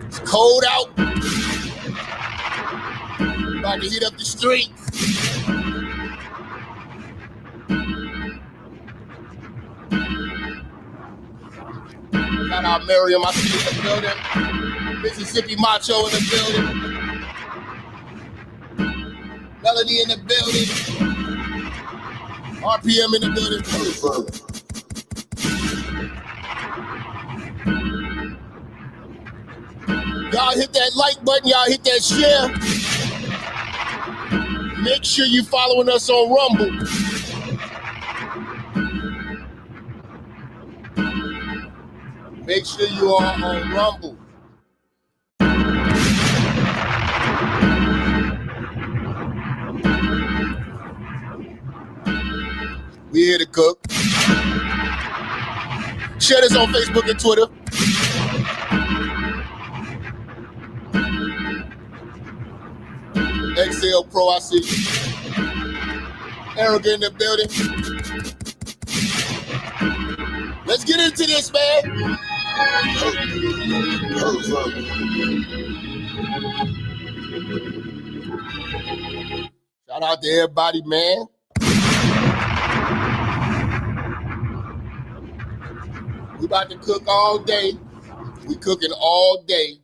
It's cold out. About to heat up the street. Shout out Miriam, I see you in the building. Mississippi Macho in the building. Melody in the building. RPM in the building. Y'all hit that like button. Y'all hit that share. Make sure you following us on Rumble. Make sure you are on Rumble. We here to cook. Share this on Facebook and Twitter. XL Pro, I see you. Erica in the building. Let's get into this, man. Shout out to everybody, man. We about to cook all day. We cooking all day.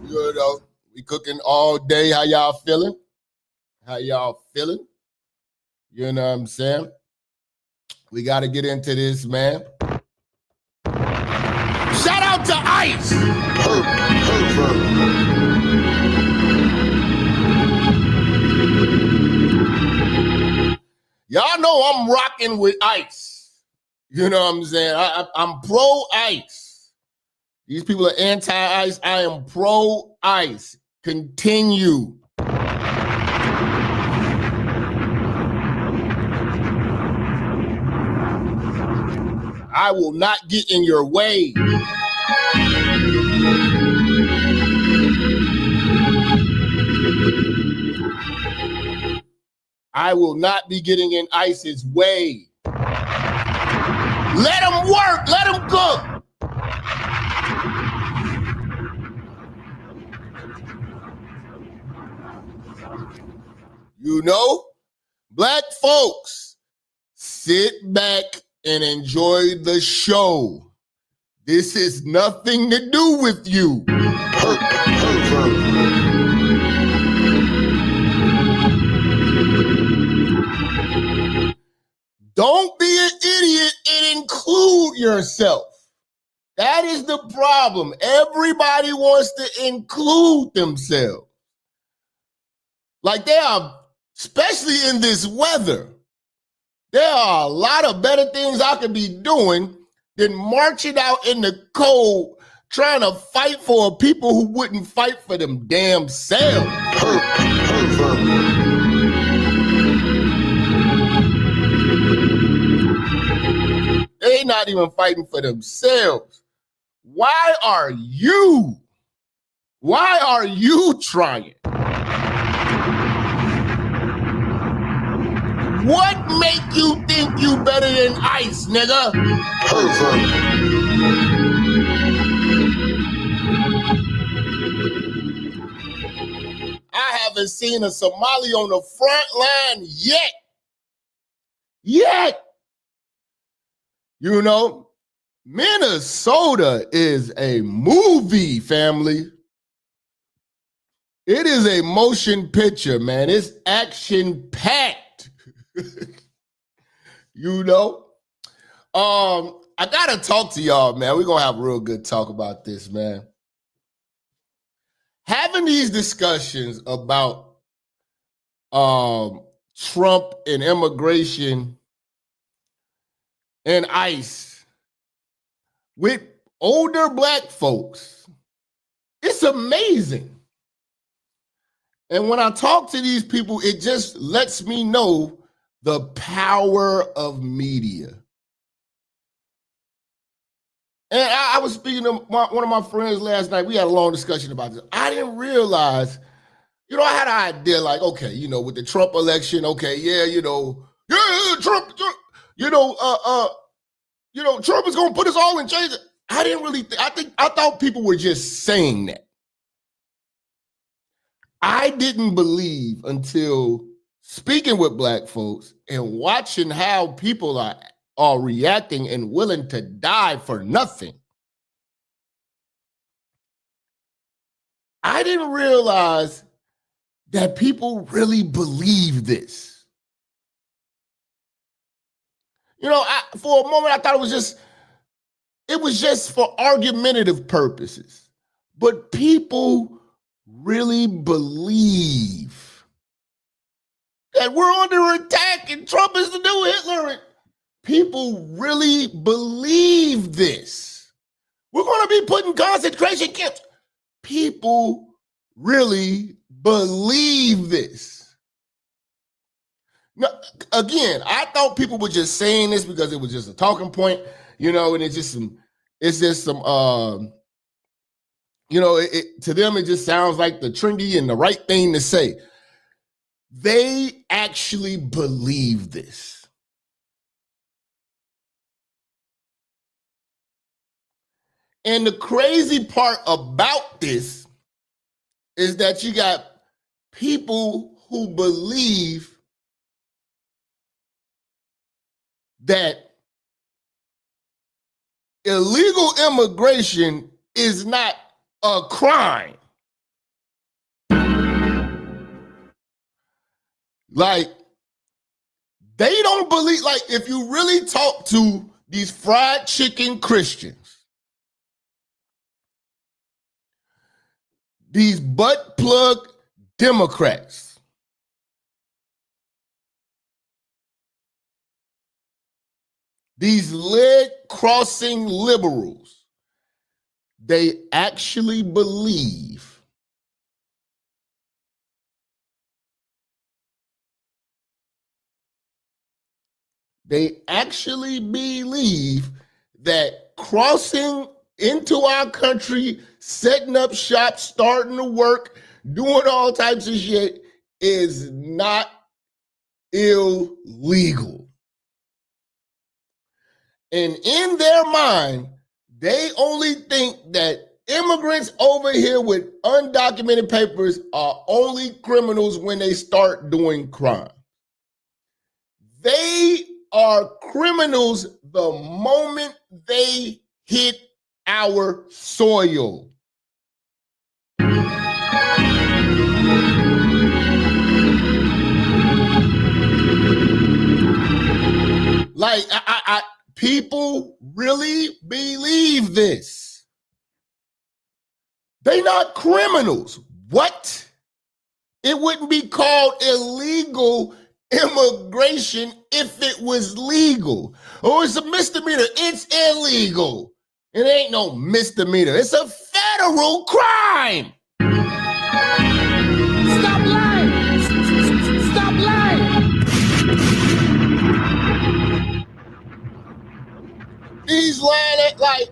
You know, we cooking all day. How y'all feeling? How y'all feeling? You know what I'm saying? We got to get into this, man. Shout out to I.C.E. Y'all know I'm rocking with I.C.E. You know what I'm saying? I'm pro I.C.E. These people are anti-I.C.E. I am pro I.C.E. Continue. I will not get in your way. I will not be getting in I.C.E.'s way. Let him work. Let him cook. You know, black folks, sit back and enjoy the show. This has nothing to do with you. Don't be an idiot and include yourself. That is the problem. Everybody wants to include themselves. Like they are, especially in this weather, there are a lot of better things I could be doing than marching out in the cold trying to fight for people who wouldn't fight for them damn selves. They not even fighting for themselves. Why are you trying? What make you think you better than I.C.E., nigga? I haven't seen a Somali on the front line yet. You know, Minnesota is a movie, family. It is a motion picture, man. It's action-packed. You know? I gotta talk to y'all, man. We're gonna have a real good talk about this, man. Having these discussions about Trump and immigration and I.C.E. with older black folks, it's amazing. And when I talk to these people, it just lets me know the power of media. And I was speaking to one of my friends last night. We had a long discussion about this. I didn't realize, you know, I had an idea like, okay, you know, with the Trump election, okay, yeah, you know, yeah, Trump, Trump is going to put us all in chains. I didn't really I thought people were just saying that. I didn't believe until speaking with Black folks and watching how people are reacting and willing to die for nothing. I didn't realize that people really believe this. For a moment, I thought it was just for argumentative purposes. But people really believe that we're under attack and Trump is the new Hitler. People really believe this. We're going to be put in concentration camps. People really believe this. Now, again, I thought people were just saying this because it was just a talking point, and it's just some, to them, it just sounds like the trendy and the right thing to say. They actually believe this. And the crazy part about this is that you got people who believe that illegal immigration is not a crime. Like, they don't believe, like, if you really talk to these fried chicken Christians, these butt plug Democrats, these leg crossing liberals, they actually believe that crossing into our country, setting up shop, starting to work, doing all types of shit is not illegal. And in their mind, they only think that immigrants over here with undocumented papers are only criminals when they start doing crime. They are criminals the moment they hit our soil. Like, people really believe this. They're not criminals. What? It wouldn't be called illegal immigration if it was legal. Oh, it's a misdemeanor. It's illegal. It ain't no misdemeanor. It's a federal crime. Stop lying. Stop lying. These lying, like,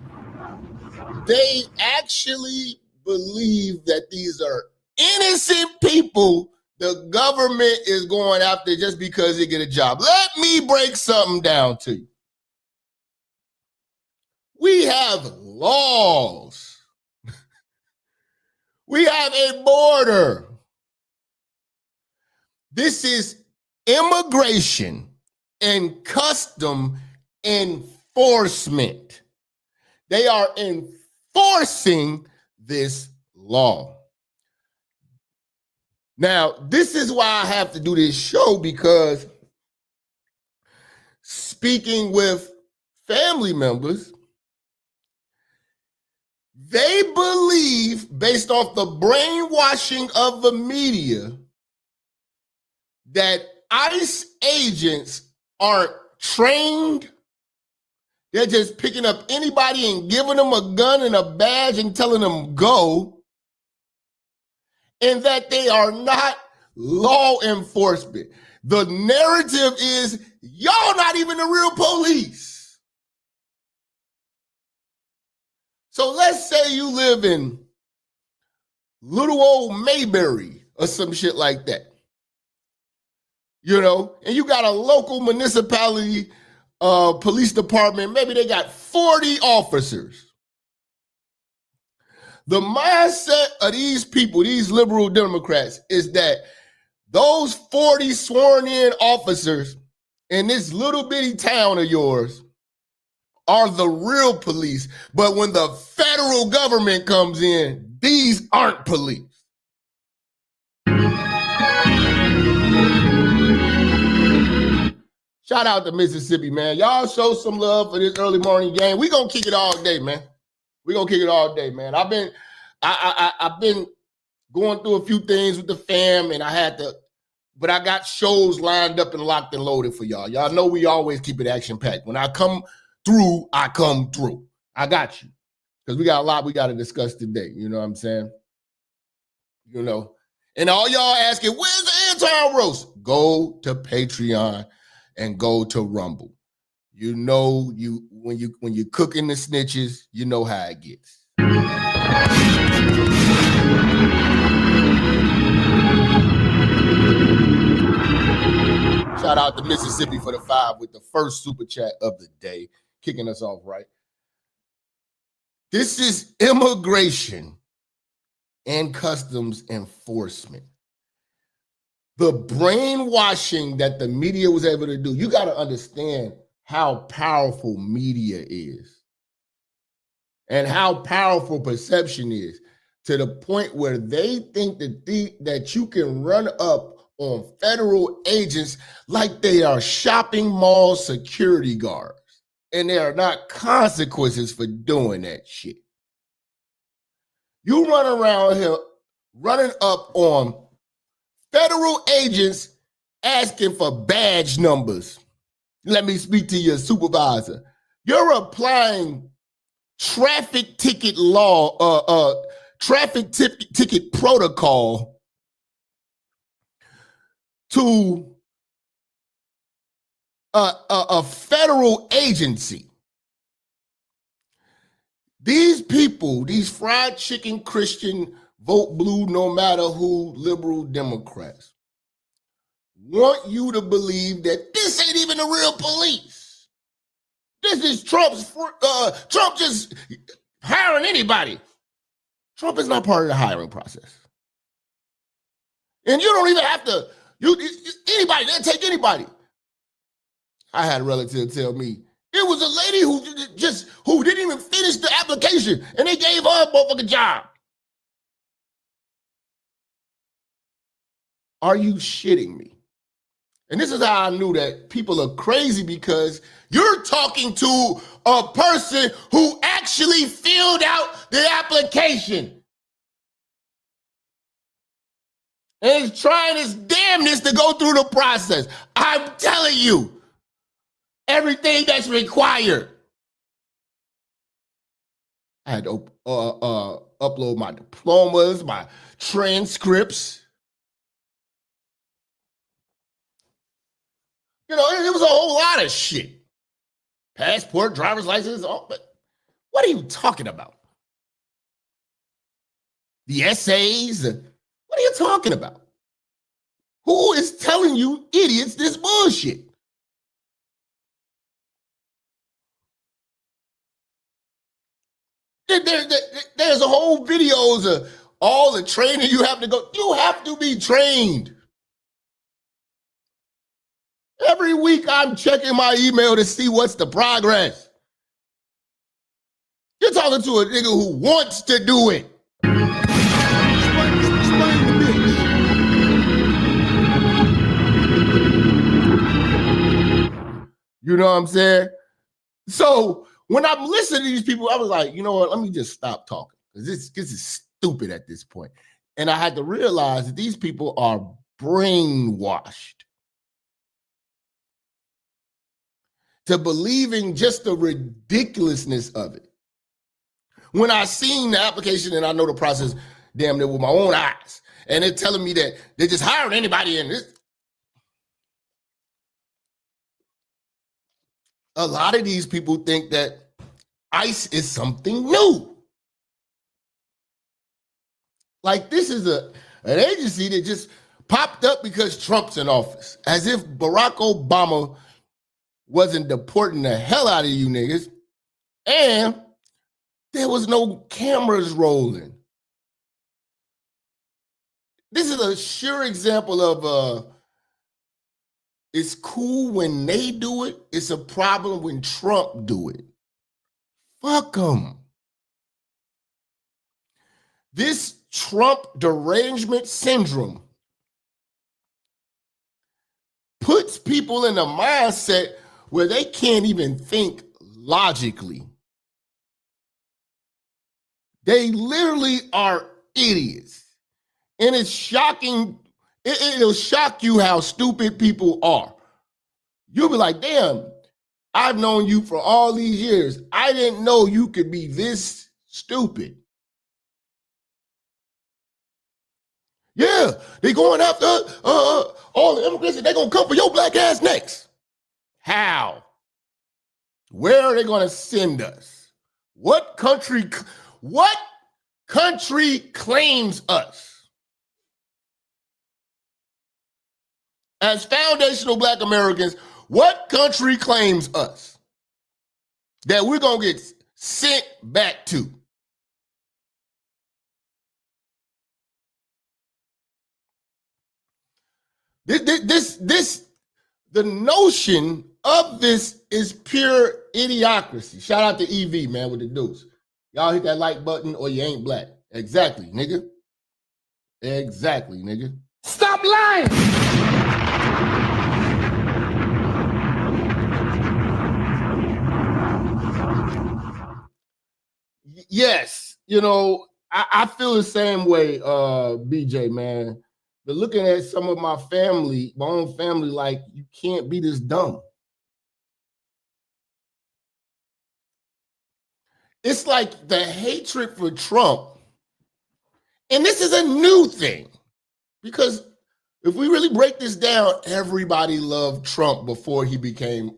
they actually believe that these are innocent people the government is going after just because they get a job. Let me break something down to you. We have laws. We have a border. This is immigration and custom enforcement. They are enforcing this law. Now, this is why I have to do this show, because speaking with family members, they believe, based off the brainwashing of the media, that ICE agents aren't trained. They're just picking up anybody and giving them a gun and a badge and telling them go. And that they are not law enforcement. The narrative is, y'all not even the real police. So let's say you live in little old Mayberry or some shit like that. you know, and you got a local municipality police department, maybe they got 40 officers. The mindset of these people, these liberal Democrats, is that those 40 sworn in officers in this little bitty town of yours are the real police. But when the federal government comes in, these aren't police. Shout out to Mississippi, man. Y'all show some love for this early morning game. We gonna kick it all day, man. We gonna kick it all day, man. I've been going through a few things with the fam, and but I got shows lined up and locked and loaded for y'all. Y'all know we always keep it action packed. When I come through, I come through. I got you, because we got a lot we got to discuss today. You know what I'm saying? You know, and all y'all asking, where's the Anton roast? Go to Patreon and go to Rumble. You know, when you're cooking the snitches, you know how it gets. Shout out to Mississippi for the 5 with the first super chat of the day, kicking us off right. This is immigration and customs enforcement. The brainwashing that the media was able to do, you got to understand how powerful media is and how powerful perception is, to the point where they think that you can run up on federal agents like they are shopping mall security guards, and there are not consequences for doing that shit. You run around here running up on federal agents asking for badge numbers. Let me speak to your supervisor. You're applying traffic ticket law, ticket protocol to a federal agency. These people, these fried chicken Christian, vote blue no matter who, liberal Democrats, want you to believe that this ain't even the real police. This is Trump just hiring anybody. Trump is not part of the hiring process. And you don't even have to, anybody, they'll take anybody. I had a relative tell me, it was a lady who didn't even finish the application, and they gave her a motherfucking job. Are you shitting me? And this is how I knew that people are crazy, because you're talking to a person who actually filled out the application and is trying his damnedest to go through the process. I'm telling you, everything that's required. I had to upload my diplomas, my transcripts. You know, it was a whole lot of shit. Passport, driver's license, all, but what are you talking about? The essays? What are you talking about? Who is telling you idiots this bullshit? There's a whole videos of all the training you have to go. You have to be trained. Every week I'm checking my email to see what's the progress. You're talking to a nigga who wants to do it. Explain the bitch. You know what I'm saying? So when I'm listening to these people, I was like, you know what? Let me just stop talking, because this is stupid at this point. And I had to realize that these people are brainwashed to believing just the ridiculousness of it. When I seen the application and I know the process damn near with my own eyes, and they're telling me that they're just hiring anybody in this. A lot of these people think that ICE is something new. Like this is an agency that just Popped up because Trump's in office, as if Barack Obama wasn't deporting the hell out of you niggas, and there was no cameras rolling. This is a sure example of it's cool when they do it. It's a problem when Trump do it. Fuck them. This Trump derangement syndrome puts people in a mindset where they can't even think logically. They literally are idiots. And it's shocking. It'll shock you how stupid people are. You'll be like, damn, I've known you for all these years. I didn't know you could be this stupid. Yeah, they going after all the immigrants and they're going to come for your black ass next. How? Where are they going to send us? What country claims us? As foundational black Americans, what country claims us that we're going to get sent back to? The notion of this is pure idiocracy. Shout out to EV, man, with the deuce. Y'all hit that like button or you ain't black. Exactly, nigga. Exactly, nigga. Stop lying! Yes, you know, I feel the same way, BJ, man. But looking at some of my family, my own family, like, you can't be this dumb. It's like the hatred for Trump. And this is a new thing. Because if we really break this down, everybody loved Trump before he became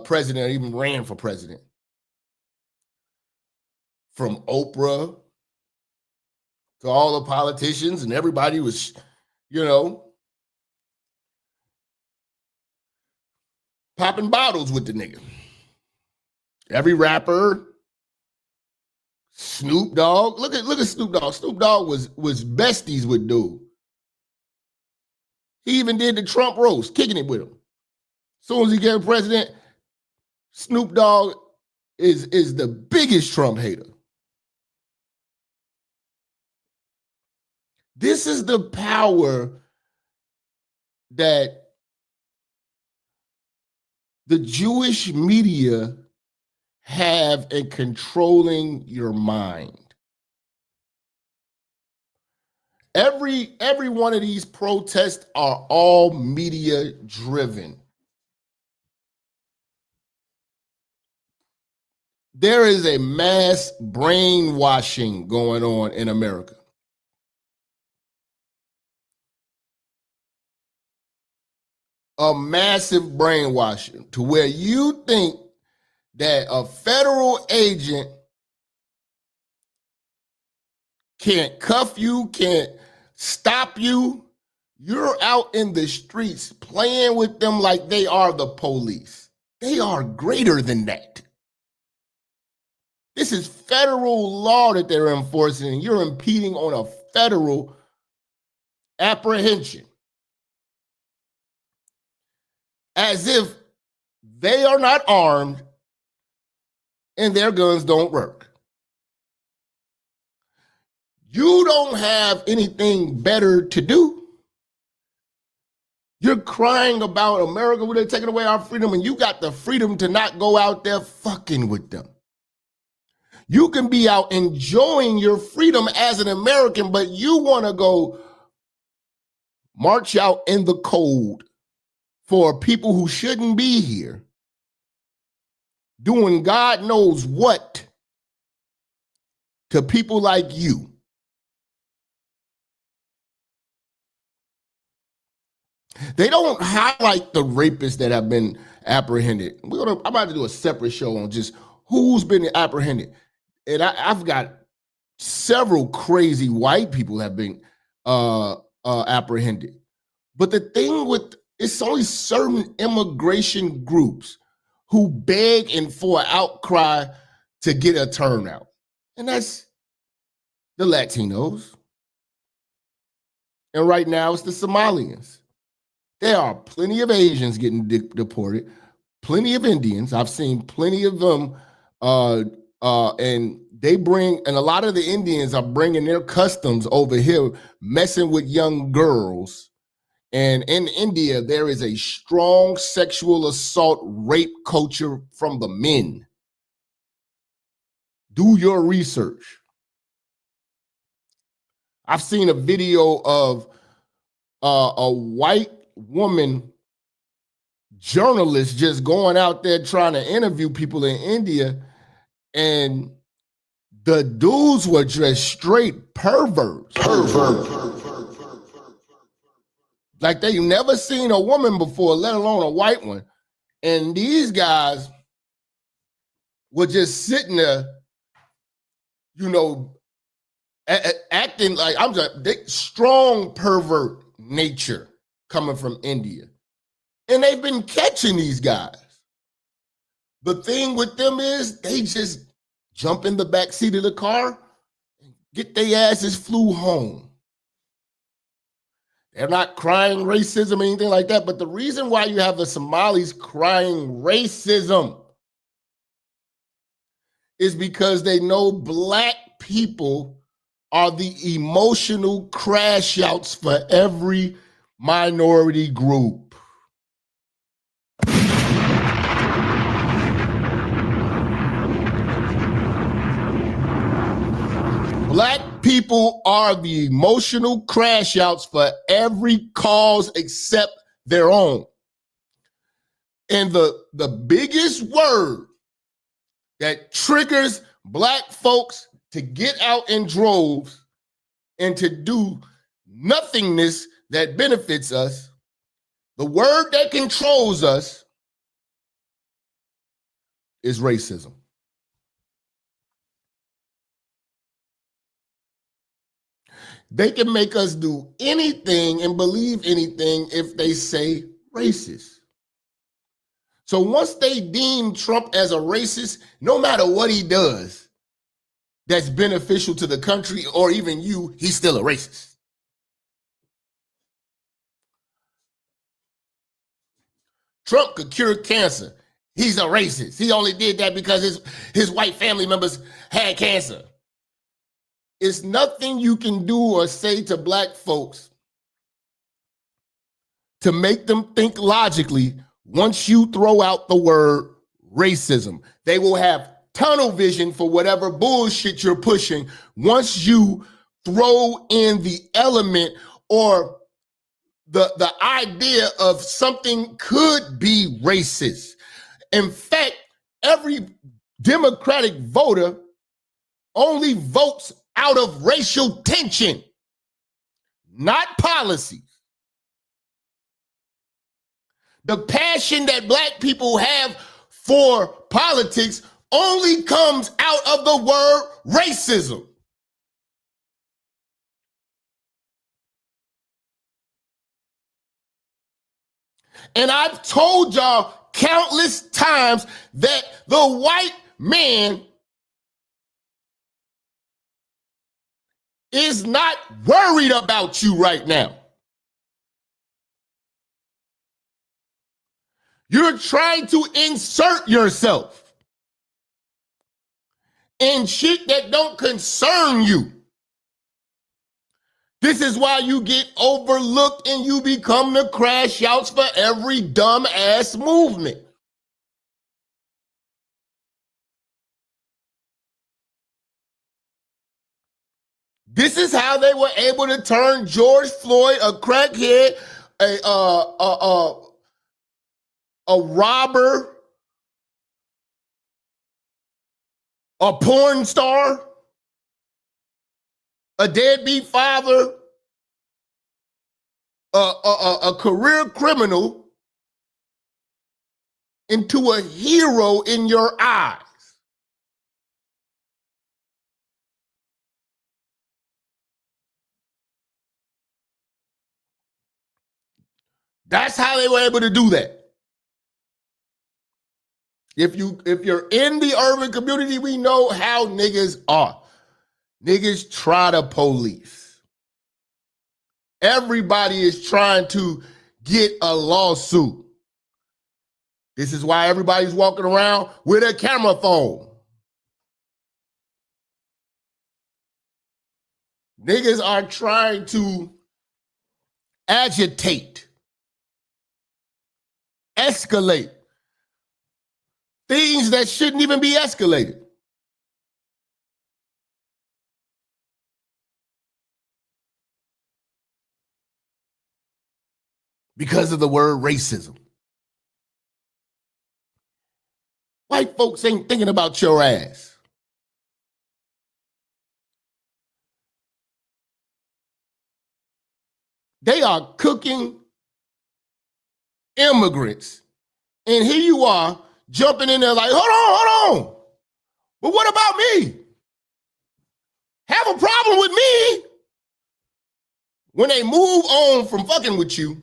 president or even ran for president. From Oprah to all the politicians, and everybody was, you know, popping bottles with the nigga. Every rapper, Snoop Dogg. Look at Snoop Dogg. Snoop Dogg was besties with dude. He even did the Trump roast, kicking it with him. As soon as he became president, Snoop Dogg is the biggest Trump hater. This is the power that the Jewish media have in controlling your mind. Every one of these protests are all media driven. There is a mass brainwashing going on in America. A massive brainwashing to where you think that a federal agent can't cuff you, can't stop you. You're out in the streets playing with them like they are the police. They are greater than that. This is federal law that they're enforcing, and you're impeding on a federal apprehension. As if they are not armed and their guns don't work. You don't have anything better to do. You're crying about America where they're taking away our freedom, and you got the freedom to not go out there fucking with them. You can be out enjoying your freedom as an American, but you want to go march out in the cold for people who shouldn't be here, doing God knows what to people like you. They don't highlight the rapists that have been apprehended. I'm about to do a separate show on just who's been apprehended. And I've got several crazy white people have been apprehended. But the thing with it's only certain immigration groups who beg and for an outcry to get a turnout, and that's the Latinos. And right now, it's the Somalians. There are plenty of Asians getting deported, plenty of Indians. I've seen plenty of them, and a lot of the Indians are bringing their customs over here, messing with young girls. And in India, there is a strong sexual assault rape culture from the men. Do your research. I've seen a video of a white woman journalist just going out there trying to interview people in India, and the dudes were just straight perverts. Like they've never seen a woman before, let alone a white one. And these guys were just sitting there, acting like strong pervert nature coming from India. And they've been catching these guys. The thing with them is they just jump in the back seat of the car, get their asses flew home. They're not crying racism or anything like that, but the reason why you have the Somalis crying racism is because they know black people are the emotional crash outs for every minority group. Black people are the emotional crash outs for every cause except their own. And the biggest word that triggers black folks to get out in droves and to do nothingness that benefits us, the word that controls us is racism. They can make us do anything and believe anything if they say racist. So once they deem Trump as a racist, no matter what he does that's beneficial to the country or even you, he's still a racist. Trump could cure cancer. He's a racist. He only did that because his white family members had cancer. It's nothing you can do or say to black folks to make them think logically once you throw out the word racism. They will have tunnel vision for whatever bullshit you're pushing once you throw in the element or the idea of something could be racist. In fact, every Democratic voter only votes out of racial tension, not policies. The passion that black people have for politics only comes out of the word racism. And I've told y'all countless times that the white man is not worried about you right now. You're trying to insert yourself in shit that don't concern you. This is why you get overlooked and you become the crash outs for every dumb ass movement. This is how they were able to turn George Floyd, a crackhead, a robber, a porn star, a deadbeat father, a career criminal, into a hero in your eyes. That's how they were able to do that. If you're in the urban community, we know how niggas are. Niggas try to police. Everybody is trying to get a lawsuit. This is why everybody's walking around with a camera phone. Niggas are trying to agitate, escalate things that shouldn't even be escalated. Because of the word racism. White folks ain't thinking about your ass. They are cooking immigrants. And here you are jumping in there like, hold on. But what about me? Have a problem with me? When they move on from fucking with you,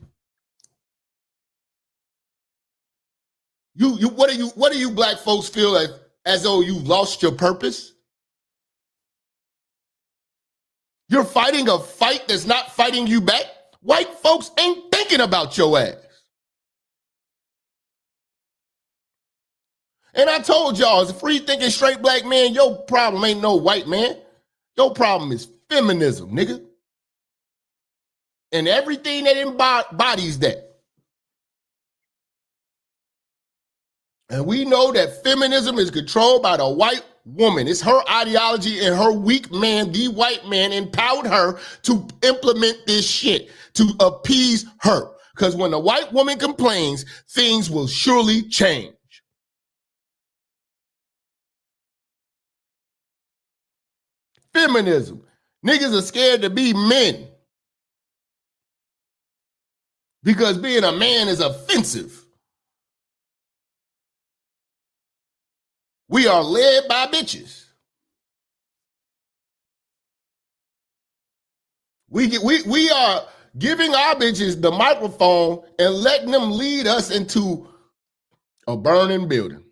what do you black folks feel as though you've lost your purpose? You're fighting a fight that's not fighting you back? White folks ain't thinking about your ass. And I told y'all, as a free-thinking straight black man, your problem ain't no white man. Your problem is feminism, nigga. And everything that embodies that. And we know that feminism is controlled by the white woman. It's her ideology, and her weak man, the white man, empowered her to implement this shit, to appease her. Because when the white woman complains, things will surely change. Feminism. Niggas are scared to be men because being a man is offensive. We are led by bitches. We are giving our bitches the microphone and letting them lead us into a burning building.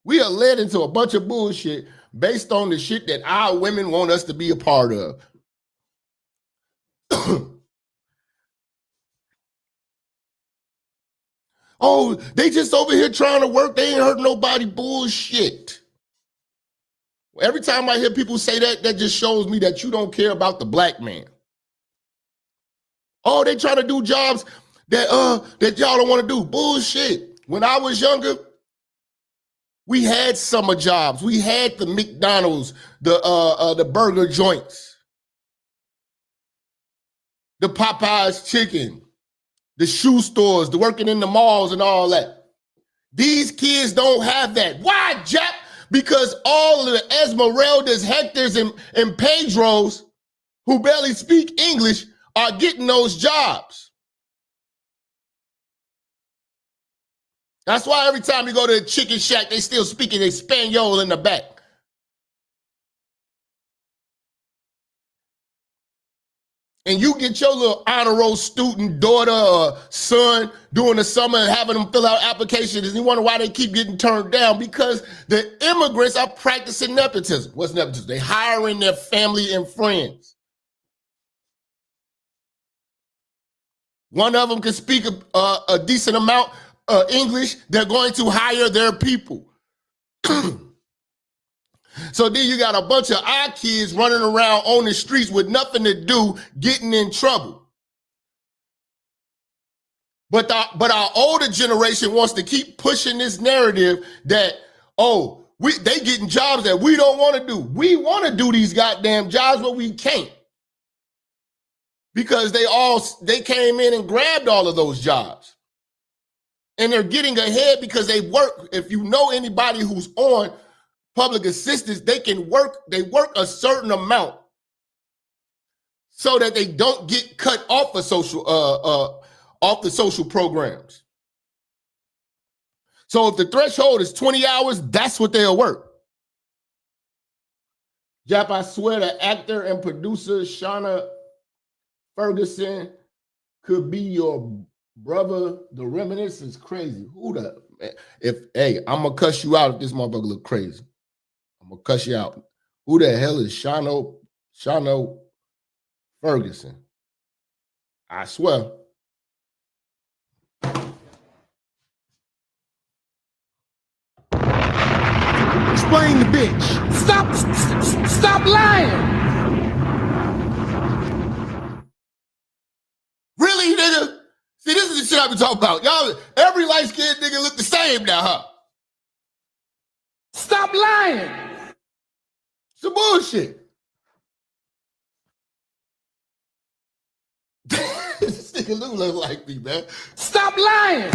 We are led into a bunch of bullshit based on the shit that our women want us to be a part of. Oh, they just over here trying to work. They ain't hurt nobody. Bullshit. Every time I hear people say that, that just shows me that you don't care about the black man. Oh, they try to do jobs that y'all don't want to do. Bullshit. When I was younger, we had summer jobs. We had the McDonald's, the burger joints, the Popeyes chicken, the shoe stores, the working in the malls and all that. These kids don't have that. Why, Jap? Because all of the Esmeraldas, Hectors, and Pedros who barely speak English are getting those jobs. That's why every time you go to a chicken shack, they still speaking Espanol in the back. And you get your little honor roll student daughter or son during the summer and having them fill out applications, and you wonder why they keep getting turned down, because the immigrants are practicing nepotism. What's nepotism? They hiring their family and friends. One of them can speak a decent amount of English. They're going to hire their people. So then you got a bunch of our kids running around on the streets with nothing to do, getting in trouble. But our older generation wants to keep pushing this narrative that, oh, they getting jobs that we don't want to do. We want to do these goddamn jobs, but we can't. Because they came in and grabbed all of those jobs. And they're getting ahead because they work. If you know anybody who's on public assistance, they work a certain amount so that they don't get cut off of off the social programs. So if the threshold is 20 hours, that's what they'll work. Jap, I swear the actor and producer Shauna Ferguson could be your Brother, the reminiscence is crazy. Who the hey, I'm gonna cuss you out if this motherfucker look crazy. I'm gonna cuss you out. Who the hell is Shano Ferguson? I swear. Explain the bitch. Stop lying. Really, nigga? See, this is the shit I be talking about. Y'all, every light-skinned nigga look the same now, huh? Stop lying. Some bullshit. This nigga look like me, man. Stop lying.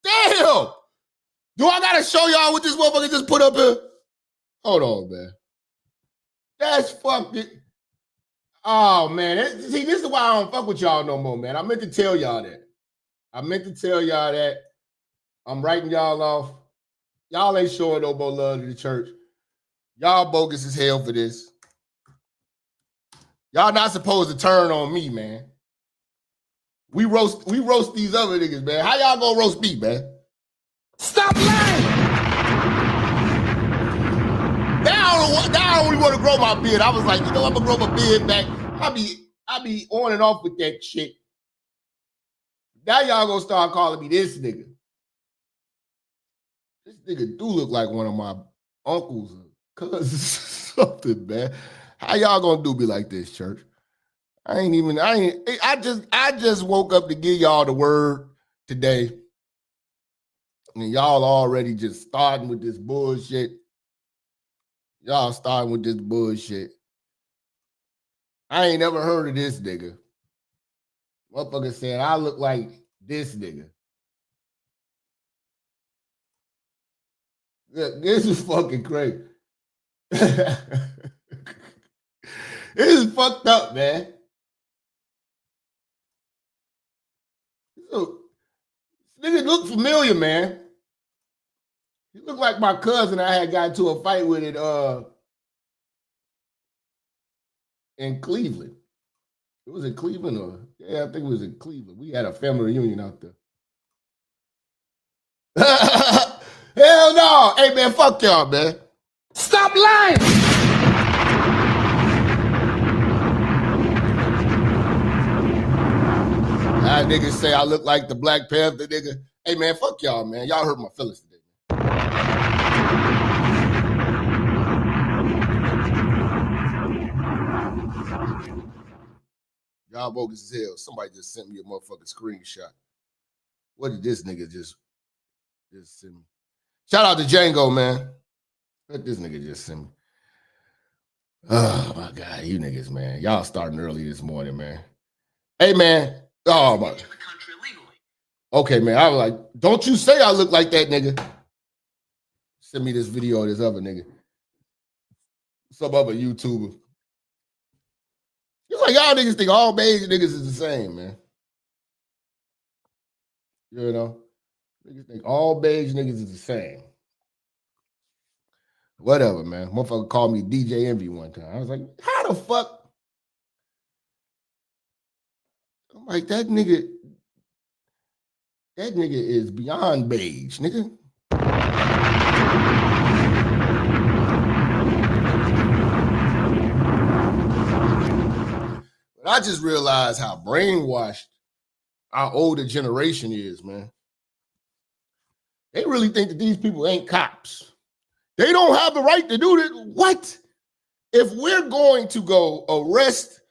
Damn! Do I gotta show y'all what this motherfucker just put up here? Hold on, man. That's fucking. Oh, man. See, this is why I don't fuck with y'all no more, man. I meant to tell y'all that. I'm writing y'all off. Y'all ain't showing no more love to the church. Y'all bogus as hell for this. Y'all not supposed to turn on me, man. We roast these other niggas, man. How y'all gonna roast me, man? Stop lying. Now I only want to grow my beard. I was like, you know, I'm gonna grow my beard back. I be on and off with that shit. Now y'all gonna start calling me this nigga. This nigga do look like one of my uncles or cousins something, man. How y'all gonna do me like this, church? I just woke up to give y'all the word today. And y'all already just starting with this bullshit. Y'all starting with this bullshit. I ain't never heard of this nigga. Motherfucker said I look like this nigga. This is fucking crazy. This is fucked up, man. So, this nigga look familiar, man. He look like my cousin I had got into a fight with it in Cleveland. It was in Cleveland, or yeah, I think it was in Cleveland. We had a family reunion out there. Hell no. Hey, man, fuck y'all, man. Stop lying. That niggas say I look like the Black Panther nigga. Hey, man, fuck y'all, man. Y'all hurt my feelings today. Y'all bogus as hell. Somebody just sent me a motherfucking screenshot. What did this nigga just send me? Shout out to Django, man. What this nigga just sent me? Oh, my God. You niggas, man. Y'all starting early this morning, man. Hey, man. Oh, my. Okay, man. I was like, don't you say I look like that nigga. Send me this video of this other nigga. Some other YouTuber. It's like y'all niggas think all beige niggas is the same, man. You know? Niggas think all beige niggas is the same. Whatever, man. Motherfucker called me DJ Envy one time. I was like, how the fuck? I'm like, that nigga is beyond beige, nigga. But I just realized how brainwashed our older generation is, man. They really think that these people ain't cops. They don't have the right to do this. What? If we're going to go arrest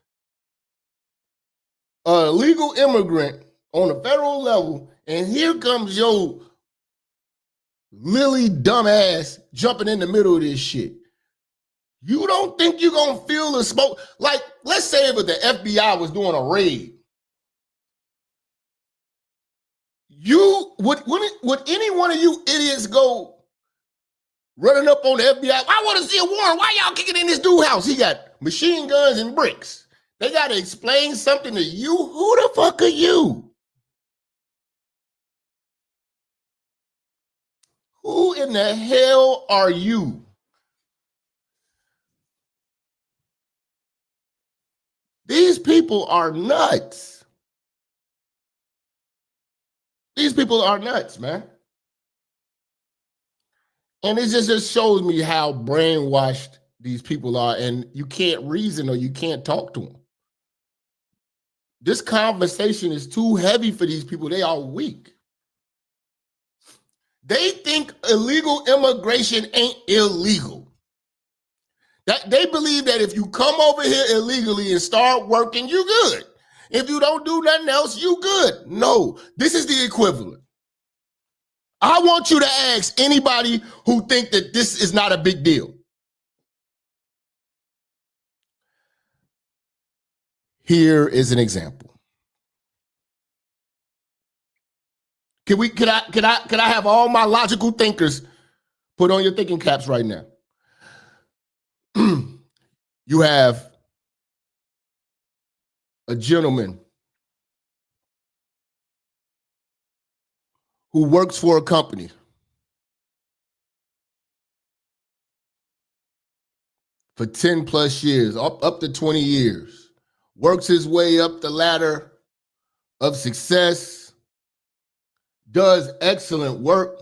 an illegal immigrant on a federal level, and here comes your lily dumbass jumping in the middle of this shit, you don't think you're going to feel the smoke? Like, let's say if the FBI was doing a raid. Would any one of you idiots go running up on the FBI? I want to see a warrant. Why y'all kicking in this dude's house? He got machine guns and bricks. They got to explain something to you. Who the fuck are you? Who in the hell are you? These people are nuts. These people are nuts, man. And it just shows me how brainwashed these people are, and you can't reason or you can't talk to them. This conversation is too heavy for these people. They are weak. They think illegal immigration ain't illegal. That they believe that if you come over here illegally and start working, you good. If you don't do nothing else, you good. No, this is the equivalent. I want you to ask anybody who think that this is not a big deal. Here is an example. Can I have all my logical thinkers put on your thinking caps right now? You have a gentleman who works for a company for 10 plus years, up to 20 years, works his way up the ladder of success, does excellent work,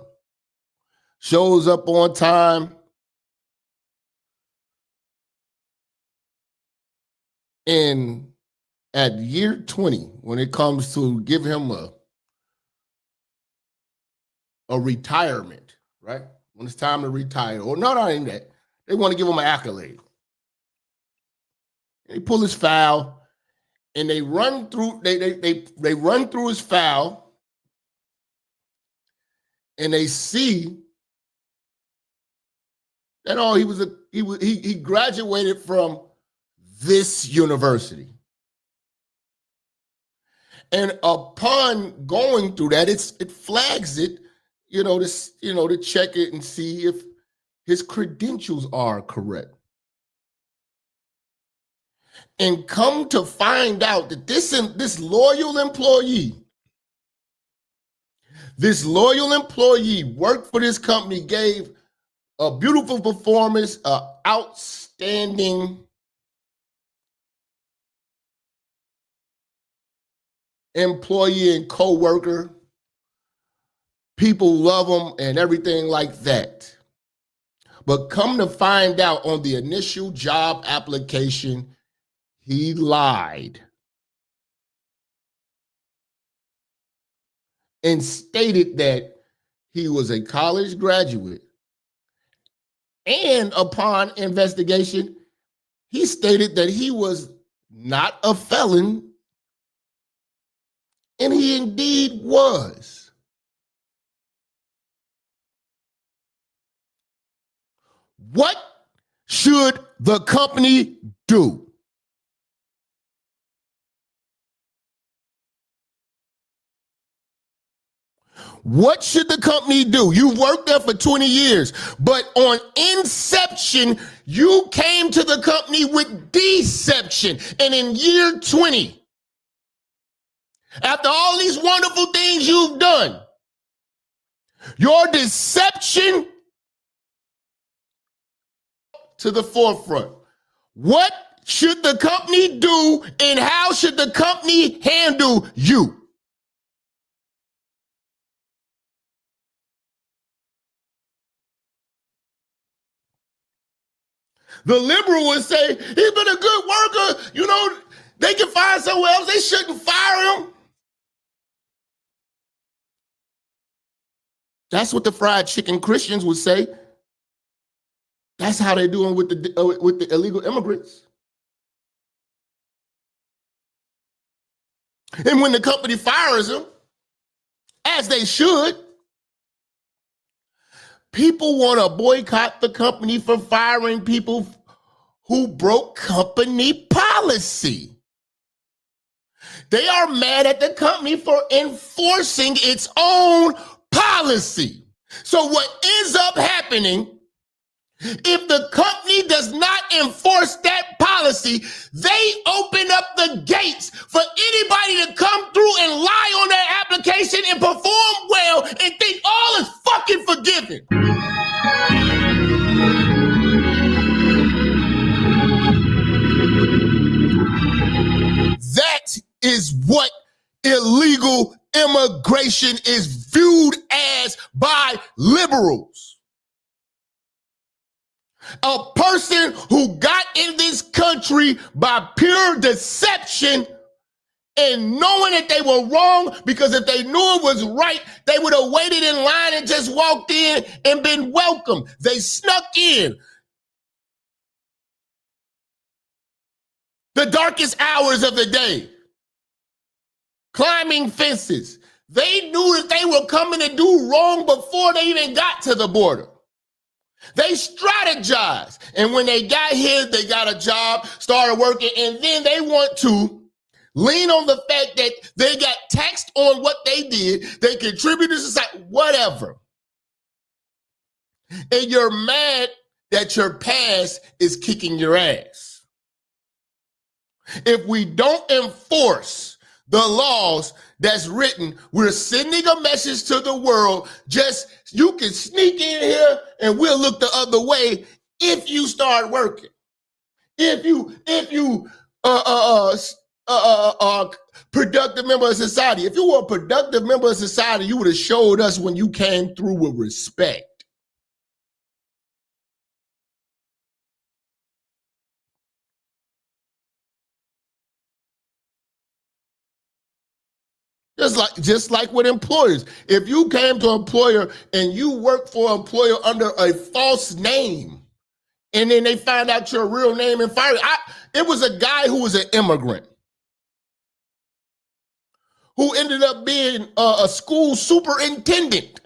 shows up on time, and at year 20, when it comes to give him a retirement, right? When it's time to retire, or not even that, they want to give him an accolade. They pull his file and they run through, they run through his file and they see that he graduated from this university. And upon going through that, it flags it, to check it and see if his credentials are correct. And come to find out that this loyal employee worked for this company, gave a beautiful performance, outstanding employee and co-worker. People love him and everything like that. But come to find out, on the initial job application, he lied and stated that he was a college graduate. And upon investigation, he stated that he was not a felon, and he indeed was. What should the company do? What should the company do? You worked there for 20 years, but on inception, you came to the company with deception. And in year 20, after all these wonderful things you've done, your deception to the forefront. What should the company do, and how should the company handle you? The liberal would say, he's been a good worker. They can find somewhere else. They shouldn't fire him. That's what the fried chicken Christians would say. That's how they're doing with the illegal immigrants. And when the company fires them, as they should, people want to boycott the company for firing people who broke company policy. They are mad at the company for enforcing its own policy. So what ends up happening, if the company does not enforce that policy, they open up the gates for anybody to come through and lie on their application and perform well and think all is fucking forgiven. is what illegal immigration is viewed as by liberals. A person who got in this country by pure deception and knowing that they were wrong, because if they knew it was right, they would have waited in line and just walked in and been welcomed. They snuck in. The darkest hours of the day, climbing fences. They knew that they were coming to do wrong before they even got to the border. They strategized. And when they got here, they got a job, started working, and then they want to lean on the fact that they got taxed on what they did. They contributed to society, whatever. And you're mad that your past is kicking your ass. If we don't enforce the laws that's written, we're sending a message to the world. Just, you can sneak in here and we'll look the other way if you start working. If you productive member of society. If you were a productive member of society, you would have showed us when you came through with respect. Just like with employers. If you came to an employer and you worked for an employer under a false name, and then they find out your real name and fire you. It was a guy who was an immigrant who ended up being a school superintendent.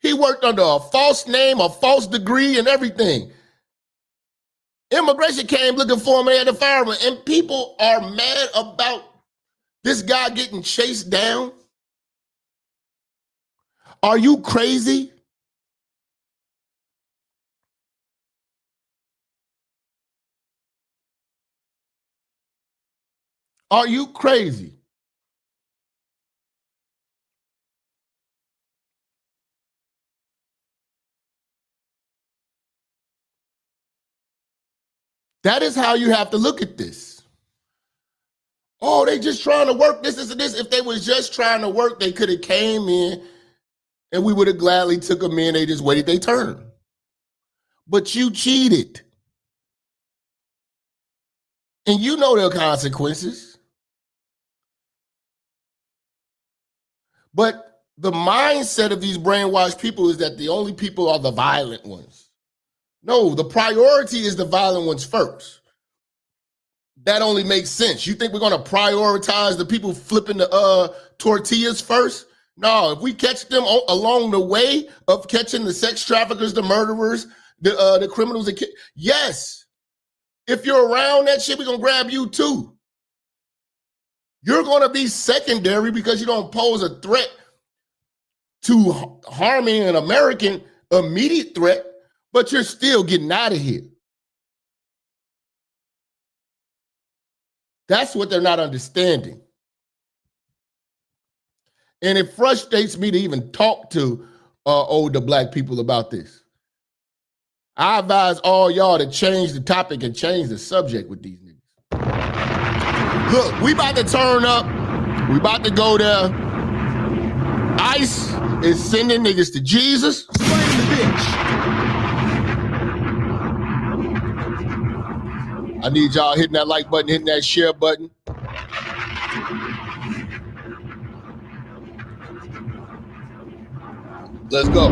He worked under a false name, a false degree, and everything. Immigration came looking for him at the fireman, and people are mad about this guy getting chased down. Are you crazy? Are you crazy? That is how you have to look at this. Oh, they just trying to work this and this. If they was just trying to work, they could have came in and we would have gladly took them in. They just waited their turn. But you cheated. And you know the consequences. But the mindset of these brainwashed people is that the only people are the violent ones. No, the priority is the violent ones first. That only makes sense. You think we're going to prioritize the people flipping the tortillas first? No, if we catch them along the way of catching the sex traffickers, the murderers, the criminals, yes. If you're around that shit, we're going to grab you too. You're going to be secondary because you don't pose a threat to harming an American immediate threat, but you're still getting out of here. That's what they're not understanding. And it frustrates me to even talk to older black people about this. I advise all y'all to change the topic and change the subject with these niggas. Look, we about to turn up. We about to go there. I.C.E. is sending niggas to Jesus. Slaying the bitch. I need y'all hitting that like button, hitting that share button. Let's go.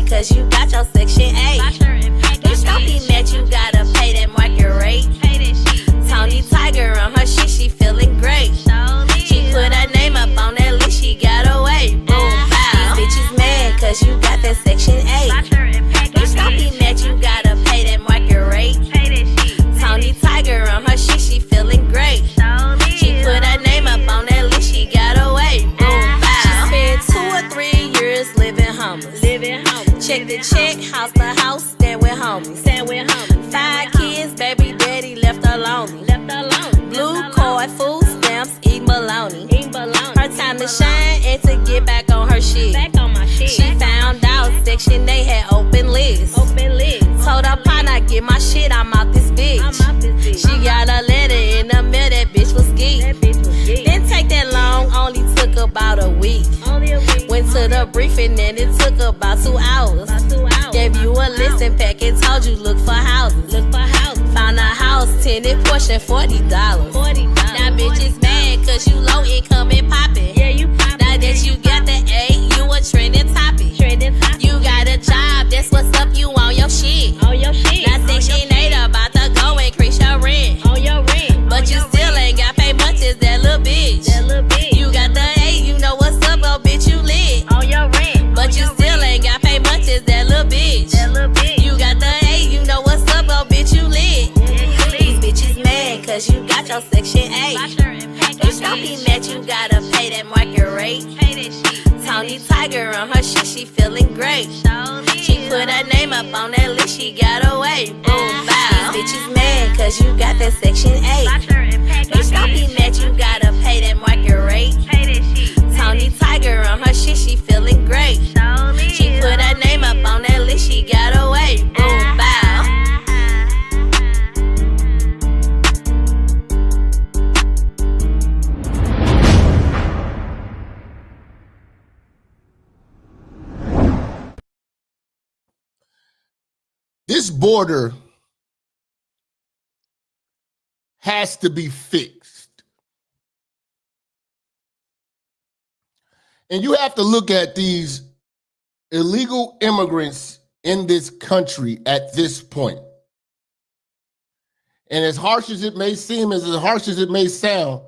Cause you got your section 8. Bitch, don't be mad, you gotta pay that market rate. Tony Tiger on her shit, she feeling great. She put her name up on that list, she got away. Boom, bow. These bitches mad cause you got that section 8. Bitch, don't be mad, you gotta pay that market rate. Tony Tiger on her shit, she feeling great. She put her name up on that list, she got away. Boom, bow. She spent 2 or 3 years living homeless. Check the check, house to house, stand with homies. 5 kids, baby daddy left alone. Blue card, food stamps, eat bologna. Her time to shine and to get back on her shit. She found out Section 8 had open list. Told her partner, get my shit, I'm out this bitch. She got a letter in the mail, that bitch was geek. Didn't take that long, only took about a week. Went to the briefing and it took about 2 hours. Gave you a listing packet, told you look for houses. Found a house, tenant portion, $40. Now bitch is mad cause you low income and poppin'. Now that you got the A, you a trending topic. You got a job, that's what's up, you on your shit. Now Section 8 about to go increase your rent. But you still ain't got paid much as that little bitch. You got the A, you know what's up, oh bitch, you lit. But you still ain't got paid much as that little bitch. You got the A, you know what's up, oh bitch, you lit. These bitches mad cause you got your Section 8. Bitch, don't be mad, you gotta pay that market rate. Tony Tiger on her shit, she feeling great. She put her name up on that list, she got away. Boom, bow. These bitches mad cause you got that Section 8. Bitch, don't be mad, you gotta pay that market rate. Tony Tiger on her shit, she feeling great. She put her name up on that list, she got away. Boom, bow. This border has to be fixed. And you have to look at these illegal immigrants in this country at this point. And as harsh as it may seem, as harsh as it may sound,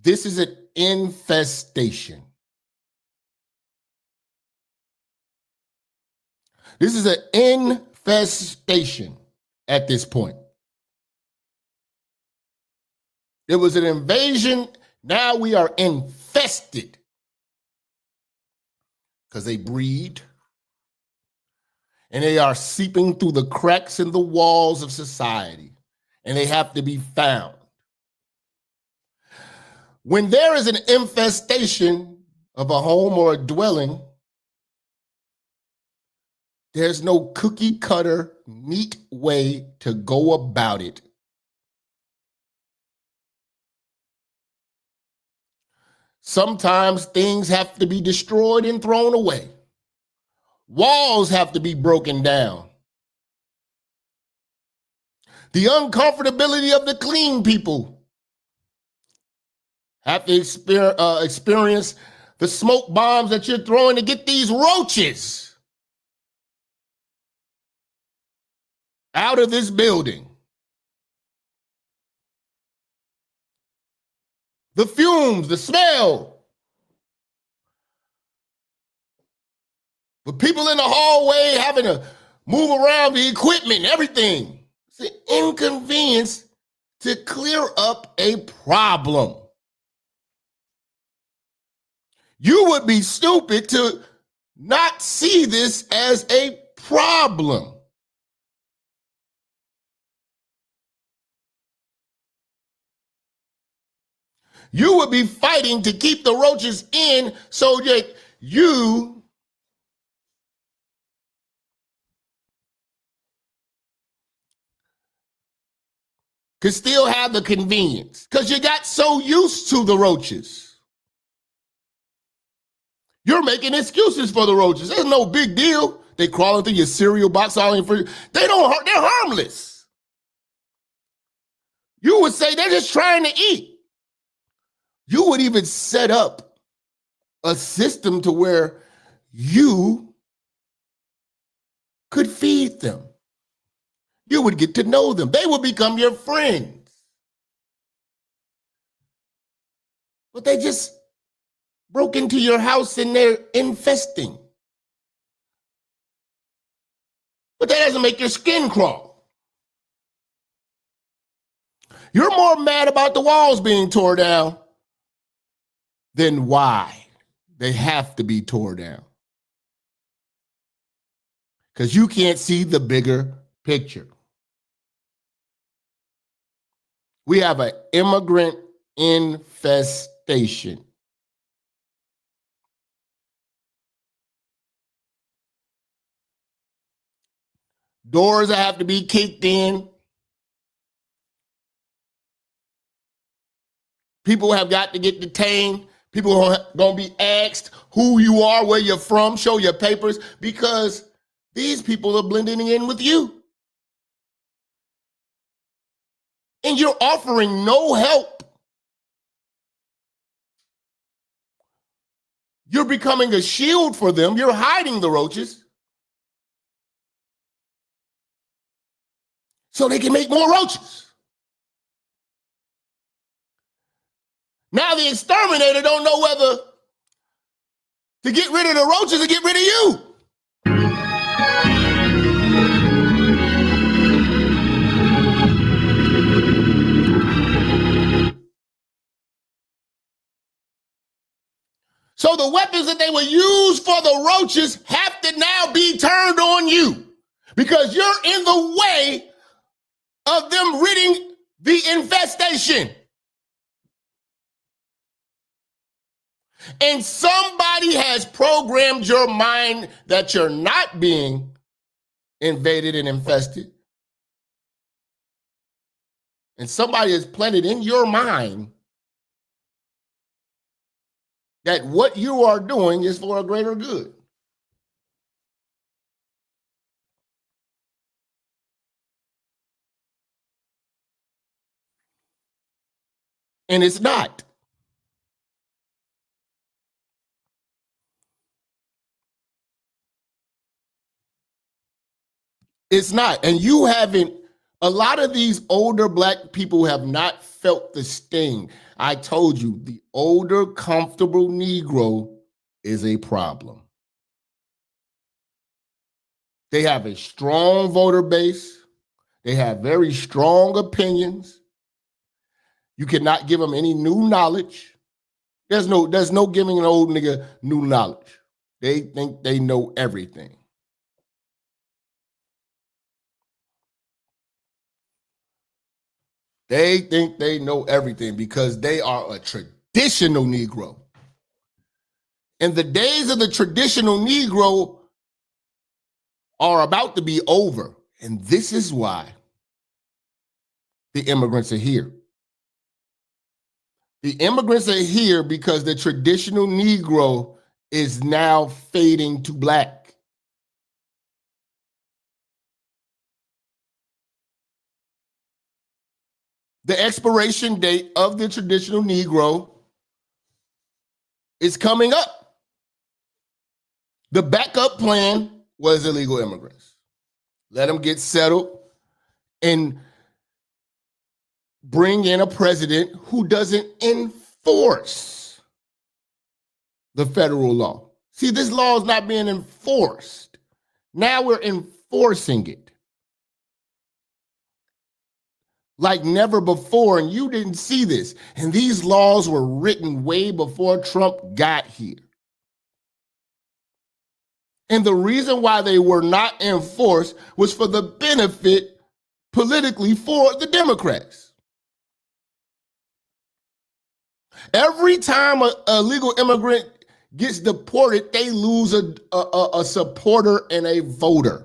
this is an infestation. This is an infestation at this point. It was an invasion. Now we are infested because they breed and they are seeping through the cracks in the walls of society, and they have to be found. When there is an infestation of a home or a dwelling, there's no cookie cutter, neat way to go about it. Sometimes things have to be destroyed and thrown away. Walls have to be broken down. The uncomfortability of the clean people have to experience the smoke bombs that you're throwing to get these roaches out of this building. The fumes, the smell. The people in the hallway having to move around the equipment, everything. It's an inconvenience to clear up a problem. You would be stupid to not see this as a problem. You would be fighting to keep the roaches in so that you could still have the convenience because you got so used to the roaches. You're making excuses for the roaches. There's no big deal. They crawling through your cereal box, all in for they're harmless. You would say they're just trying to eat. You would even set up a system to where you could feed them. You would get to know them. They would become your friends. But they just broke into your house and they're infesting. But that doesn't make your skin crawl. You're more mad about the walls being tore down than why they have to be tore down. because you can't see the bigger picture. We have an immigrant infestation. Doors that have to be kicked in. People have got to get detained. People are going to be asked who you are, where you're from, show your papers, because these people are blending in with you. And you're offering no help. You're becoming a shield for them. You're hiding the roaches so they can make more roaches. Now the exterminator don't know whether to get rid of the roaches or get rid of you. So the weapons that they will use for the roaches have to now be turned on you because you're in the way of them ridding the infestation. And somebody has programmed your mind that you're not being invaded and infested. And somebody has planted in your mind that what you are doing is for a greater good. And it's not. It's not. And you haven't, a lot of these older black people have not felt the sting. I told you, the older, comfortable Negro is a problem. They have a strong voter base. They have very strong opinions. You cannot give them any new knowledge. There's no giving an old nigga new knowledge. They think they know everything. They think they know everything because they are a traditional Negro. And the days of the traditional Negro are about to be over. And this is why the immigrants are here. The immigrants are here because the traditional Negro is now fading to black. The expiration date of the traditional Negro is coming up. The backup plan was illegal immigrants. Let them get settled and bring in a president who doesn't enforce the federal law. See, this law is not being enforced. Now we're enforcing it like never before, and you didn't see this. And these laws were written way before Trump got here. And the reason why they were not enforced was for the benefit politically for the Democrats. Every time a legal immigrant gets deported, they lose a supporter and a voter.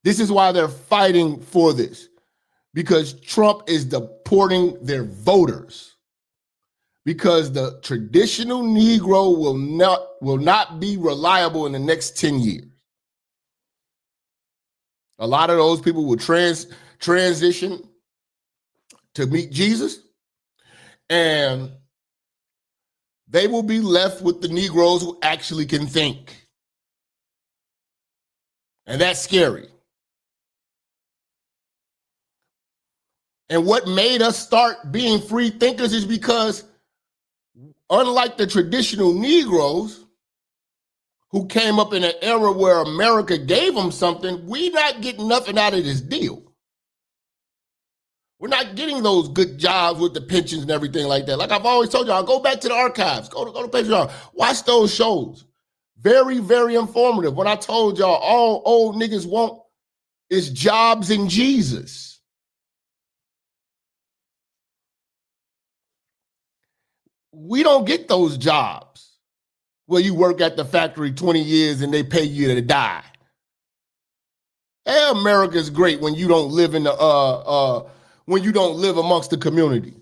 This is why they're fighting for this, because Trump is deporting their voters. Because the traditional Negro will not be reliable in the next 10 years. A lot of those people will transition to meet Jesus, and they will be left with the Negroes who actually can think. And that's scary. And what made us start being free thinkers is because, unlike the traditional Negroes who came up in an era where America gave them something, we're not getting nothing out of this deal. We're not getting those good jobs with the pensions and everything like that. Like I've always told y'all, go back to the archives, go to Patreon, watch those shows. Very, very informative. When I told y'all all old niggas want is jobs in Jesus. We don't get those jobs where you work at the factory 20 years and they pay you to die. Hey, America's great when you don't live in the when you don't live amongst the community.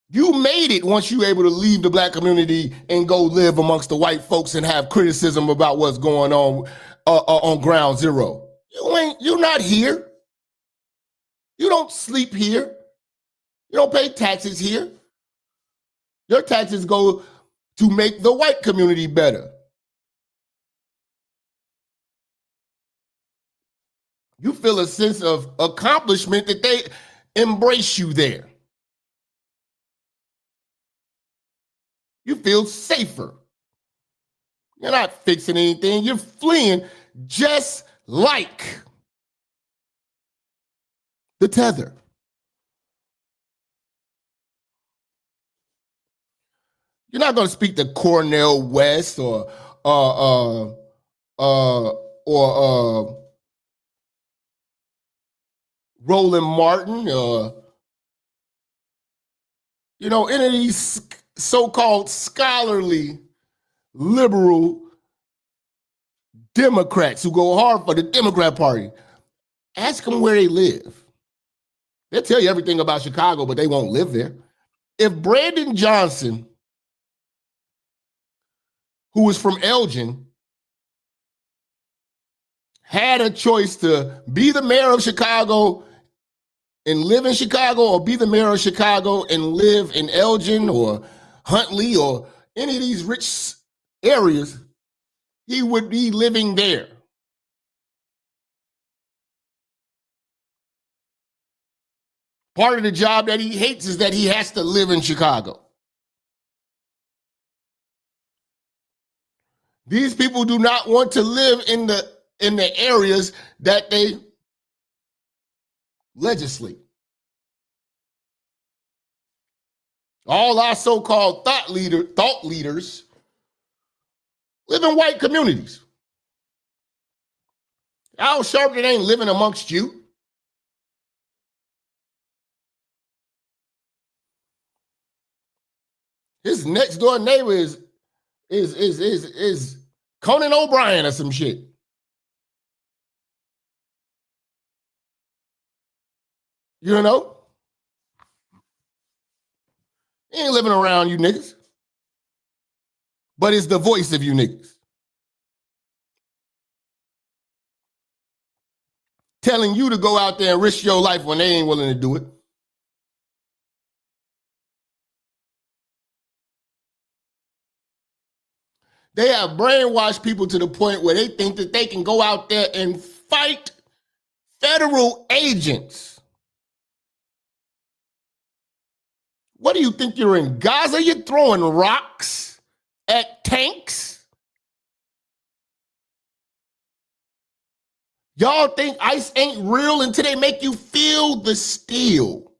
You made it once you able to leave the black community and go live amongst the white folks and have criticism about what's going on ground zero. You're not here. You don't sleep here. You don't pay taxes here. Your taxes go to make the white community better. You feel a sense of accomplishment that they embrace you there. You feel safer. You're not fixing anything. You're fleeing just like the tether. You're not going to speak to Cornell West or Roland Martin or any of these so-called scholarly liberal Democrats who go hard for the Democrat Party. Ask them where they live. They'll tell you everything about Chicago, but they won't live there. If Brandon Johnson, who was from Elgin, had a choice to be the mayor of Chicago and live in Chicago, or be the mayor of Chicago and live in Elgin or Huntley or any of these rich areas, he would be living there. Part of the job that he hates is that he has to live in Chicago. These people do not want to live in the areas that they legislate. All our so-called thought leaders live in white communities. Al Sharpton ain't living amongst you. His next door neighbor is Conan O'Brien or some shit. You know? He ain't living around you niggas. But it's the voice of you niggas. Telling you to go out there and risk your life when they ain't willing to do it. They have brainwashed people to the point where they think that they can go out there and fight federal agents. What do you think you're in Gaza? You're throwing rocks at tanks? Y'all think ICE ain't real until they make you feel the steel.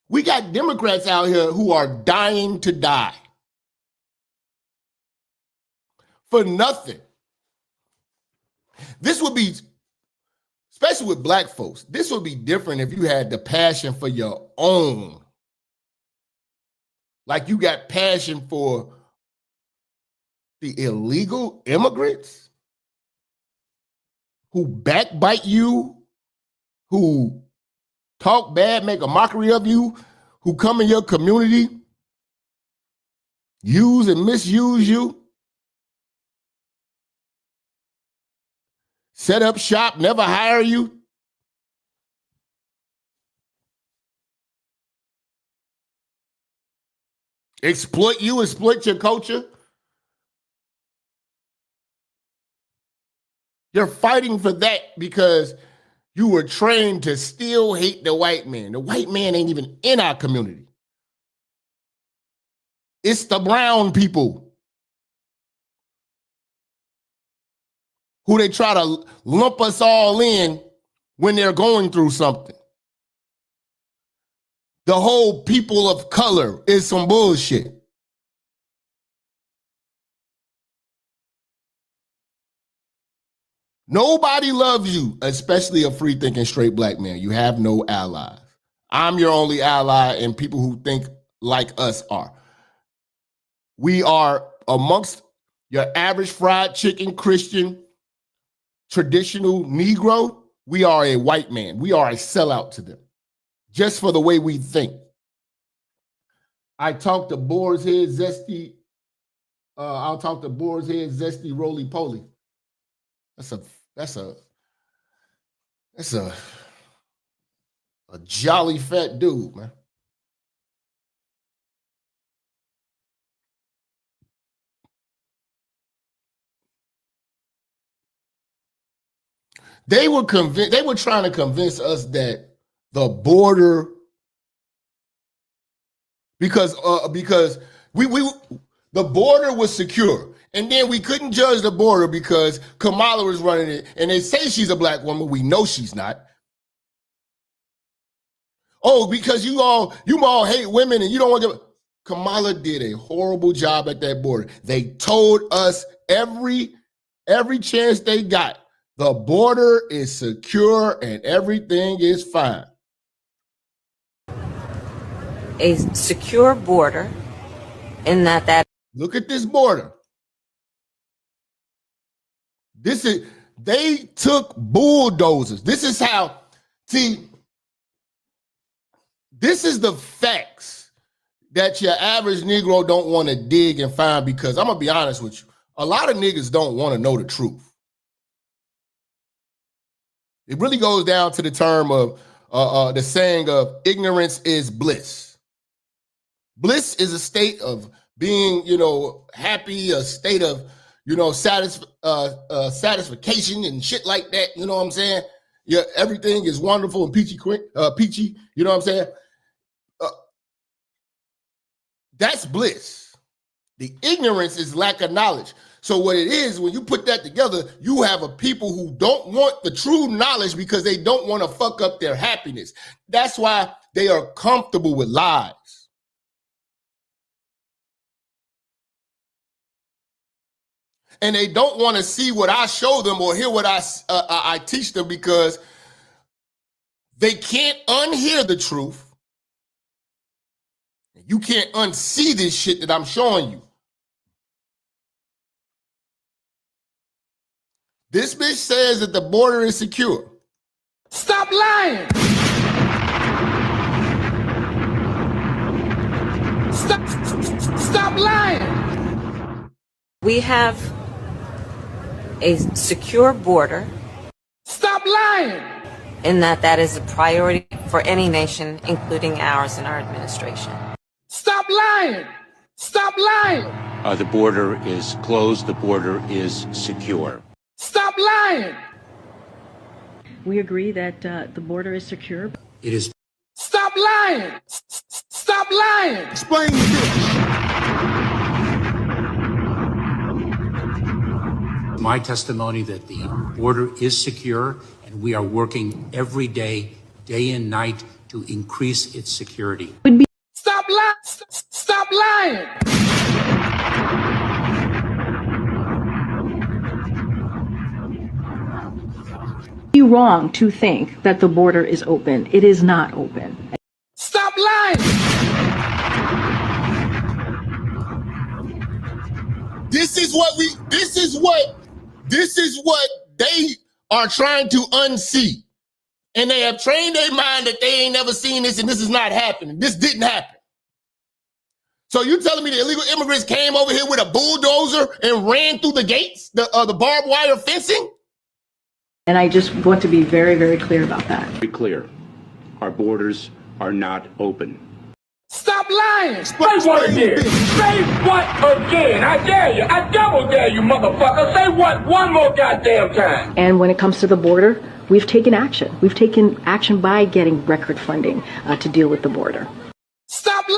We got Democrats out here who are dying to die for nothing. This would be, especially with black folks, this would be different if you had the passion for your own. Like you got passion for the illegal immigrants who backbite you, who talk bad, make a mockery of you, who come in your community, use and misuse you, set up shop, never hire you. Exploit you, exploit your culture. You're fighting for that because you were trained to still hate the white man. The white man ain't even in our community. It's the brown people who they try to lump us all in when they're going through something. the whole people of color is some bullshit. Nobody loves you, especially a free-thinking straight black man. You have no allies. I'm your only ally, and people who think like us are. We are amongst your average fried chicken Christian traditional Negro. We are a white man. We are a sellout to them, just for the way we think. I talk to Boar's Head Zesty. I'll talk to Boar's Head Zesty Roly Poly. That's a jolly fat dude, man. They were trying to convince us that the border, because the border was secure. And then we couldn't judge the border because Kamala was running it. And they say she's a black woman. We know she's not. Oh, because you all hate women and you don't want to. Kamala did a horrible job at that border. They told us every chance they got, the border is secure and everything is fine. A secure border in that. Look at this border. They took bulldozers. This is the facts that your average Negro don't want to dig and find, because I'm going to be honest with you. A lot of niggas don't want to know the truth. It really goes down to the term of the saying of ignorance is bliss. Bliss is a state of being, happy, a state of, satisfaction and shit like that. You know what I'm saying? Yeah, everything is wonderful and peachy. You know what I'm saying? That's bliss. The ignorance is lack of knowledge. So what it is, when you put that together, you have a people who don't want the true knowledge because they don't want to fuck up their happiness. That's why they are comfortable with lies. And they don't want to see what I show them or hear what I teach them, because they can't unhear the truth. You can't unsee this shit that I'm showing you. This bitch says that the border is secure. Stop lying. Stop lying. We have a secure border. Stop lying. In that is a priority for any nation, including ours and our administration. Stop lying. Stop lying. The border is closed. The border is secure. Stop lying. We agree that the border is secure. It is. Stop lying. Stop lying. Explain this. My testimony that the border is secure, and we are working every day, day and night, to increase its security. Stop lying. Stop lying. You're wrong to think that the border is open. It is not open. Stop lying. This is what they are trying to unsee. And they have trained their mind that they ain't never seen this, and this is not happening. This didn't happen. So you telling me the illegal immigrants came over here with a bulldozer and ran through the gates, the barbed wire fencing? And I just want to be very, very clear about that. Be clear. Our borders are not open. Stop lying. Say what again? Say what again? I dare you. I double dare you, motherfucker. Say what one more goddamn time. And when it comes to the border, we've taken action. We've taken action by getting record funding to deal with the border. Stop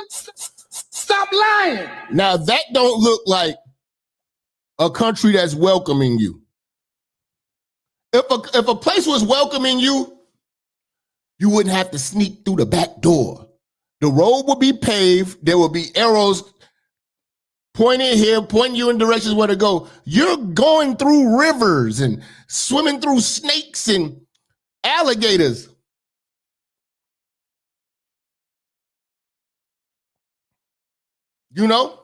lying. Now that don't look like a country that's welcoming you. If a place was welcoming you, you wouldn't have to sneak through the back door. The road will be paved. There will be arrows pointing here, pointing you in directions where to go. You're going through rivers and swimming through snakes and alligators. You know?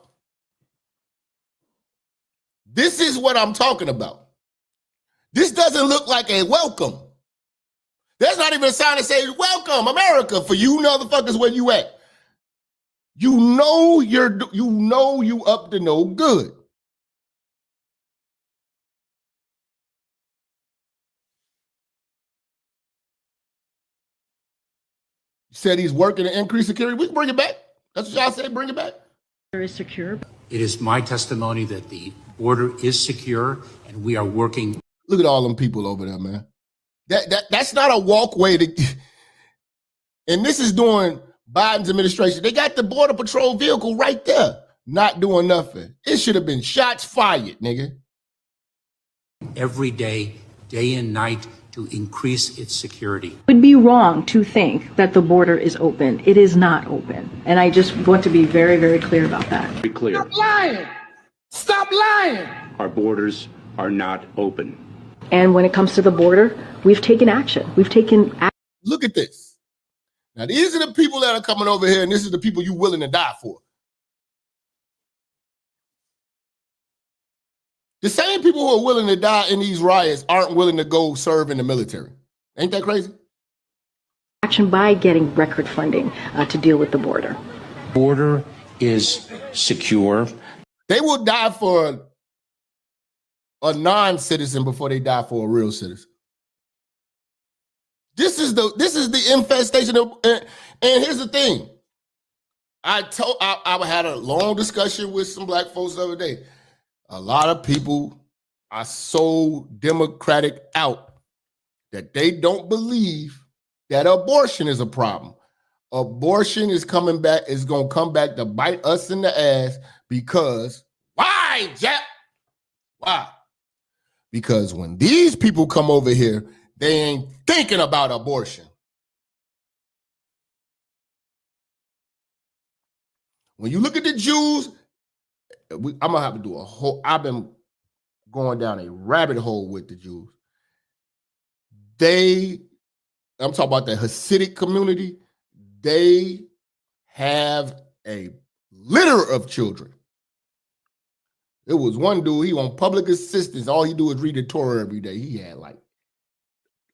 This is what I'm talking about. This doesn't look like a welcome. There's not even a sign that says, welcome, America, for you motherfuckers where you at. You know you up to no good. You said he's working to increase security. We can bring it back. That's what y'all say, bring it back. Is secure. It is my testimony that the border is secure and we are working. Look at all them people over there, man. That's not a walkway to, and this is during Biden's administration. They got the Border Patrol vehicle right there, not doing nothing. It should have been shots fired, nigga. Every day, day and night, to increase its security. It would be wrong to think that the border is open. It is not open. And I just want to be very, very clear about that. Be clear. Stop lying. Stop lying. Our borders are not open. And when it comes to the border, we've taken action. We've taken action. Look at this. Now, these are the people that are coming over here, and this is the people you're willing to die for. The same people who are willing to die in these riots aren't willing to go serve in the military. Ain't that crazy? Action by getting record funding to deal with the border. Border is secure. They will die for a non-citizen before they die for a real citizen. This is the infestation of, and here's the thing. I had a long discussion with some black folks the other day. A lot of people are so democratic out that they don't believe that abortion is a problem. Abortion is going to come back to bite us in the ass because, why, Jap? Why? Because when these people come over here, they ain't thinking about abortion. When you look at the Jews, I'm gonna have to do a whole. I've been going down a rabbit hole with the Jews. I'm talking about the Hasidic community. They have a litter of children. There was one dude, he on public assistance. All he do is read the Torah every day. He had like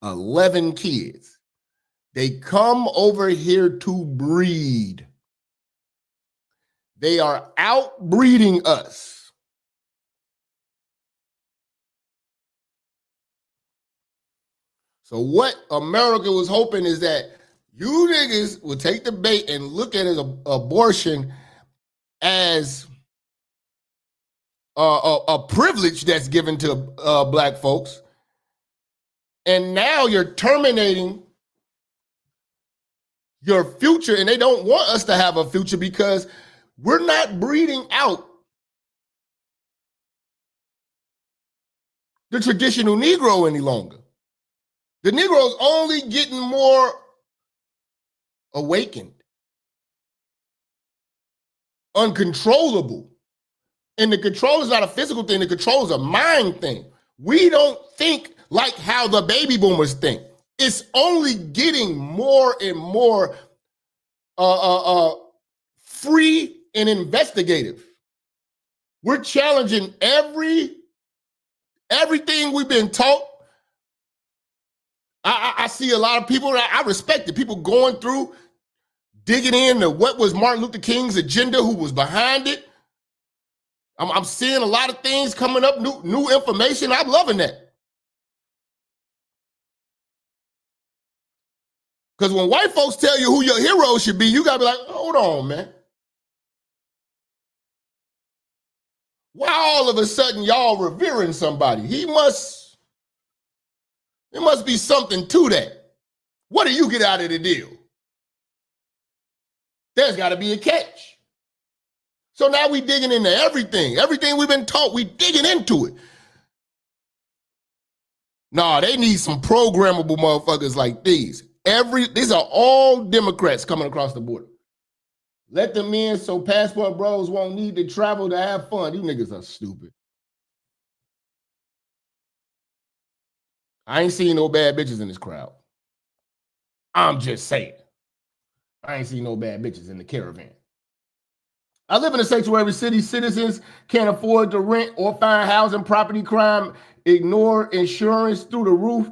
11 kids. They come over here to breed. They are outbreeding us. So what America was hoping is that you niggas would take the bait and look at abortion as a privilege that's given to black folks. And now you're terminating your future, and they don't want us to have a future because we're not breeding out the traditional Negro any longer. The Negro is only getting more awakened, uncontrollable. And the control is not a physical thing. The control is a mind thing. We don't think like how the baby boomers think. It's only getting more and more free and investigative. We're challenging everything we've been taught. I see a lot of people that I respect it. People going through, digging into what was Martin Luther King's agenda, who was behind it. I'm seeing a lot of things coming up, new information. I'm loving that. Because when white folks tell you who your hero should be, you got to be like, hold on, man. Why all of a sudden y'all revering somebody? There must be something to that. What do you get out of the deal? There's got to be a catch. So now we digging into everything. Everything we've been taught, we digging into it. Nah, they need some programmable motherfuckers like these. These are all Democrats coming across the border. Let them in so passport bros won't need to travel to have fun. You niggas are stupid. I ain't seen no bad bitches in this crowd. I'm just saying. I ain't seen no bad bitches in the caravan. I live in a sanctuary city. Citizens can't afford to rent or find housing. Property crime, ignore insurance through the roof.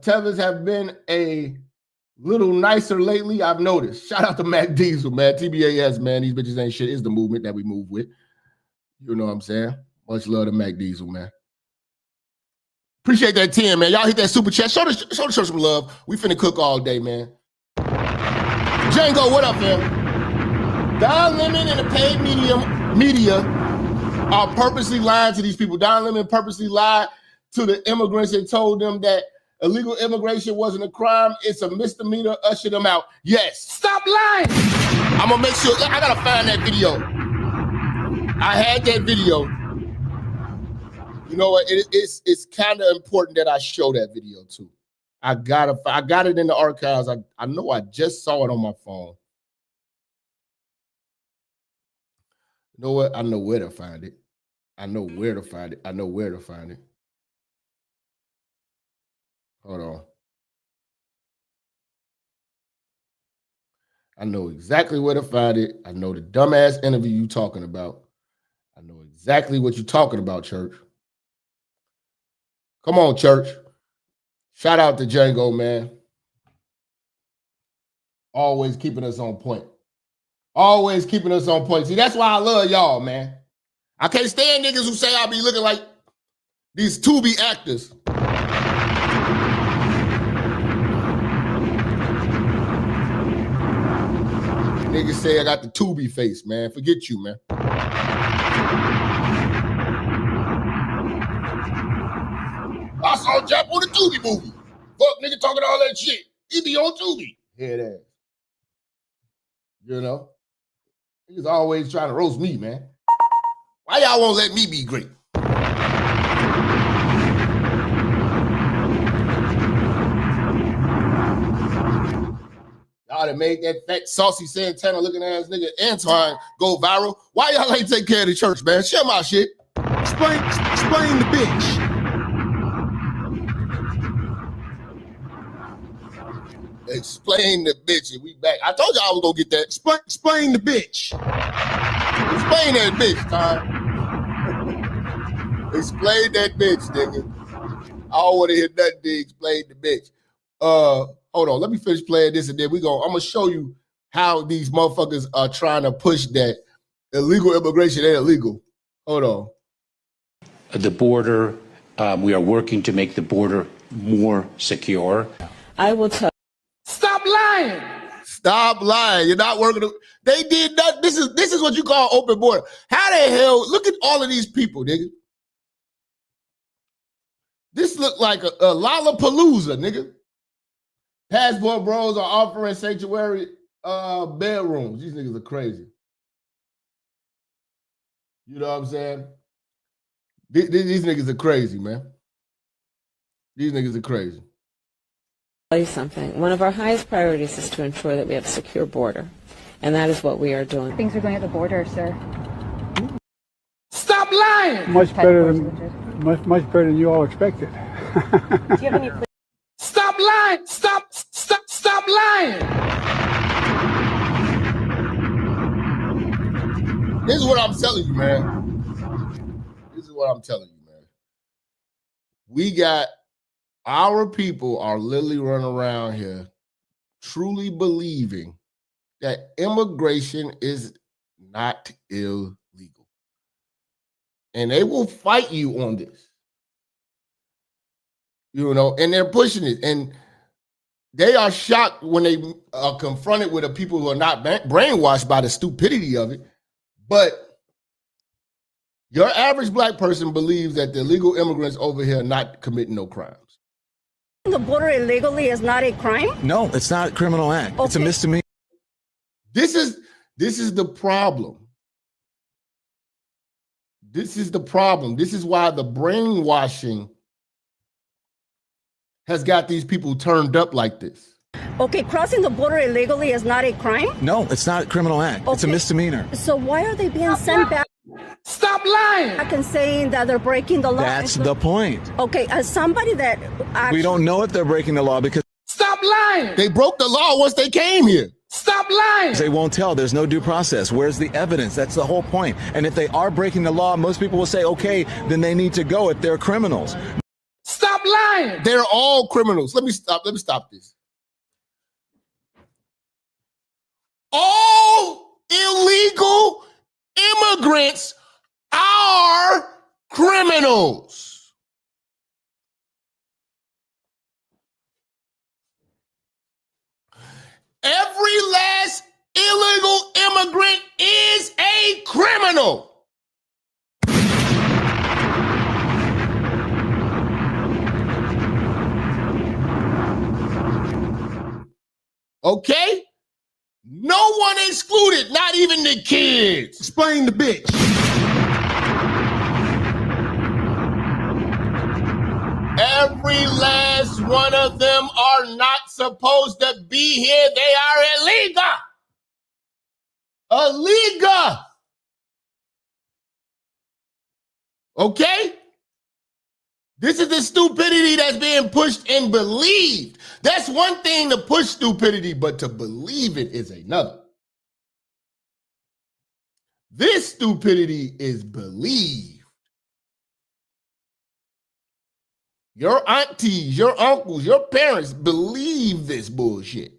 Tethers have been a little nicer lately, I've noticed. Shout out to Mac Diesel, man. TBAS, man. These bitches ain't shit. It's the movement that we move with. You know what I'm saying? Much love to Mac Diesel, man. Appreciate that 10, man. Y'all hit that super chat. Show the show some love. We finna cook all day, man. Django, what up, man? Don Lemon and the paid media are purposely lying to these people. Don Lemon purposely lied to the immigrants and told them that illegal immigration wasn't a crime. It's a misdemeanor. Usher them out. Yes. Stop lying. I'm gonna make sure. I gotta find that video. I had that video. You know what? It's kind of important that I show that video too. I got it in the archives. I know I just saw it on my phone. You know what? I know where to find it. I know where to find it. I know where to find it. Hold on. I know exactly where to find it. I know the dumbass interview you talking about. I know exactly what you're talking about, church. Come on, church. Shout out to Django, man. Always keeping us on point. Always keeping us on point. See, that's why I love y'all, man. I can't stand niggas who say I be looking like these Tubi actors. Niggas say I got the Tubi face, man. Forget you, man. I saw Jap on the Tubi movie. Fuck, nigga talking all that shit. He be on Tubi. Head ass. You know? Niggas always trying to roast me, man. Why y'all won't let me be great? Y'all that made that fat, saucy Santana looking ass nigga Antoine go viral. Why y'all ain't take care of the church, man? Share my shit. Explain the bitch. Explain the bitch, and we back. I told y'all I was gonna get that. Explain the bitch. Explain that bitch, Tom. Explain that bitch, nigga. I don't want to hear nothing to explain the bitch. Hold on, let me finish playing this, and then I'm gonna show you how these motherfuckers are trying to push that illegal immigration ain't illegal. Hold on. The border, we are working to make the border more secure. I will tell. Stop lying. Stop lying. You're not working. They did that. This is what you call open border. How the hell? Look at all of these people, nigga. This look like a Lollapalooza, nigga. Passport bros are offering sanctuary bedrooms. These niggas are crazy. You know what I'm saying? These niggas are crazy, man. These niggas are crazy. Tell you something. One of our highest priorities is to ensure that we have a secure border, and that is what we are doing. Things are going at the border, sir. Stop lying. Much better than you all expected. Do you have any? Stop lying. Stop lying. This is what I'm telling you, man. This is what I'm telling you, man. We got our people are literally running around here truly believing that immigration is not illegal. And they will fight you on this. You know, and they're pushing it. And they are shocked when they are confronted with the people who are not brainwashed by the stupidity of it. But your average black person believes that the illegal immigrants over here are not committing no crimes. The border illegally is not a crime? No, it's not a criminal act. Okay. It's a misdemeanor. This is the problem. This is the problem. This is why the brainwashing has got these people turned up like this. Okay, crossing the border illegally is not a crime? No, it's not a criminal act. It's a Okay. misdemeanor. So why are they being sent back Stop lying! and saying that they're breaking the law? That's the point. Okay, as somebody that actually... We don't know if they're breaking the law because Stop lying! They broke the law once they came here. Stop lying! they won't tell. There's no due process. Where's the evidence? That's the whole point. And if they are breaking the law, most people will say, okay, then they need to go if they're criminals. Stop lying! They're all criminals. Let me stop this. All illegal immigrants are criminals. Every last illegal immigrant is a criminal. Okay? No one excluded, not even the kids. Explain the bitch. Every last one of them are not supposed to be here. They are illegal. Illegal. Okay? This is the stupidity that's being pushed and believed. That's one thing to push stupidity, but to believe it is another. This stupidity is believed. Your aunties, your uncles, your parents believe this bullshit.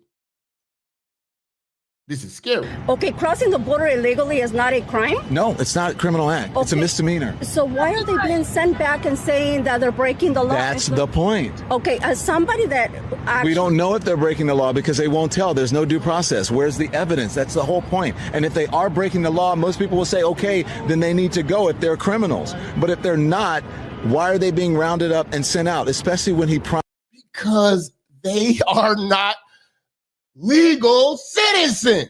This is scary. Okay, crossing the border illegally is not a crime? No, it's not a criminal act. It's a Okay. misdemeanor. So why are they being sent back and saying that they're breaking the law? That's the point. Okay, as somebody that actually... We don't know if they're breaking the law because they won't tell. There's no due process. Where's the evidence? That's the whole point. And if they are breaking the law, most people will say, okay, then they need to go if they're criminals. But if they're not, why are they being rounded up and sent out, especially when he Because they are not legal citizens.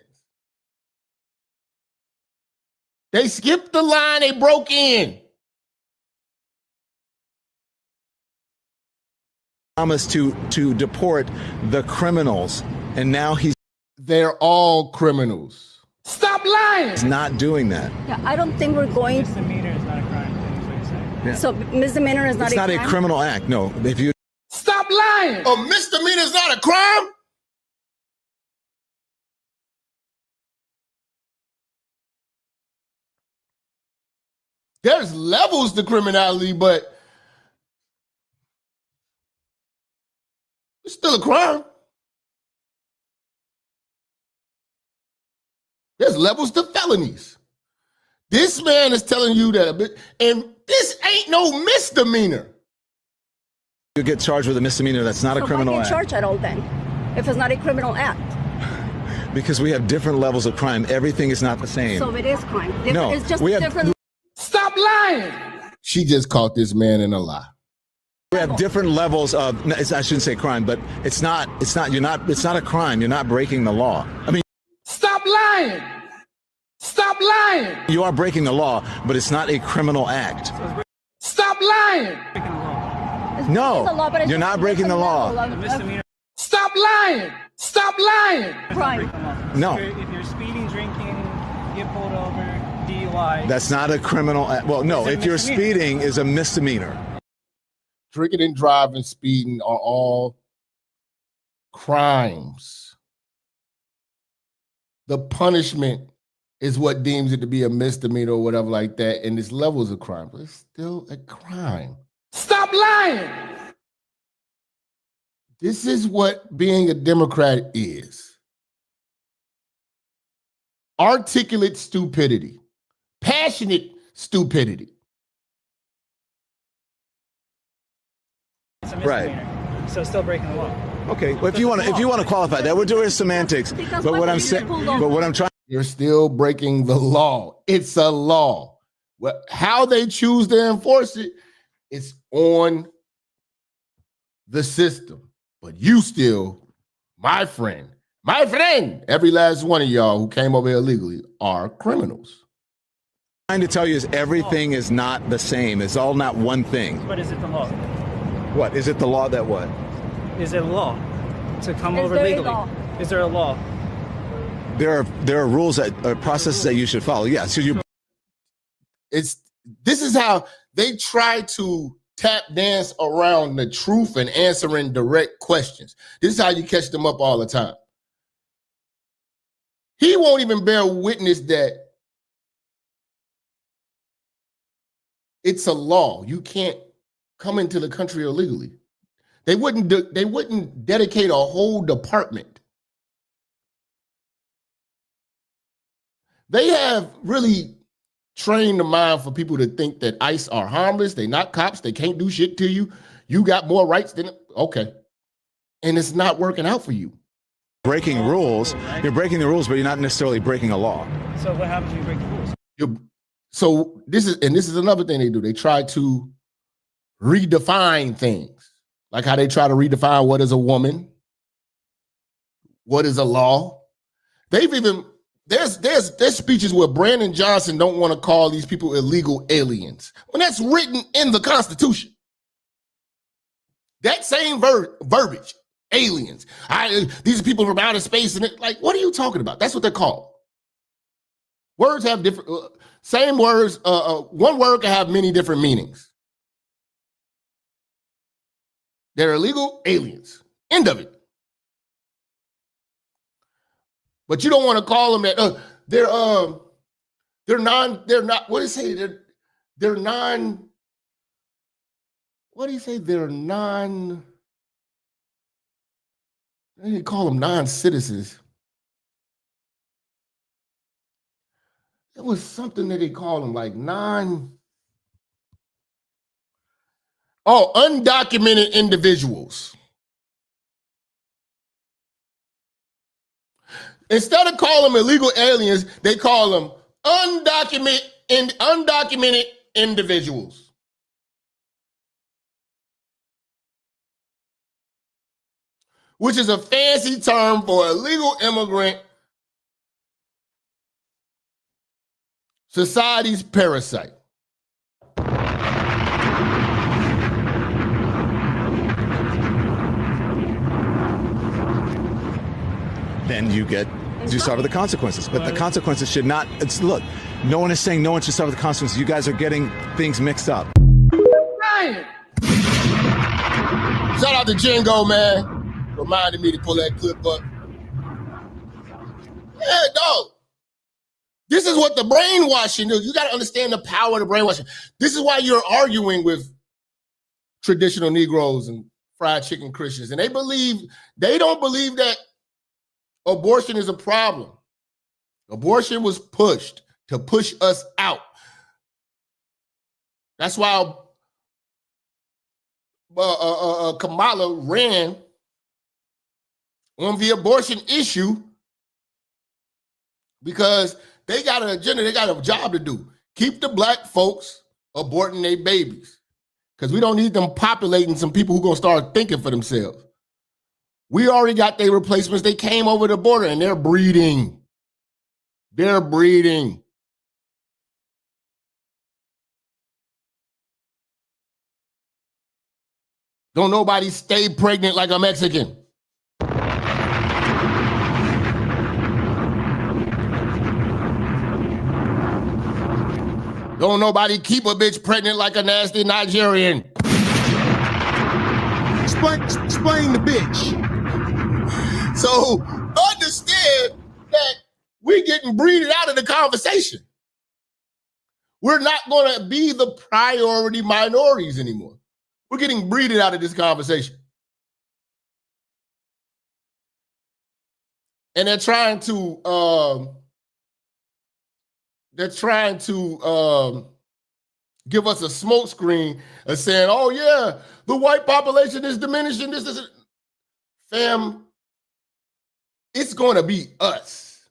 They skipped the line, they broke in. promised to deport the criminals, and now they're all criminals. Stop lying! He's not doing that. Yeah, I don't think we're going... Misdemeanor is not a crime. That's what you're saying. Yeah. So misdemeanor is not It's a not crime? a criminal act. No, if you Stop lying! A misdemeanor is not a crime? There's levels to criminality, but it's still a crime. There's levels to felonies. This man is telling you that, and this ain't no misdemeanor. you get charged with a misdemeanor, that's not a criminal why act. get charged at all then, if it's not a criminal act? Because we have different levels of crime. Everything is not the same. So it is crime. No, It's just we have- different... Stop lying! She just caught this man in a lie. We have different levels of. I shouldn't say crime, but it's not. You're not. It's not a crime. You're not breaking the law. I mean, Stop lying! Stop lying! you are breaking the law, but it's not a criminal act. Stop lying! No, It's a law, but it's you're just not a breaking the different law. level of Misdemeanor Stop lying! Stop lying! crime. No. If you're speeding, drinking, get pulled over, DUI. That's not a criminal act. Well, no, It's a if you're misdemeanor. speeding, is a misdemeanor. Drinking and driving, speeding are all crimes. The punishment is what deems it to be a misdemeanor or whatever like that, and it's levels of crime, but it's still a crime. Stop lying! This is what being a Democrat is. Articulate stupidity, passionate stupidity. It's a misdemeanor. So still breaking the law. Okay, well, if you want to qualify that, we're doing semantics. Because But why what I'm would you saying, pull but over? what I'm trying. You're still breaking the law. It's a law. How they choose to enforce it, it's on the system. But you still, my friend, every last one of y'all who came over here illegally are criminals. Trying to tell you is everything is not the same. It's all not one thing. But is it the law? What is it? The law that what? Is it law? to come Is over there a legally? law? Is there a law? There are rules that processes that you should follow. Yeah. So this is how they try to tap dance around the truth and answering direct questions. This is how you catch them up all the time. He won't even bear witness that it's a law. You can't come into the country illegally. They wouldn't dedicate a whole department. They have really trained the mind for people to think that ICE are harmless. They're not cops. They can't do shit to you. You got more rights than, okay. And it's not working out for you. breaking rules. You're breaking the rules, but you're not necessarily breaking a law. So what happens when you break the rules? So this is another thing they do. They try to redefine things, like how they try to redefine what is a woman, what is a law. They've even there's speeches where Brandon Johnson don't want to call these people illegal aliens when that's written in the Constitution. That same verbiage, aliens. These are people from outer space, and like, what are you talking about? That's what they're called. Words have different, same words. One word can have many different meanings. They're illegal aliens. End of it. But you don't want to call them that. They're not. What do you say? They're non. What do you say? They're non. They call them non-citizens. It was something that they call them like undocumented individuals. Instead of calling them illegal aliens, they call them undocumented individuals. Which is a fancy term for illegal immigrant, society's parasite. Then you suffer the consequences. But the consequences should not, look, no one is saying no one should suffer the consequences. You guys are getting things mixed up. Ryan! Shout out to Jingo, man. Reminded me to pull that clip up. Yeah, dog. This is what the brainwashing is. You got to understand the power of the brainwashing. This is why you're arguing with traditional Negroes and fried chicken Christians. And they don't believe that abortion is a problem. Abortion was pushed to push us out. That's why Kamala ran on the abortion issue, because they got an agenda, they got a job to do. Keep the black folks aborting their babies, because we don't need them populating some people who are going to start thinking for themselves. We already got their replacements. They came over the border and they're breeding. They're breeding. Don't nobody stay pregnant like a Mexican. Don't nobody keep a bitch pregnant like a nasty Nigerian. Explain the bitch. So understand that we're getting breeded out of the conversation. We're not going to be the priority minorities anymore. We're getting breeded out of this conversation. And they're trying to give us a smokescreen of saying, oh yeah, the white population is diminishing. This is fam. It's going to be us.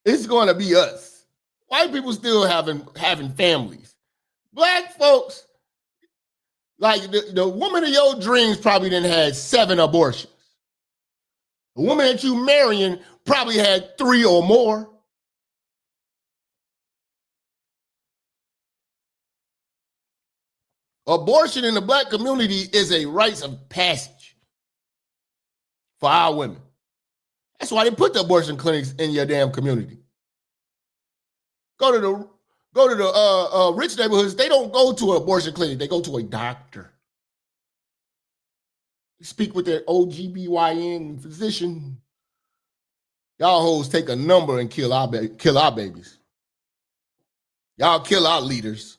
It's going to be us. White people still having families. Black folks, like the woman of your dreams probably done had 7 abortions. The woman that you marrying probably had 3 or more. Abortion in the black community is a rite of passage for our women. That's why they put the abortion clinics in your damn community. Go to the rich neighborhoods. They don't go to an abortion clinic. They go to a doctor. They speak with their OGBYN physician. Y'all hoes take a number and kill our babies. Y'all kill our leaders.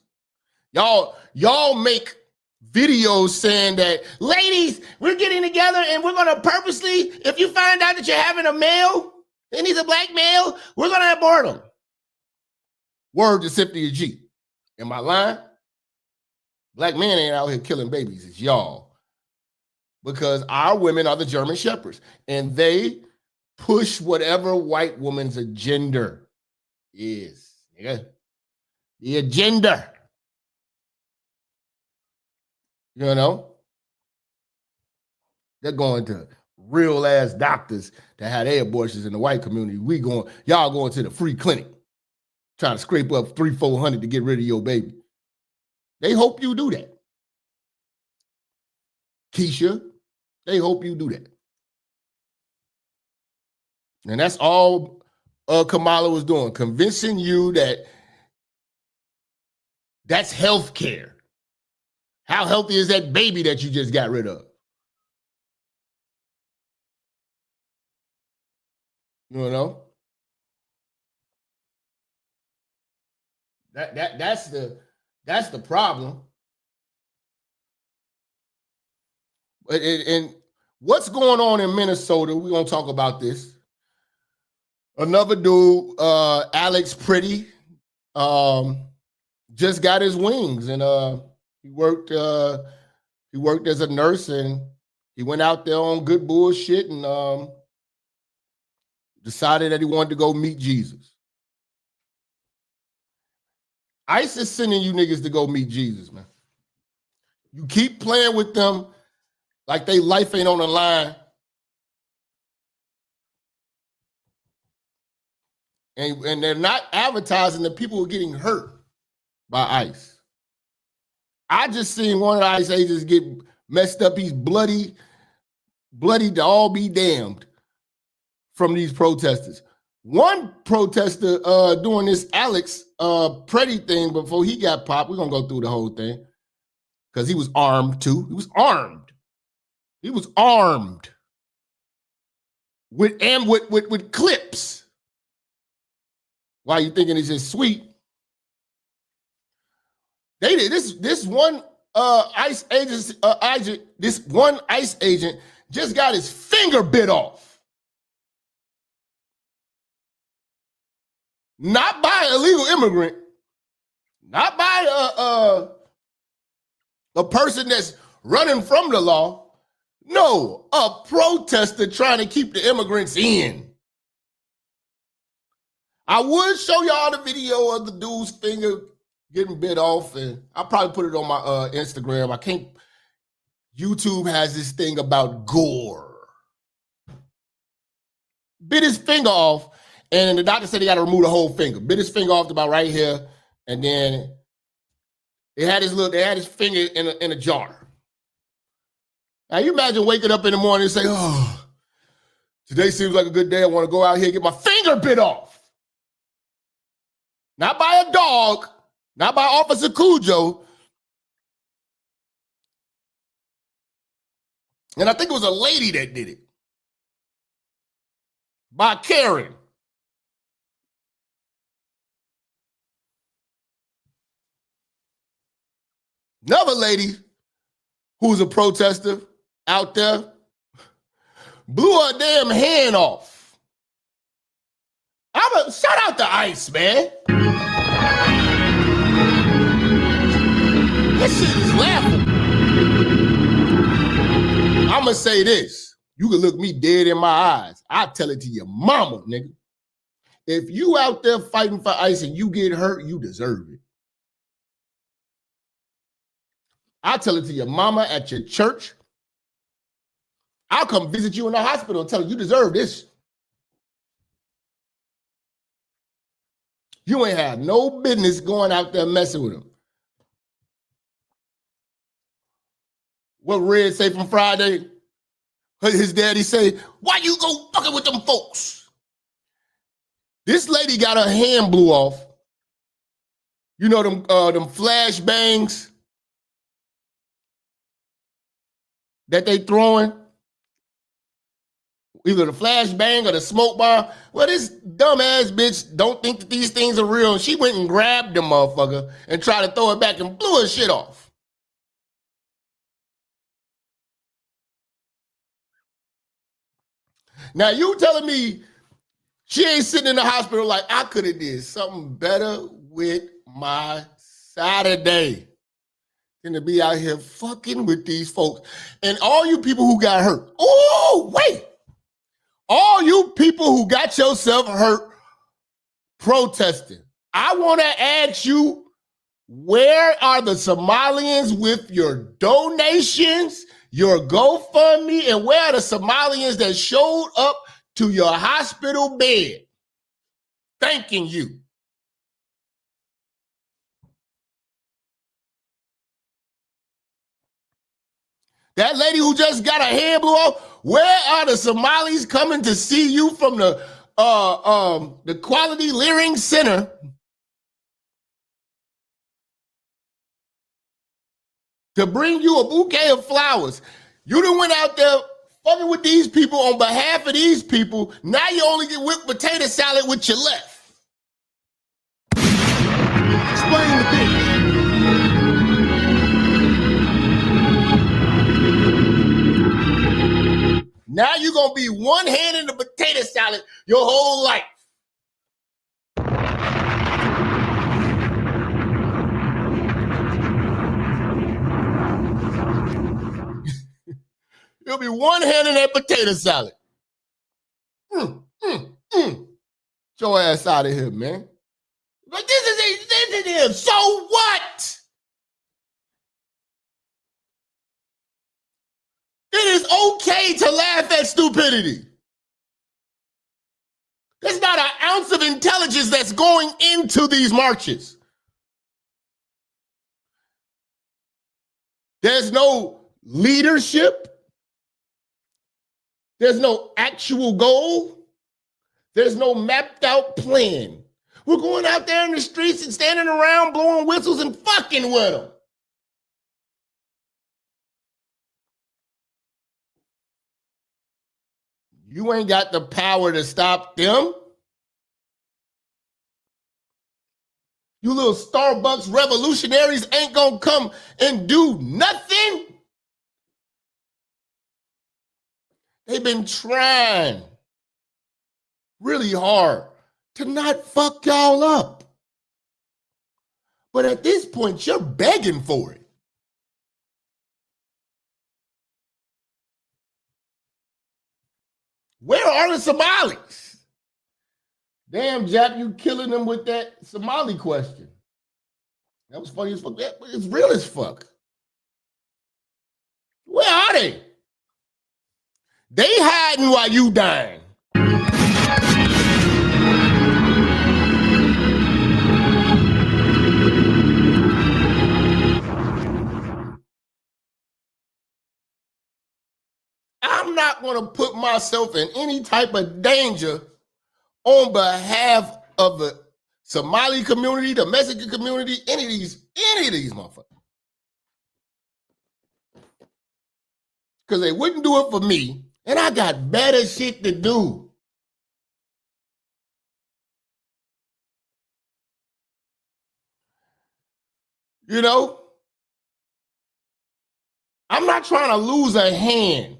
Y'all make videos saying that, ladies, we're getting together and we're going to purposely, if you find out that you're having a male and he's a black male, we're going to abort him. Word to Cynthia G. Am I lying? Black men ain't out here killing babies. It's y'all. Because our women are the German shepherds. And they push whatever white woman's agenda is. Yeah. The agenda. You know? They're going to real ass doctors to have their abortions in the white community. Y'all going to the free clinic, trying to scrape up $300-400 to get rid of your baby. They hope you do that. Keisha, they hope you do that. And that's all Kamala was doing, convincing you that that's health care. How healthy is that baby that you just got rid of? You know? That's the problem. And what's going on in Minnesota? We're gonna talk about this. Another dude, Alex Pretti, just got his wings, and he worked as a nurse, and he went out there on good bullshit and decided that he wanted to go meet Jesus. ICE is sending you niggas to go meet Jesus, man. You keep playing with them like they life ain't on the line. And they're not advertising that people are getting hurt by ICE. I just seen one of the ICE agents get messed up. He's bloody to all be damned from these protesters. One protester doing this Alex Pretti thing before he got popped. We're gonna go through the whole thing because he was armed too. He was armed. He was armed with clips. Why you thinking it's just sweet? They did this one ICE agent. This one ICE agent just got his finger bit off. Not by an illegal immigrant, not by a person that's running from the law. No, a protester trying to keep the immigrants in. I would show y'all the video of the dude's finger getting bit off, and I'll probably put it on my Instagram. I can't. YouTube has this thing about gore. Bit his finger off. And the doctor said he got to remove the whole finger. Bit his finger off to about right here, and then they had his finger in a jar. Now you imagine waking up in the morning and say, "Oh, today seems like a good day. I want to go out here and get my finger bit off." Not by a dog, not by Officer Cujo. And I think it was a lady that did it. By Karen. Another lady who's a protester out there blew her damn hand off. Shout out to ICE, man. This shit is laughable. I'm gonna say this. You can look me dead in my eyes. I'll tell it to your mama, nigga. If you out there fighting for ICE and you get hurt, you deserve it. I'll tell it to your mama at your church. I'll come visit you in the hospital and tell you deserve this. You ain't have no business going out there messing with them. What Red say from Friday? His daddy say, why you go fucking with them folks? This lady got her hand blew off. You know them flash bangs that they throwing? Either the flash bang or the smoke bomb. Well, this dumbass bitch don't think that these things are real. She went and grabbed the motherfucker and tried to throw it back and blew her shit off. Now you telling me she ain't sitting in the hospital like, I could have did something better with my Saturday than to be out here fucking with these folks. And all you people who got hurt. Oh, wait. All you people who got yourself hurt protesting. I want to ask you, where are the Somalians with your donations, your GoFundMe, and where are the Somalians that showed up to your hospital bed thanking you? That lady who just got her hand blew off, where are the Somalis coming to see you from the Quality Leering Center to bring you a bouquet of flowers? You done went out there fucking with these people on behalf of these people. Now you only get whipped potato salad with your left. Explain the thing. Now you're going to be one hand in the potato salad your whole life. You'll be one hand in that potato salad. Get your ass out of here, man. But this is insensitive. So what? It is okay to laugh at stupidity. There's not an ounce of intelligence that's going into these marches. There's no leadership. There's no actual goal. There's no mapped out plan. We're going out there in the streets and standing around blowing whistles and fucking with them. You ain't got the power to stop them. You little Starbucks revolutionaries ain't gonna come and do nothing. They've been trying really hard to not fuck y'all up. But at this point, you're begging for it. Where are the Somalis? Damn, Jap, you killing them with that Somali question. That was funny as fuck. It's real as fuck. Where are they? They hiding while you dying. I'm not going to put myself in any type of danger on behalf of the Somali community, the Mexican community, any of these motherfuckers. Because they wouldn't do it for me, and I got better shit to do. You know? I'm not trying to lose a hand.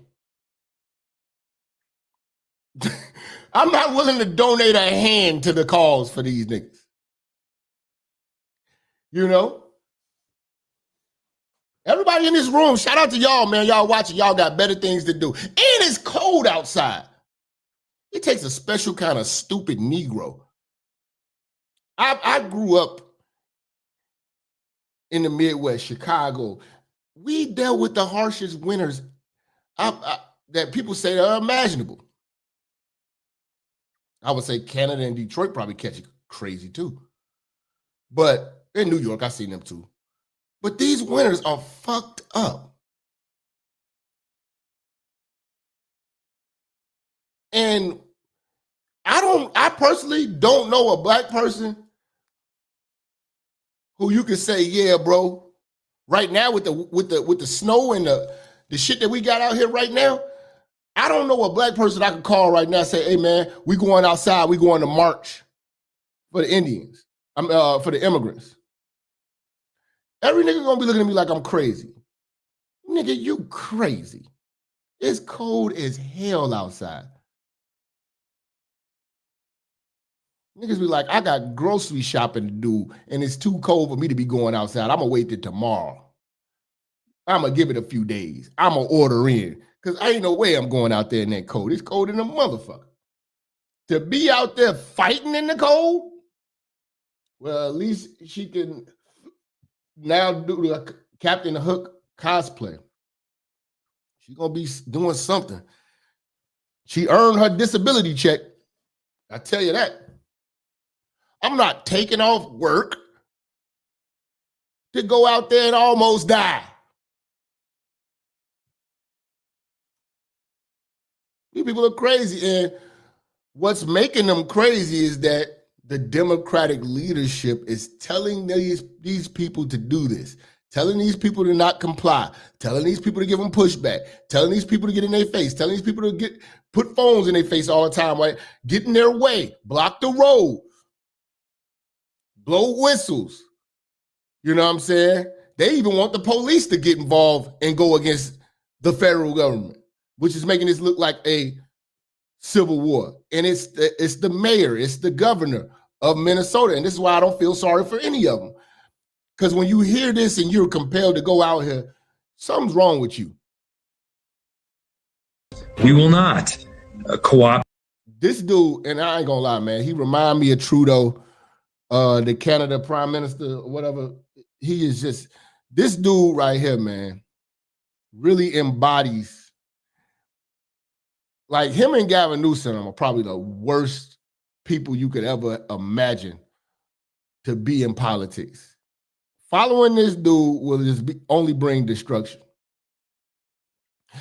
I'm not willing to donate a hand to the cause for these niggas. You know? Everybody in this room, shout out to y'all, man. Y'all watching, y'all got better things to do. And it's cold outside. It takes a special kind of stupid Negro. I grew up in the Midwest, Chicago. We dealt with the harshest winters that people say are imaginable. I would say Canada and Detroit probably catch it crazy too. But in New York, I've seen them too. But these winters are fucked up. And I personally don't know a black person who you could say, yeah, bro, right now with the snow and the shit that we got out here right now, I don't know a black person I could call right now and say, hey man, we going outside, we going to march for the Indians, for the immigrants. Every nigga gonna be looking at me like I'm crazy. Nigga, you crazy. It's cold as hell outside. Niggas be like, I got grocery shopping to do, and it's too cold for me to be going outside. I'm gonna wait till tomorrow. I'm gonna give it a few days. I'm gonna order in, because I ain't no way I'm going out there in that cold. It's cold in a motherfucker. To be out there fighting in the cold, well, at least she can now do the Captain Hook cosplay. She's gonna be doing something. She earned her disability check. I tell you that. I'm not taking off work to go out there and almost die. These people are crazy. And what's making them crazy is that the Democratic leadership is telling these people to do this, telling these people to not comply, telling these people to give them pushback, telling these people to get in their face, telling these people to put phones in their face all the time, right? Get in their way, block the road, blow whistles. You know what I'm saying? They even want the police to get involved and go against the federal government, which is making this look like a civil war. And it's the mayor, it's the governor of Minnesota. And this is why I don't feel sorry for any of them. Because when you hear this and you're compelled to go out here, something's wrong with you. We will not co-opt. This dude, and I ain't gonna lie, man, he remind me of Trudeau, the Canada Prime Minister, or whatever. He is just, this dude right here, man, really embodies, like him and Gavin Newsom are probably the worst people you could ever imagine to be in politics. Following this dude will just only bring destruction.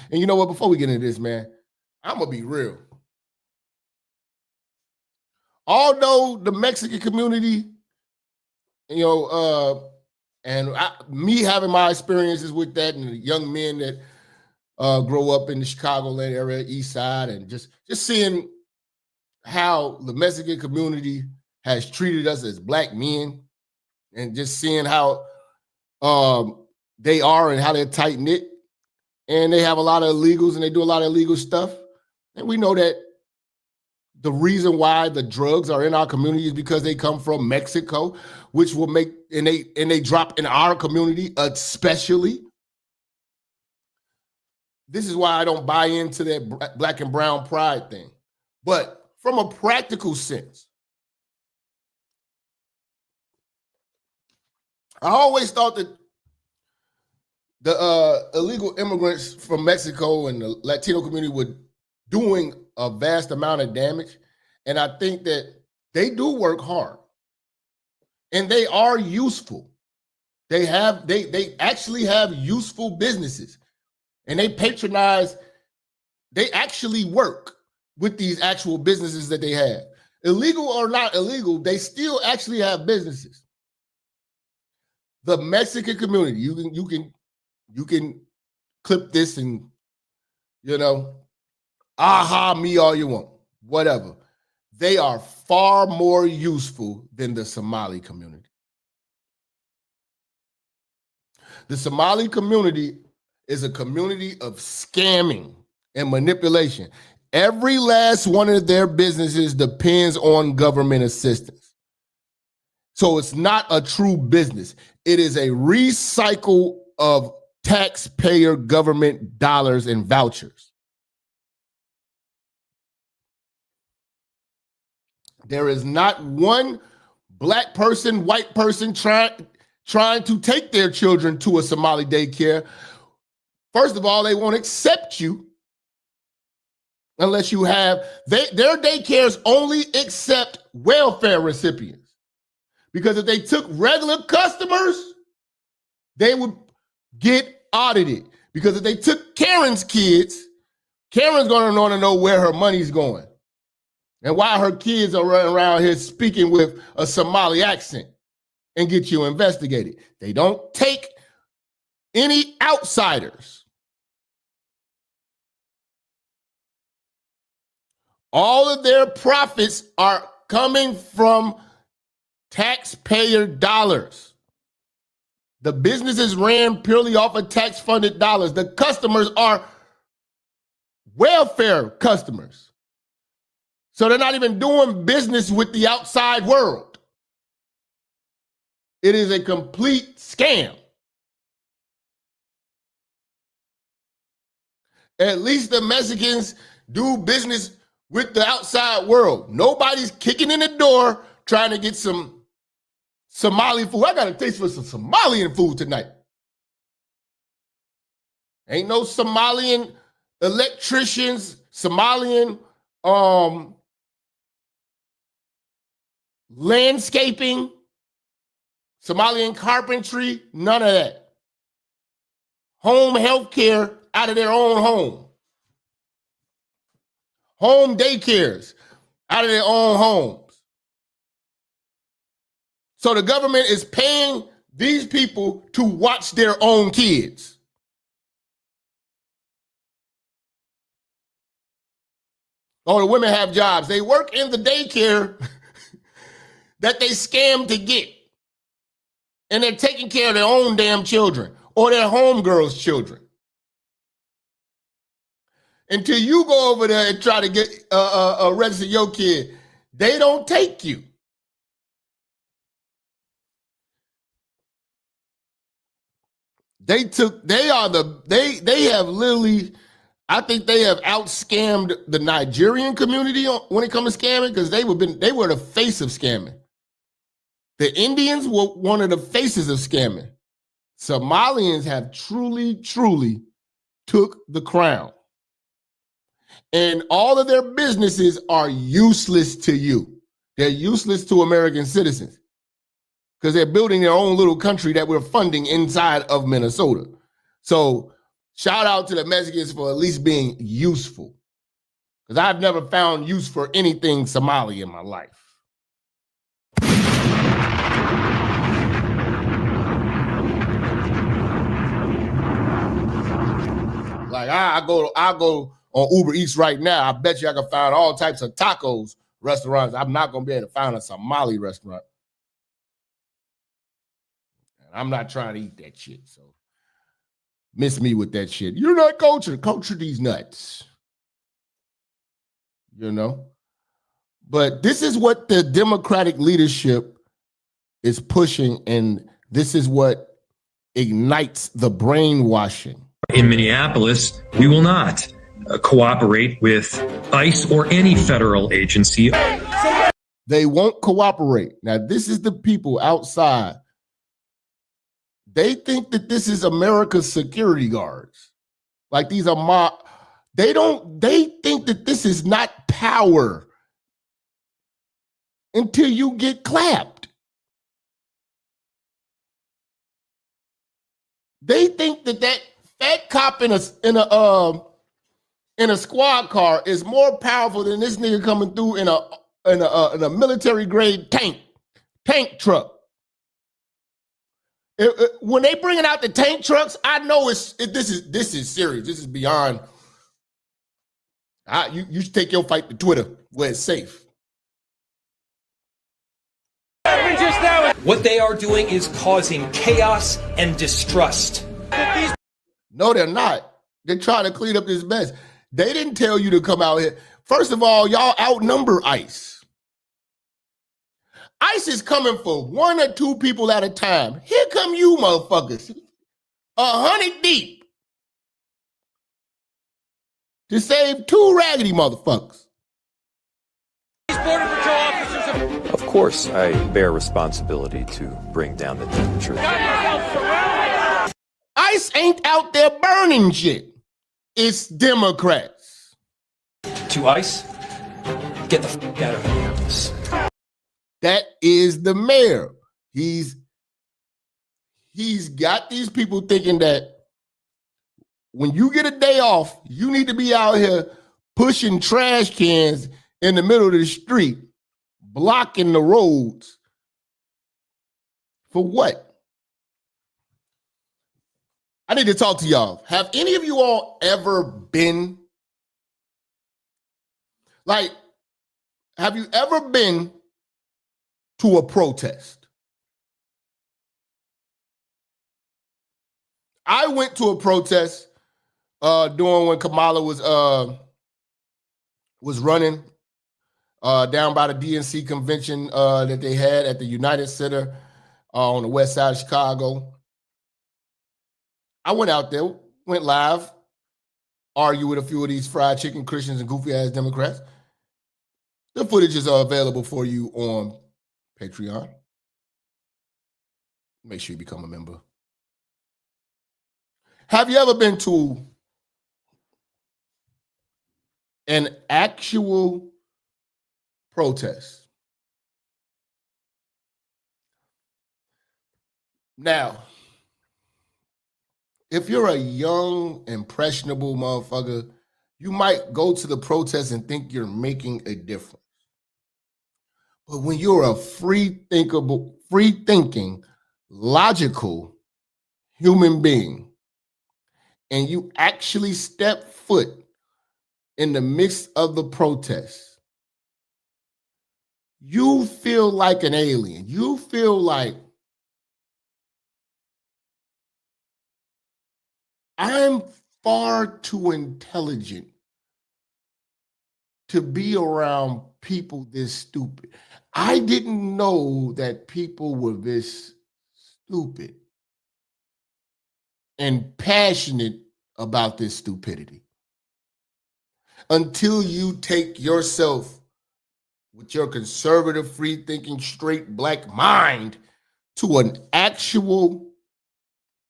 And you know what? Before we get into this, man, I'm going to be real. Although the Mexican community, you know, me having my experiences with that and the young men that grow up in the Chicagoland area, East Side, and just seeing how the Mexican community has treated us as black men, and just seeing how they are and how they're tight-knit, and they have a lot of illegals and they do a lot of illegal stuff. And we know that the reason why the drugs are in our community is because they come from Mexico, which will make, and they drop in our community especially. This is why I don't buy into that black and brown pride thing. But from a practical sense, I always thought that the illegal immigrants from Mexico and the Latino community were doing a vast amount of damage. And I think that they do work hard and they are useful. They actually have useful businesses, and they patronize, they actually work with these actual businesses that they have. Illegal or not illegal, they still actually have businesses. The Mexican community, you can clip this and, you know, aha me all you want, whatever. They are far more useful than the Somali community. The Somali community is a community of scamming and manipulation. Every last one of their businesses depends on government assistance. So it's not a true business. It is a recycle of taxpayer government dollars and vouchers. There is not one black person, white person trying to take their children to a Somali daycare. First of all, they won't accept you unless you have, their daycares only accept welfare recipients. Because if they took regular customers, they would get audited. Because if they took Karen's kids, Karen's going to want to know where her money's going and why her kids are running around here speaking with a Somali accent and get you investigated. They don't take any outsiders. All of their profits are coming from taxpayer dollars. The businesses ran purely off of tax-funded dollars. The customers are welfare customers. So they're not even doing business with the outside world. It is a complete scam. At least the Mexicans do business with the outside world. Nobody's kicking in the door trying to get some Somali food. I got a taste for some Somalian food tonight. Ain't no Somalian electricians, Somalian landscaping, Somalian carpentry, none of that. Home health care out of their own home. Home daycares out of their own homes. So the government is paying these people to watch their own kids. Oh, the women have jobs. They work in the daycare that they scam to get. And they're taking care of their own damn children or their homegirls' children. Until you go over there and try to get register your kid, they don't take you. They have literally, I think they have out-scammed the Nigerian community when it comes to scamming, because they were the face of scamming. The Indians were one of the faces of scamming. Somalians have truly, truly took the crown. And all of their businesses are useless to you. They're useless to American citizens because they're building their own little country that we're funding inside of Minnesota. So shout out to the Mexicans for at least being useful, because I've never found use for anything Somali in my life. Like I go on Uber Eats right now. I bet you I can find all types of tacos restaurants. I'm not going to be able to find a Somali restaurant. And I'm not trying to eat that shit. So miss me with that shit. You're not cultured. Culture these nuts. You know? But this is what the Democratic leadership is pushing, and this is what ignites the brainwashing. In Minneapolis, we will not cooperate with ICE or any federal agency. They won't cooperate. Now, this is the people outside. They think that this is America's security guards. Like these are they think that this is not power until you get clapped. They think that fat cop in a squad car is more powerful than this nigga coming through in a military grade tank truck. When they bringing out the tank trucks, I know this is serious. This is beyond. You should take your fight to Twitter where it's safe. What they are doing is causing chaos and distrust. No, they're not. They're trying to clean up this mess. They didn't tell you to come out here. First of all, y'all outnumber ICE. ICE is coming for 1 or 2 people at a time. Here come you motherfuckers. 100 deep. To save 2 raggedy motherfuckers. Of course, I bear responsibility to bring down the temperature. ICE ain't out there burning shit. It's Democrats. To ICE, get the fuck out of Minneapolis. That is the mayor. He's got these people thinking that when you get a day off, you need to be out here pushing trash cans in the middle of the street, blocking the roads. For what? I need to talk to y'all. Have any of you all ever been, like, have you ever been to a protest? I went to a protest during when Kamala was running down by the DNC convention that they had at the United Center on the west side of Chicago. I went out there, went live, argued with a few of these fried chicken Christians and goofy ass Democrats. The footages are available for you on Patreon. Make sure you become a member. Have you ever been to an actual protest? Now, if you're a young, impressionable motherfucker, you might go to the protest and think you're making a difference. But when you're a free-thinking, logical human being, and you actually step foot in the midst of the protest, you feel like an alien. You feel like, I'm far too intelligent to be around people this stupid. I didn't know that people were this stupid and passionate about this stupidity. Until you take yourself with your conservative, free-thinking, straight black mind to an actual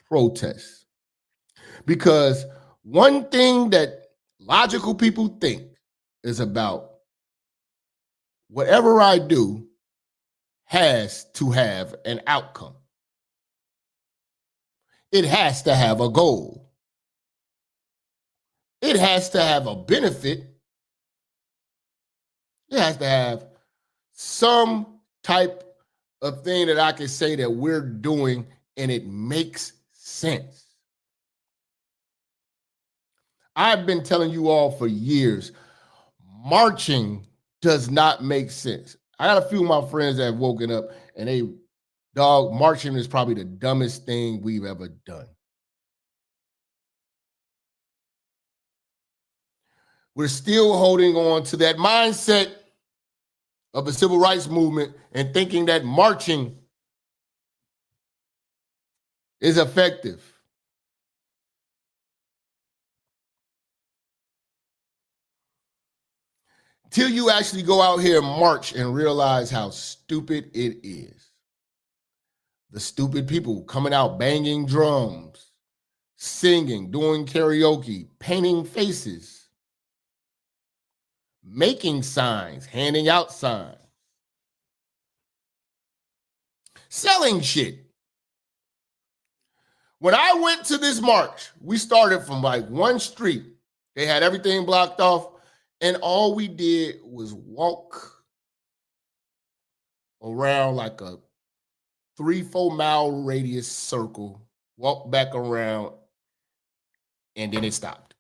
protest. Because one thing that logical people think is about whatever I do has to have an outcome. It has to have a goal. It has to have a benefit. It has to have some type of thing that I can say that we're doing and it makes sense. I've been telling you all for years, marching does not make sense. I got a few of my friends that have woken up and marching is probably the dumbest thing we've ever done. We're still holding on to that mindset of the civil rights movement and thinking that marching is effective. Till you actually go out here and march and realize how stupid it is. The stupid people coming out banging drums, singing, doing karaoke, painting faces, making signs, handing out signs, selling shit. When I went to this march, we started from like one street. They had everything blocked off. And all we did was walk around like a 3-4 mile radius circle, walk back around, and then it stopped.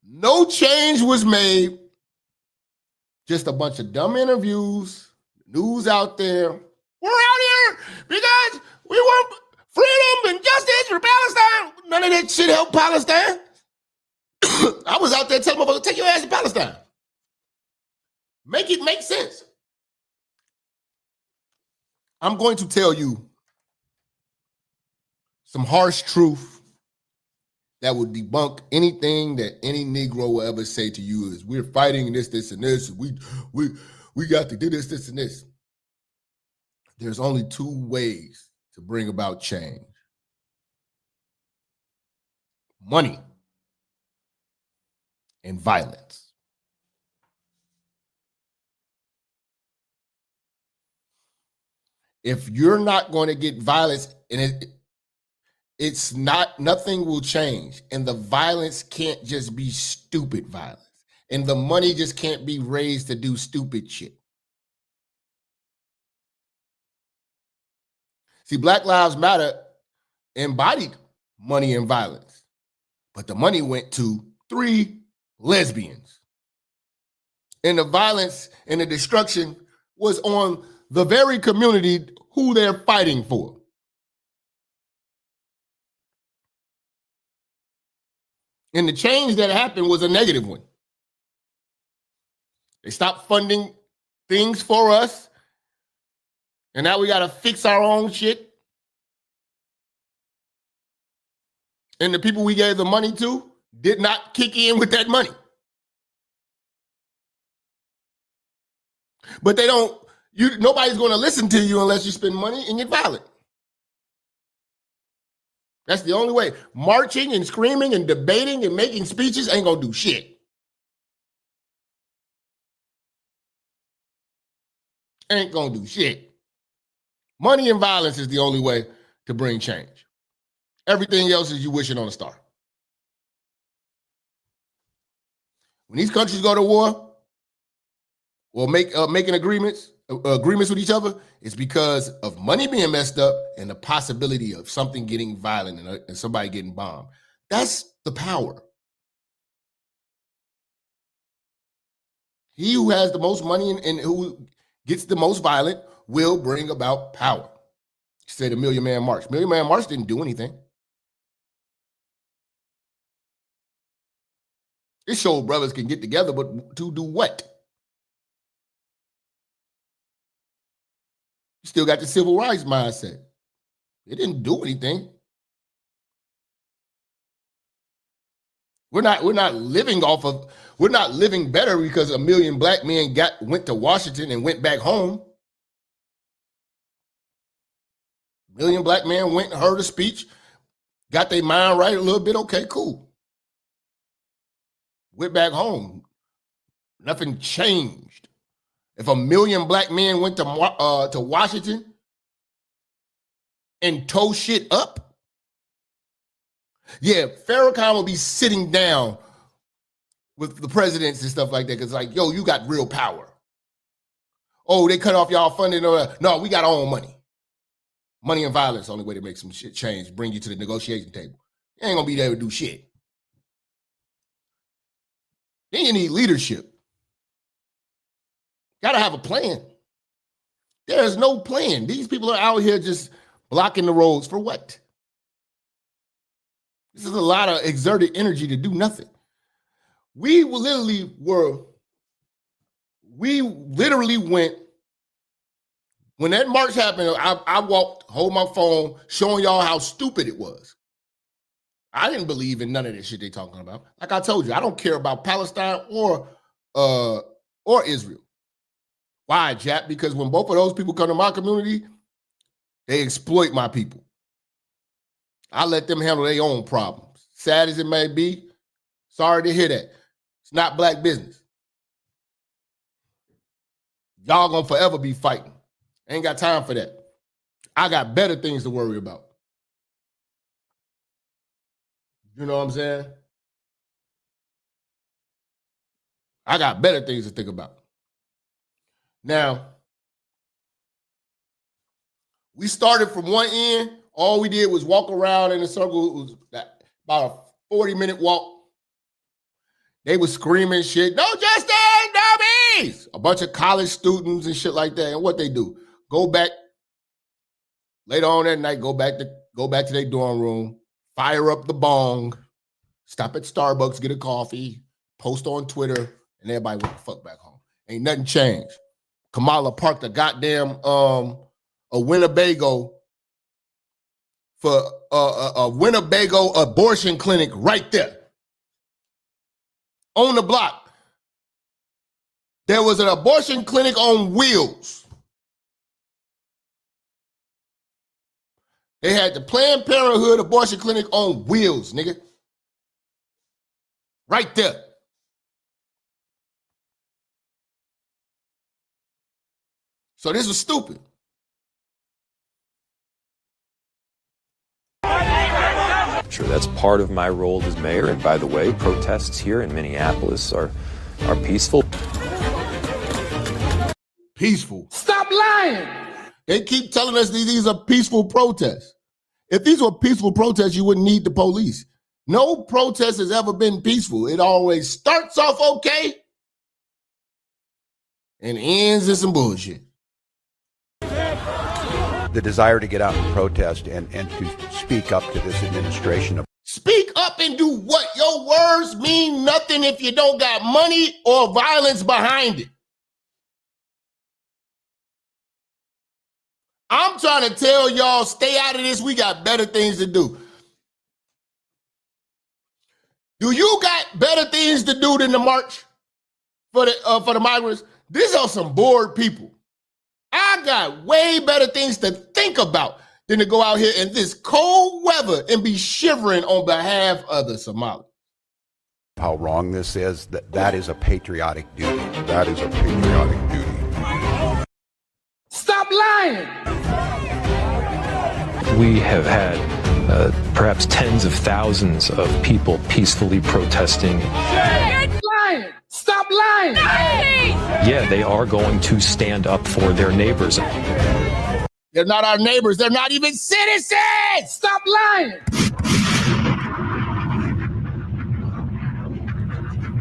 No change was made. Just a bunch of dumb interviews, news out there. We're out here because we want freedom and justice for Palestine. None of that shit helped Palestine. I was out there telling motherfuckers, take your ass to Palestine. Make it make sense. I'm going to tell you some harsh truth that would debunk anything that any Negro will ever say to you is we're fighting this, this, and this. We got to do this, this, and this. There's only 2 ways to bring about change. Money and violence. If you're not going to get violence, and it's not, nothing will change. And the violence can't just be stupid violence. And the money just can't be raised to do stupid shit. See, Black Lives Matter embodied money and violence, but the money went to 3 lesbians. And the violence and the destruction was on the very community who they're fighting for. And the change that happened was a negative one. They stopped funding things for us, and now we got to fix our own shit. And the people we gave the money to did not kick in with that money. But nobody's going to listen to you unless you spend money and get violent. That's the only way. Marching and screaming and debating and making speeches ain't going to do shit. Ain't going to do shit. Money and violence is the only way to bring change. Everything else is you wishing on a star. When these countries go to war or making agreements with each other, it's because of money being messed up and the possibility of something getting violent and somebody getting bombed. That's the power. He who has the most money and who gets the most violent will bring about power. Say the Million Man March. Million Man March didn't do anything. It showed brothers can get together, but to do what? You still got the civil rights mindset. It didn't do anything. We're not living better because 1 million black men went to Washington and went back home. 1 million black men went and heard a speech, got their mind right a little bit. Okay, cool. Went back home. Nothing changed. If 1 million black men went to Washington and tore shit up, yeah, Farrakhan will be sitting down with the presidents and stuff like that because, like, yo, you got real power. Oh, they cut off y'all funding. No, we got our own money. Money and violence, the only way to make some shit change, bring you to the negotiation table. You ain't gonna be able to do shit. Then you need leadership. Gotta have a plan. There is no plan. These people are out here just blocking the roads for what? This is a lot of exerted energy to do nothing. We literally went, when that march happened, I walked, hold my phone, showing y'all how stupid it was. I didn't believe in none of this shit they talking about. Like I told you, I don't care about Palestine or Israel. Why, Jap? Because when both of those people come to my community, they exploit my people. I let them handle their own problems. Sad as it may be, sorry to hear that. It's not black business. Y'all gonna forever be fighting. Ain't got time for that. I got better things to worry about. You know what I'm saying? I got better things to think about. Now, we started from one end. All we did was walk around in a circle. It was about a 40-minute walk. They were screaming shit, no justice, no peace. A bunch of college students and shit like that. And what they do, go back later on that night, go back to their dorm room, fire up the bong, stop at Starbucks, get a coffee, post on Twitter, and everybody went the fuck back home. Ain't nothing changed. Kamala parked a goddamn a Winnebago for a Winnebago abortion clinic right there on the block. There was an abortion clinic on wheels. They had the Planned Parenthood abortion clinic on wheels, nigga. Right there. So this was stupid. culture. That's part of my role as mayor. And by the way, protests here in Minneapolis are peaceful. Peaceful. Stop lying. They keep telling us these are peaceful protests. If these were peaceful protests, you wouldn't need the police. No protest has ever been peaceful. It always starts off okay and ends in some bullshit. The desire to get out and protest and to speak up to this administration. Speak up and do what? Your words mean nothing if you don't got money or violence behind it. I'm trying to tell y'all, stay out of this. We got better things to do. Do you got better things to do than the march for the migrants? These are some bored people. I got way better things to think about than to go out here in this cold weather and be shivering on behalf of the Somalis. How wrong this is, that is a patriotic duty. That is a patriotic duty. Stop lying. We have had perhaps tens of thousands of people peacefully protesting. Lying. Stop lying. Yeah, they are going to stand up for their neighbors. They're not our neighbors. They're not even citizens. Stop lying.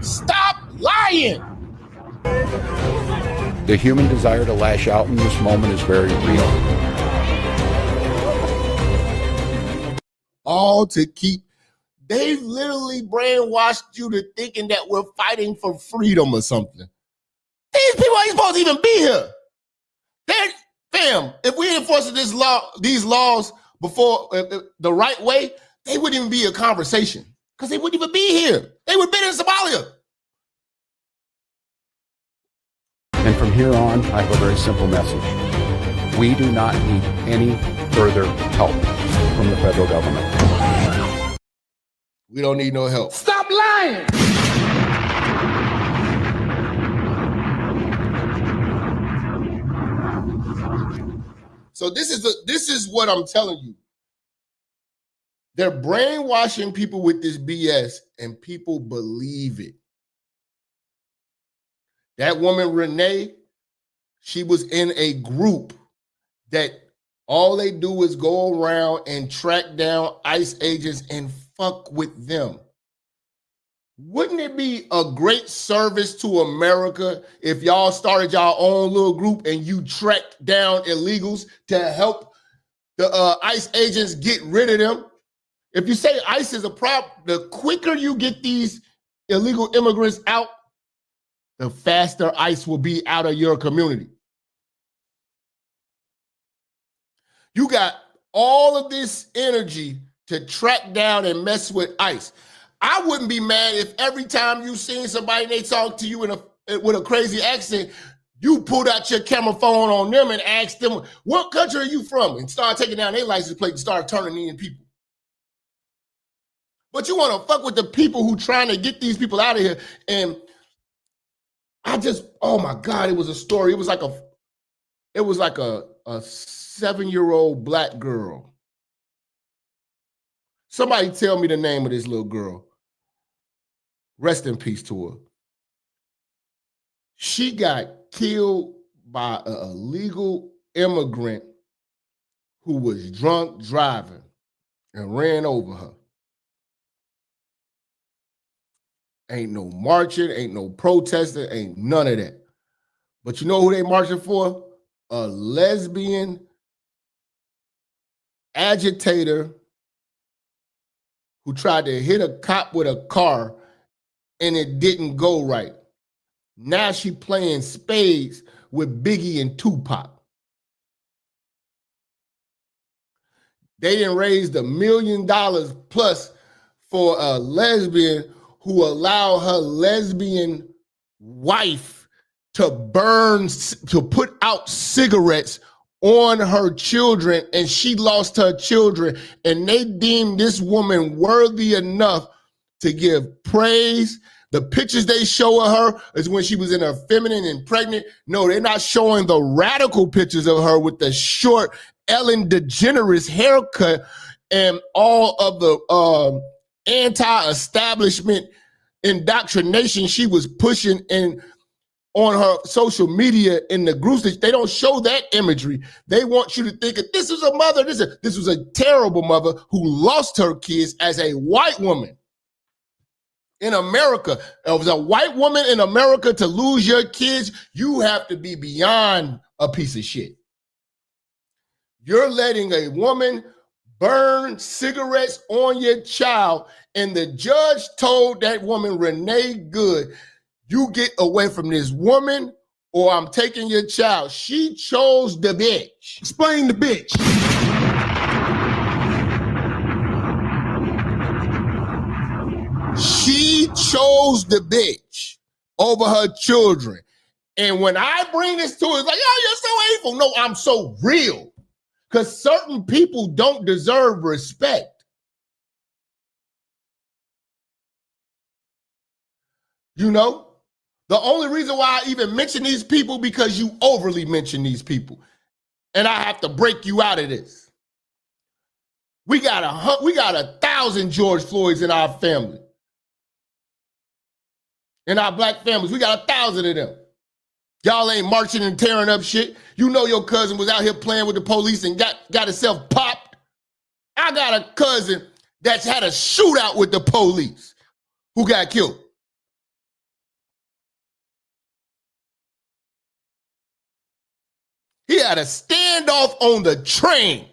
Stop lying. The human desire to lash out in this moment is very real. All to keep, they've literally brainwashed you to thinking that we're fighting for freedom or something. These people ain't supposed to even be here. Fam, if we enforced these laws before the right way, they wouldn't even be a conversation because they wouldn't even be here. They would have been in Somalia. And from here on, I have a very simple message. We do not need any further help from the federal government. We don't need no help. Stop lying. So this is what I'm telling you. They're brainwashing people with this BS and people believe it. That woman, Renee, she was in a group that all they do is go around and track down ICE agents and fuck with them. Wouldn't it be a great service to America if y'all started y'all own little group and you tracked down illegals to help the ICE agents get rid of them? If you say ICE is a problem, the quicker you get these illegal immigrants out, the faster ICE will be out of your community. You got all of this energy to track down and mess with ICE. I wouldn't be mad if every time you seen somebody and they talk to you with a crazy accent, you pulled out your camera phone on them and asked them, what country are you from? And start taking down their license plate and start turning in people. But you want to fuck with the people who trying to get these people out of here. And oh my God, it was a story. It was like a 7-year-old black girl. Somebody tell me the name of this little girl. Rest in peace to her. She got killed by an illegal immigrant who was drunk driving and ran over her. Ain't no marching, ain't no protesting, ain't none of that. But you know who they marching for? A lesbian agitator who tried to hit a cop with a car and it didn't go right. Now she playing spades with Biggie and Tupac. They didn't raise $1 million plus for a lesbian who allowed her lesbian wife to put out cigarettes on her children, and she lost her children, and they deemed this woman worthy enough to give praise. The pictures they show of her is when she was in her feminine and pregnant. No, they're not showing the radical pictures of her with the short Ellen DeGeneres haircut and all of the anti-establishment indoctrination she was pushing in on her social media in the groups, they don't show that imagery. They want you to think that this is a mother, this was a terrible mother who lost her kids as a white woman in America. If it was a white woman in America to lose your kids, you have to be beyond a piece of shit. You're letting a woman burn cigarettes on your child, and the judge told that woman, Renee Good, you get away from this woman or I'm taking your child. She chose the bitch. Explain the bitch. She chose the bitch over her children. And when I bring this to her, it's like, oh, you're so hateful. No, I'm so real. Because certain people don't deserve respect. You know? The only reason why I even mention these people because you overly mention these people. And I have to break you out of this. We got 1,000 George Floyds in our family. In our black families, we got 1,000 of them. Y'all ain't marching and tearing up shit. You know your cousin was out here playing with the police and got himself popped. I got a cousin that's had a shootout with the police who got killed. He had a standoff on the train.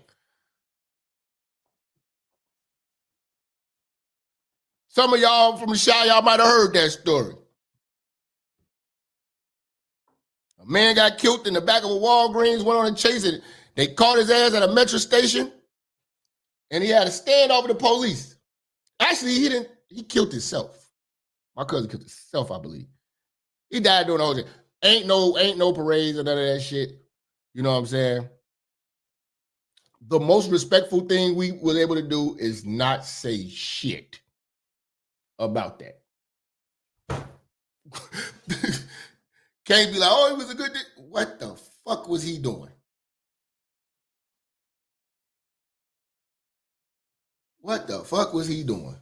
Some of y'all from the Chi, y'all might have heard that story. A man got killed in the back of a Walgreens, went on a chase, and they caught his ass at a metro station, and he had a standoff with the police. Actually, he killed himself. My cousin killed himself, I believe. He died doing the whole thing. Ain't no parades or none of that shit. You know what I'm saying? The most respectful thing we was able to do is not say shit about that. Can't be like, oh, he was a good dude. What the fuck was he doing? What the fuck was he doing?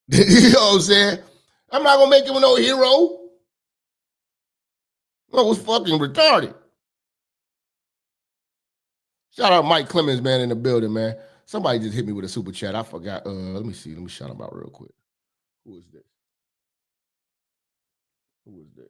You know what I'm saying? I'm not gonna make him no hero. I was fucking retarded. Shout out Mike Clemens, man, in the building, man. Somebody just hit me with a super chat. I forgot. Let me see. Let me shout him out real quick. Who is this? Who is this?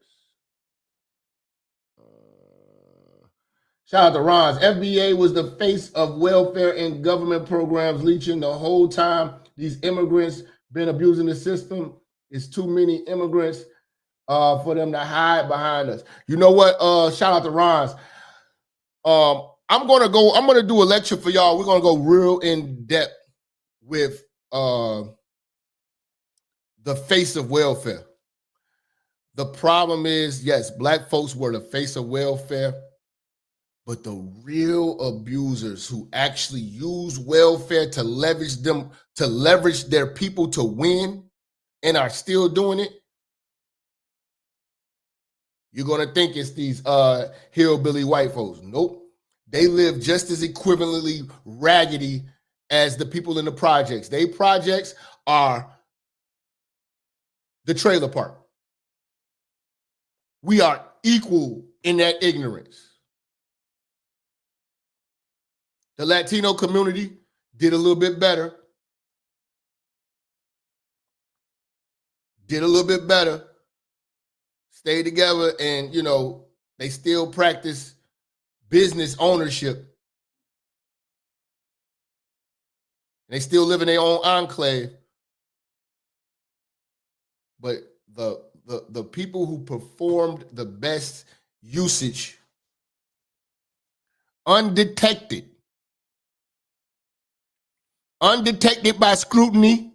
Shout out to Ron's. FBA was the face of welfare and government programs leeching the whole time. These immigrants been abusing the system. It's too many immigrants for them to hide behind us. You know what? Shout out to Ron's. I'm gonna do a lecture for y'all. We're gonna go real in depth with the face of welfare. The problem is, yes, black folks were the face of welfare, but the real abusers who actually use welfare to leverage their people to win and are still doing it, you're gonna think it's these hillbilly white folks. Nope. They live just as equivalently raggedy as the people in the projects. They projects are the trailer park. We are equal in that ignorance. The Latino community did a little bit better. Stayed together, and, you know, they still practice business ownership. They still live in their own enclave. But the people who performed the best usage, undetected by scrutiny,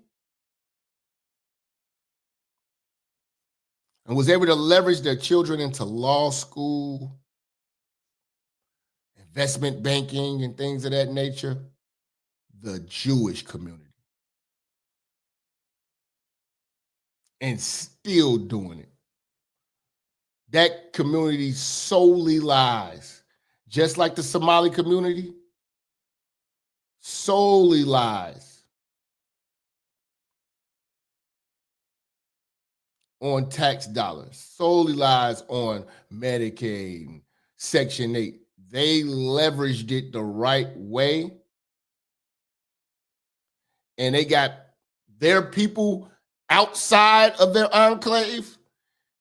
and was able to leverage their children into law school, investment banking, and things of that nature, the Jewish community. And still doing it. That community solely lies just like the Somali community, solely lies on tax dollars, solely lies on Medicaid, Section 8. They leveraged it the right way, and they got their people outside of their enclave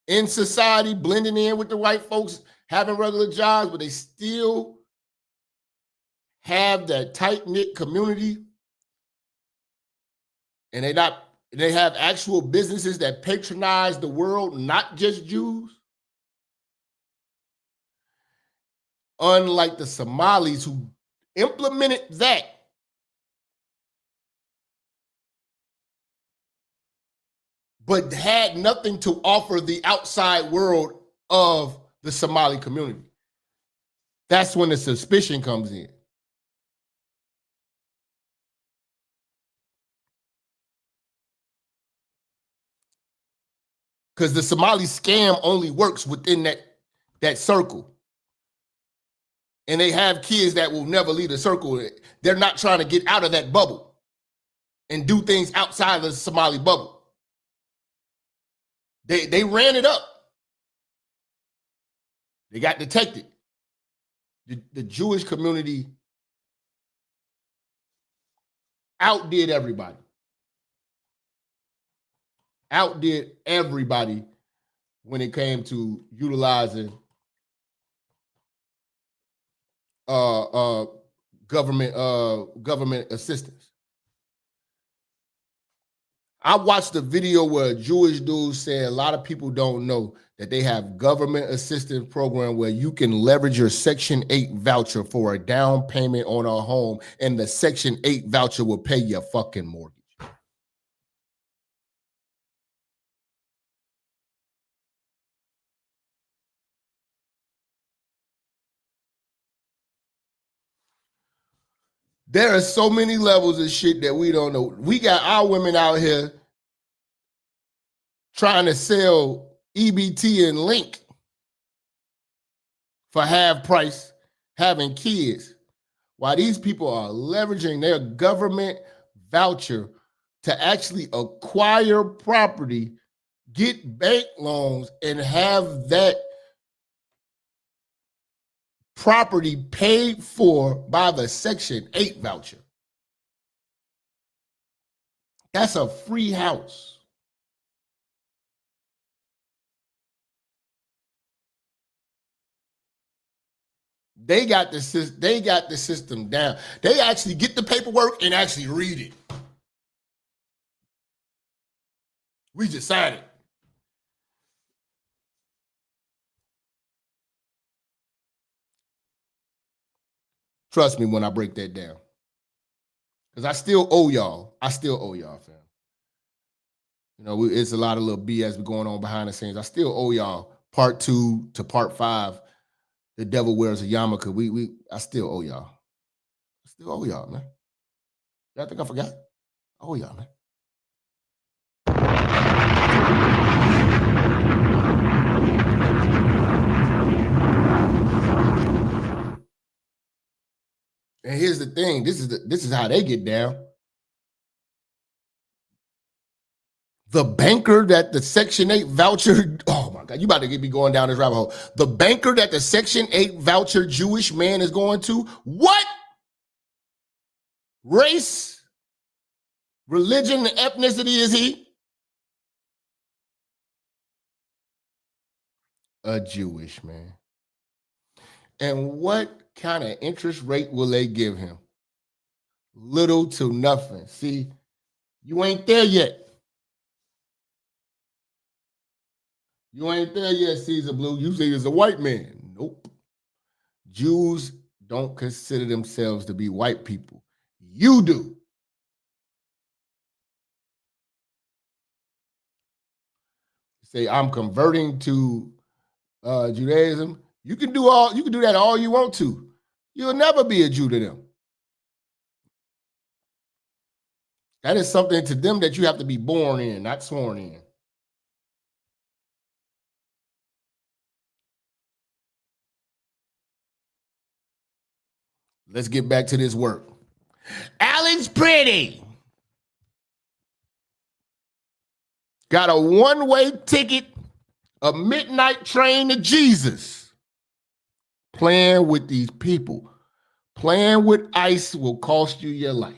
in society, blending in with the white folks, having regular jobs, but they still have that tight-knit community, and they have actual businesses that patronize the world, not just Jews. Unlike the Somalis who implemented that, but had nothing to offer the outside world of the Somali community. That's when the suspicion comes in. Because the Somali scam only works within that circle. And they have kids that will never leave the circle. They're not trying to get out of that bubble and do things outside of the Somali bubble. They ran it up. They got detected. The Jewish community outdid everybody. Outdid everybody when it came to utilizing government assistance. I watched a video where a Jewish dude said a lot of people don't know that they have government assistance program where you can leverage your Section 8 voucher for a down payment on a home, and the Section 8 voucher will pay your fucking mortgage. There are so many levels of shit that we don't know. We got our women out here trying to sell EBT and Link for half price, having kids, while these people are leveraging their government voucher to actually acquire property, get bank loans, and have that property paid for by the Section 8 voucher. That's a free house. They got the system down. They actually get the paperwork and actually read it. We just signed it. Trust me when I break that down. Because I still owe y'all. Fam. You know, it's a lot of little BS going on behind the scenes. I still owe y'all part 2 to part 5. The devil wears a yarmulke. I still owe y'all. I still owe y'all, man. Y'all think I forgot? I owe y'all, man. And here's the thing. This is how they get down. The banker that the Section 8 voucher, oh my God, you about to get me going down this rabbit hole. The banker that the Section 8 voucher Jewish man is going to, what race, religion, and ethnicity is he? A Jewish man. And what kind of interest rate will they give him? Little to nothing. See, you ain't there yet. You ain't there yet, Caesar Blue. You say he's a white man. Nope. Jews don't consider themselves to be white people. You do. Say, I'm converting to Judaism. You can do that all you want to. You'll never be a Jew to them. That is something to them that you have to be born in, not sworn in. let's get back to this work. Alex Pretti got a one-way ticket, a midnight train to Jesus. Playing with these people. Playing with ICE will cost you your life.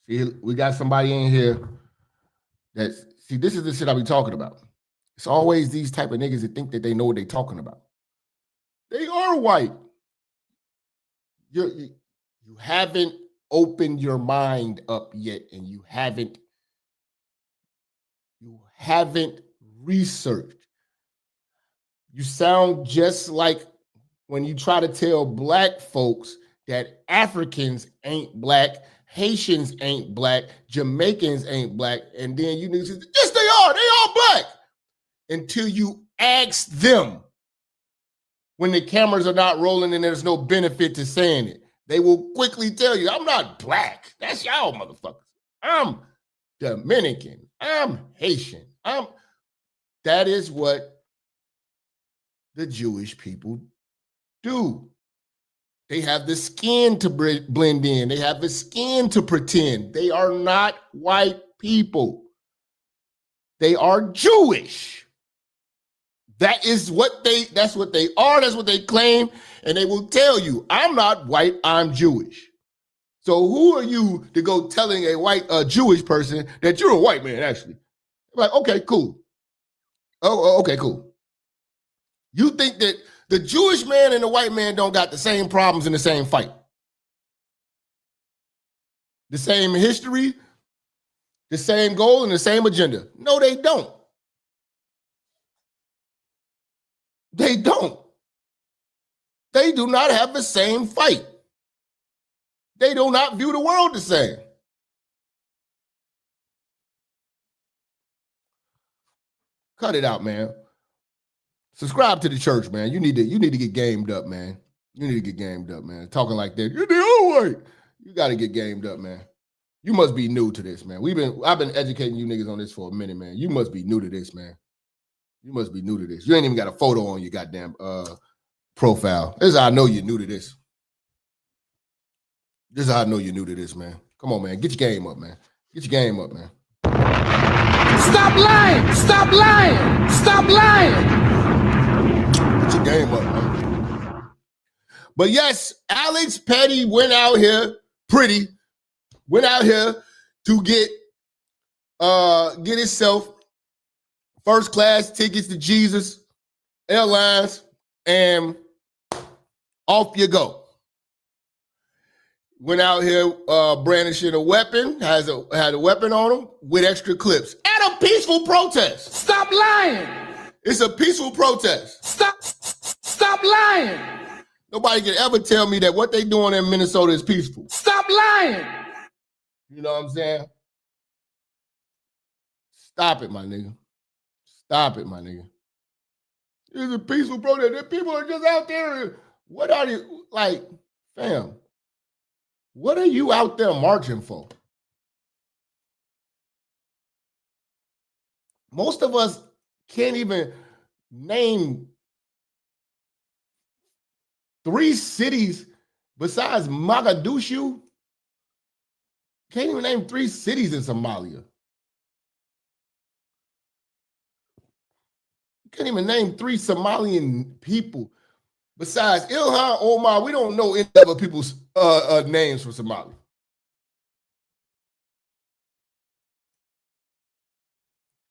See, we got somebody in here that's, see, this is the shit I be talking about. It's always these type of niggas that think that they know what they're talking about. They are white. You haven't opened your mind up yet, and you haven't researched. You sound just like when you try to tell black folks that Africans ain't black, Haitians ain't black, Jamaicans ain't black, and then you need to say, yes, they all black. Until you ask them when the cameras are not rolling and there's no benefit to saying it. They will quickly tell you, I'm not black. That's y'all motherfuckers. I'm Dominican. I'm Haitian. That is what the Jewish people do. They have the skin to blend in. They have the skin to pretend. They are not white people. They are Jewish. That's what they are. That's what they claim. And they will tell you, I'm not white, I'm Jewish. So who are you to go telling a Jewish person that you're a white man, actually? Like, okay, cool. Oh, okay, cool. You think that the Jewish man and the white man don't got the same problems in the same fight? The same history, the same goal, and the same agenda? No, they don't. They don't. They do not have the same fight. They do not view the world the same. Cut it out, man. Subscribe to the church, man. You need to get gamed up, man. You need to get gamed up, man. Talking like that, you're the old white. You got to get gamed up, man. You must be new to this, man. I've been educating you niggas on this for a minute, man. You must be new to this, man. You must be new to this. You ain't even got a photo on your goddamn profile. This is how I know you're new to this. This is how I know you're new to this, man. Come on, man. Get your game up, man. Get your game up, man. Stop lying! Stop lying! Stop lying! Get your game up, man. But yes, Alex Pretti went out here to get himself first class tickets to Jesus Airlines, and off you go. Went out here brandishing a weapon, had a weapon on him with extra clips at a peaceful protest. Stop lying! It's a peaceful protest. Stop lying! Nobody can ever tell me that what they doing in Minnesota is peaceful. Stop lying! You know what I'm saying? Stop it, my nigga. Stop it, my nigga. It's a peaceful protest. The people are just out there. What are you, like, fam? What are you out there marching for? Most of us can't even name 3 cities besides Mogadishu. Can't even name 3 cities in Somalia. Can't even name 3 Somalian people besides Ilhan Omar. We don't know any other people's names from Somalia.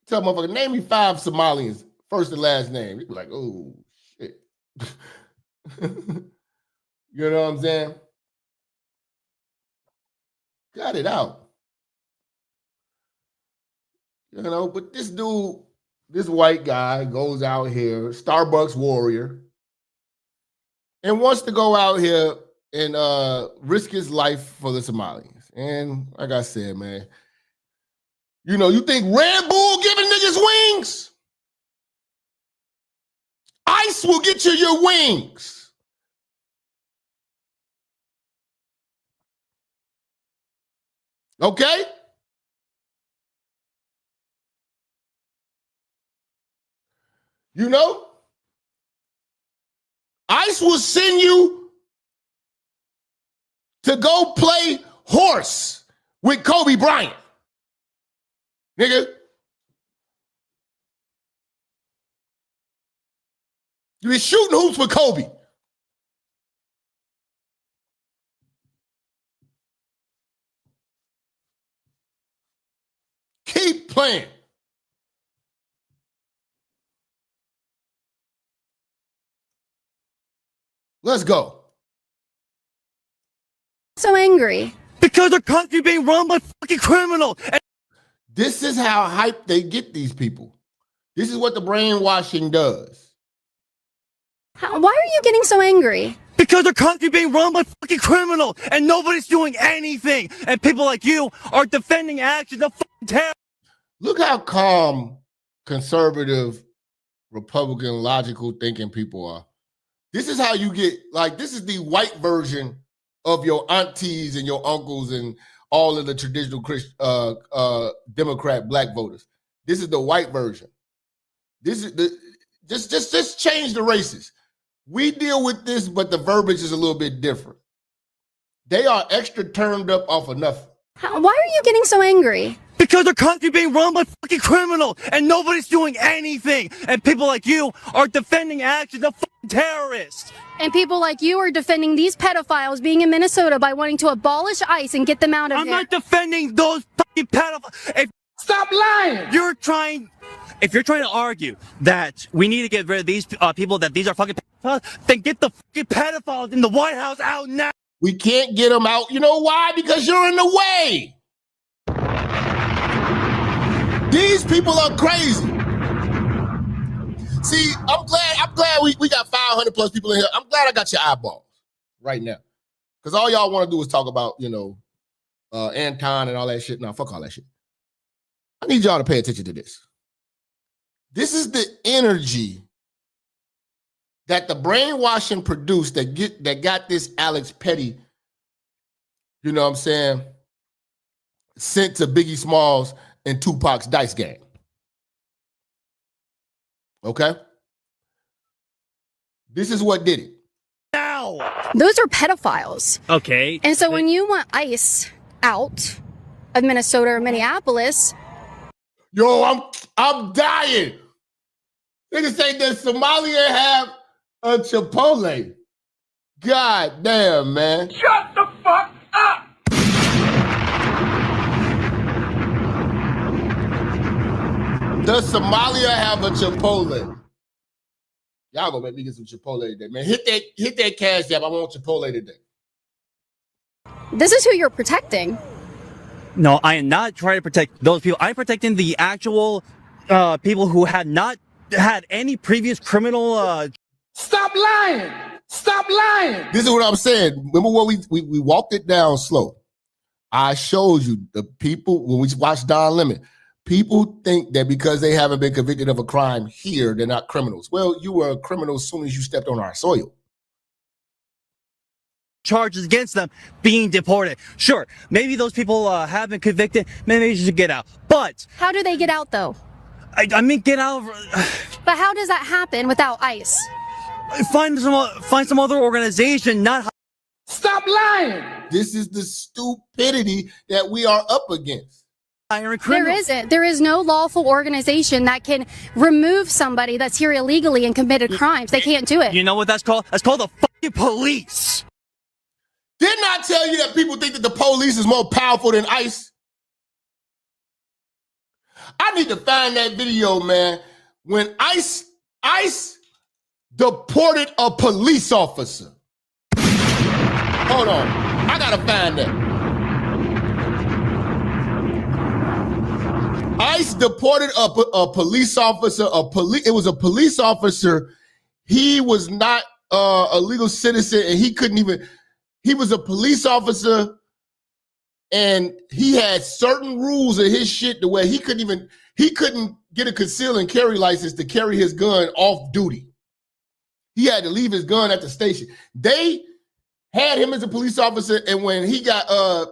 Tell motherfucker, name me 5 Somalians, first and last name. You'd be like, oh, shit. You know what I'm saying? Got it out. You know, but this dude, this white guy goes out here, Starbucks warrior, and wants to go out here and risk his life for the Somalians. And like I said, man, you know, you think Red Bull giving niggas wings? ICE will get you your wings. Okay? You know? ICE will send you to go play horse with Kobe Bryant. Nigga. You be shooting hoops with Kobe. Keep playing. Let's go. So angry. Because our country being run by fucking criminals. This is how hyped they get these people. This is what the brainwashing does. Why are you getting so angry? Because our country being run by fucking criminals and nobody's doing anything. And people like you are defending actions of fucking terror. Look how calm, conservative, Republican, logical thinking people are. This is how you get, like, this is the white version of your aunties and your uncles and all of the traditional Democrat black voters. This is the white version. This is the just change the races. We deal with this, but the verbiage is a little bit different. They are extra turned up off of nothing. Why are you getting so angry? Because our country being run by fucking criminals and nobody's doing anything. And people like you are defending actions of fucking terrorists. And people like you are defending these pedophiles being in Minnesota by wanting to abolish ICE and get them out of here. I'm not defending those fucking pedophiles. Stop lying! If you're trying to argue that we need to get rid of these people, that these are fucking pedophiles, then get the fucking pedophiles in the White House out now. We can't get them out. You know why? Because you're in the way. These people are crazy. See, I'm glad we got 500 plus people in here. I'm glad I got your eyeballs right now. Because all y'all want to do is talk about, Anton and all that shit. No, fuck all that shit. I need y'all to pay attention to this. This is the energy that the brainwashing produced that got this Alex Pretti, you know what I'm saying, sent to Biggie Smalls and Tupac's dice game. Okay? This is what did it. Now! Those are pedophiles. Okay. And so when you want ICE out of Minnesota or Minneapolis... Yo, I'm dying. Niggas say that Somalia have a Chipotle. God damn, man. Shut the fuck up! Does Somalia have a Chipotle? Y'all gonna make me get some Chipotle today, man. Hit that cash app. I want Chipotle today. This is who you're protecting. No, I am not trying to protect those people. I'm protecting the actual people who had not had any previous criminal. Stop lying! Stop lying! This is what I'm saying. Remember what we walked it down slow. I showed you the people when we watched Don Lemon. People think that because they haven't been convicted of a crime here, they're not criminals. Well, you were a criminal as soon as you stepped on our soil. Charges against them being deported. Sure, maybe those people have been convicted. Maybe they should get out. But how do they get out, though? I mean, get out. But how does that happen without ICE? Find some other organization. Not. Stop lying. This is the stupidity that we are up against. There isn't. There is no lawful organization that can remove somebody that's here illegally and committed crimes. They can't do it. You know what that's called? That's called the fucking police. Didn't I tell you that people think that the police is more powerful than ICE? I need to find that video, man. When ICE deported a police officer. Hold on. I gotta find that. ICE deported a police officer. It was a police officer. He was not a legal citizen, and he couldn't even. He was a police officer, and he had certain rules of his shit the way he couldn't get a conceal and carry license to carry his gun off duty. He had to leave his gun at the station. They had him as a police officer, and when he got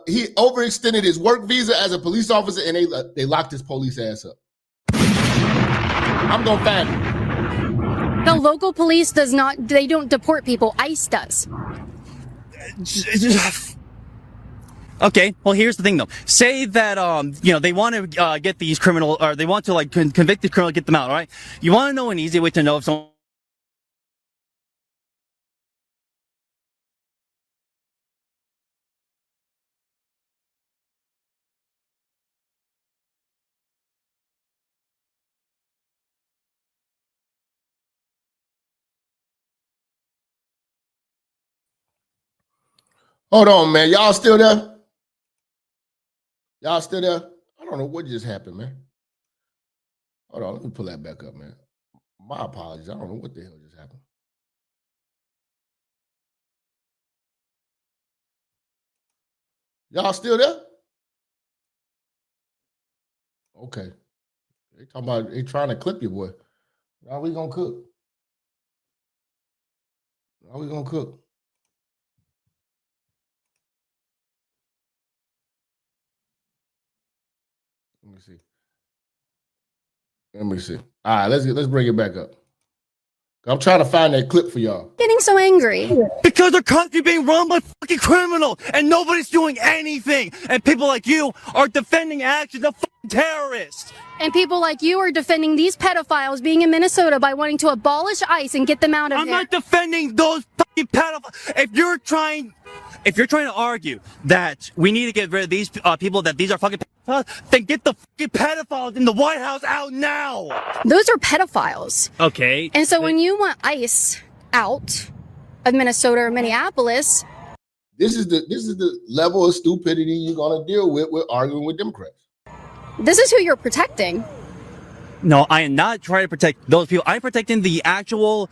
he overextended his work visa as a police officer, and they locked his police ass up. I'm gonna find it. The local police they don't deport people. ICE does. Okay, well, here's the thing, though. Say that, they want to get these criminals, or they want to, like, convict the criminal, get them out, all right? You want to know an easy way to know if someone... Hold on, man. Y'all still there? Y'all still there? I don't know what just happened, man. Hold on, let me pull that back up, man. My apologies. I don't know what the hell just happened. Y'all still there? Okay. They talking about they trying to clip you, boy. How we gonna cook? How we gonna cook? Let me see. Let me see. All right, let's bring it back up. I'm trying to find that clip for y'all. Getting so angry. Because our country being run by fucking criminals, and nobody's doing anything. And people like you are defending actions of fucking terrorists. And people like you are defending these pedophiles being in Minnesota by wanting to abolish ICE and get them out of here. I'm not defending those fucking pedophiles. If you're trying to argue that we need to get rid of these people, that these are fucking pedophiles, then get the fucking pedophiles in the White House out now. Those are pedophiles. Okay. And so when you want ICE out of Minnesota or Minneapolis, this is the level of stupidity you're gonna deal with arguing with Democrats. this is who you're protecting. No, I am not trying to protect those people. I'm protecting the actual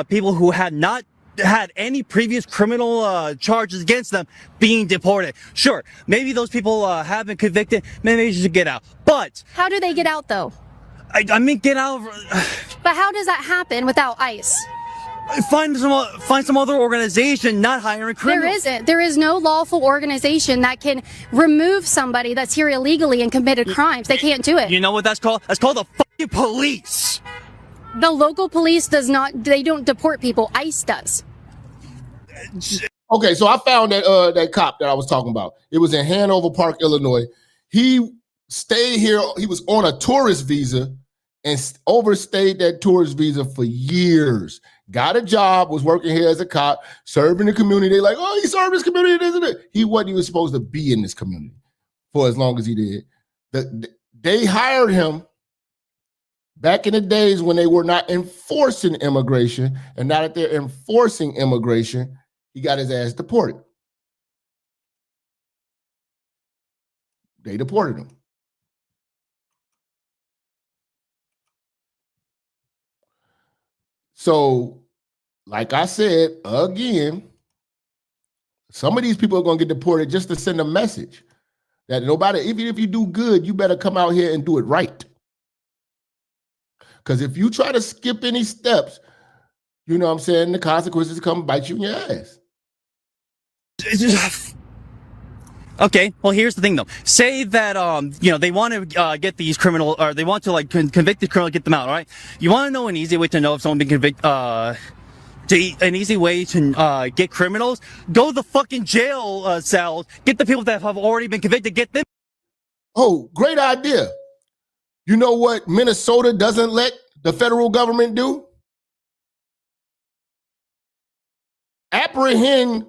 people who had not had any previous criminal charges against them being deported. Sure, maybe those people have been convicted. Maybe they should get out. But How do they get out, though? I mean, get out. But how does that happen without ICE? Find some other organization not hiring criminals. There isn't. There is no lawful organization that can remove somebody that's here illegally and committed crimes. They can't do it. You know what that's called? That's called the fucking police. The local police they don't deport people. ICE does. Okay, so I found that cop that I was talking about. It was in Hanover Park, Illinois. He stayed here. He was on a tourist visa and overstayed that tourist visa for years. Got a job, was working here as a cop, serving the community. They like, oh, he served his community, isn't it? He wasn't even supposed to be in this community for as long as he did. They hired him back in the days when they were not enforcing immigration, and now that they're enforcing immigration, he got his ass deported. They deported him. So, like I said, again, some of these people are going to get deported just to send a message that nobody, even if you do good, you better come out here and do it right. Because if you try to skip any steps, you know what I'm saying, the consequences come bite you in your ass. Okay, well, here's the thing, though. Say that, they want to get these criminals, or they want to, like, convict the criminal, get them out, all right? You want to know an easy way to know if someone's been convicted, an easy way to get criminals? Go to the fucking jail cells, get the people that have already been convicted, get them. Oh, great idea. You know what Minnesota doesn't let the federal government do? Apprehend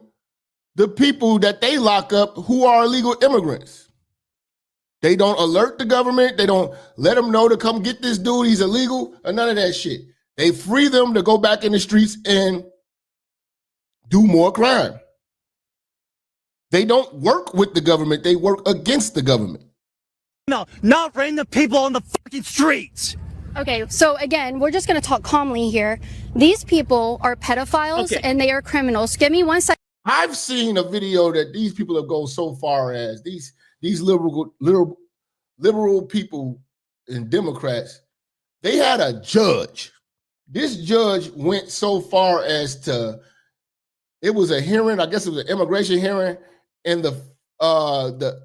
the people that they lock up who are illegal immigrants. They don't alert the government. They don't let them know to come get this dude. He's illegal or none of that shit. They free them to go back in the streets and do more crime. They don't work with the government. They work against the government. No, not random people on the fucking streets. Okay, so again, we're just going to talk calmly here. These people are pedophiles and they are criminals. Give me 1 second. I've seen a video that these people have gone so far as these liberal people and Democrats, they had a judge. This judge went so far as to, it was a hearing, I guess it was an immigration hearing, and the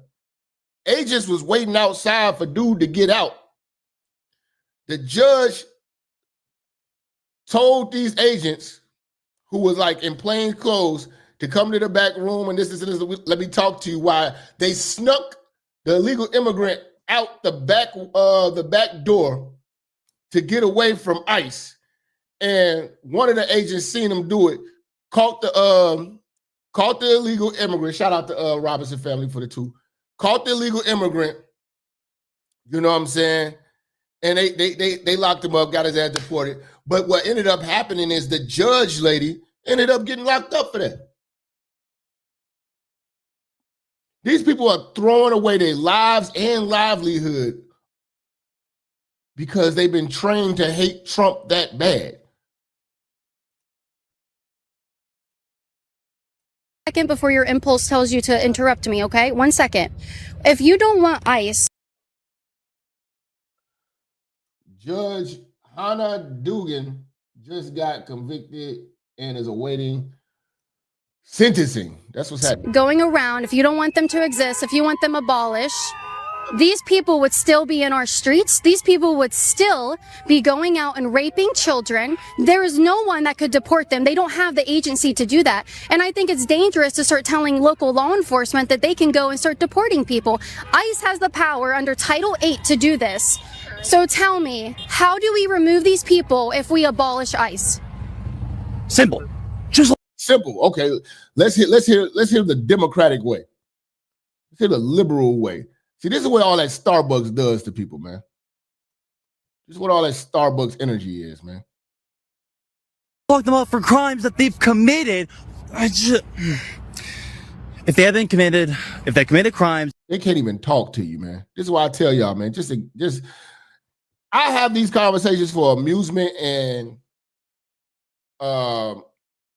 agents was waiting outside for dude to get out. The judge told these agents who was like in plain clothes to come to the back room and this, let me talk to you, why they snuck the illegal immigrant out the back door to get away from ICE. And one of the agents seen him do it, caught the illegal immigrant. Shout out to Robinson family for the two. Caught the illegal immigrant. You know what I'm saying? And they locked him up, got his ass deported. But what ended up happening is the judge lady ended up getting locked up for that. These people are throwing away their lives and livelihood because they've been trained to hate Trump that bad. Second before your impulse tells you to interrupt me, okay? 1 second. If you don't want ICE. Judge Hannah Dugan just got convicted and is awaiting sentencing. That's what's happening. Going around, if you don't want them to exist, if you want them abolished, these people would still be in our streets. These people would still be going out and raping children. There is no one that could deport them. They don't have the agency to do that. And I think it's dangerous to start telling local law enforcement that they can go and start deporting people. ICE has the power under Title 8 to do this. So tell me, how do we remove these people if we abolish ICE? Simple. Just simple. Okay, let's hear the democratic way. Let's hear the liberal way. See, this is what all that Starbucks does to people, man. This is what all that Starbucks energy is, man. Lock them up for crimes that they've committed. If they committed crimes, they can't even talk to you, man. This is why I tell y'all, man. I have these conversations for amusement and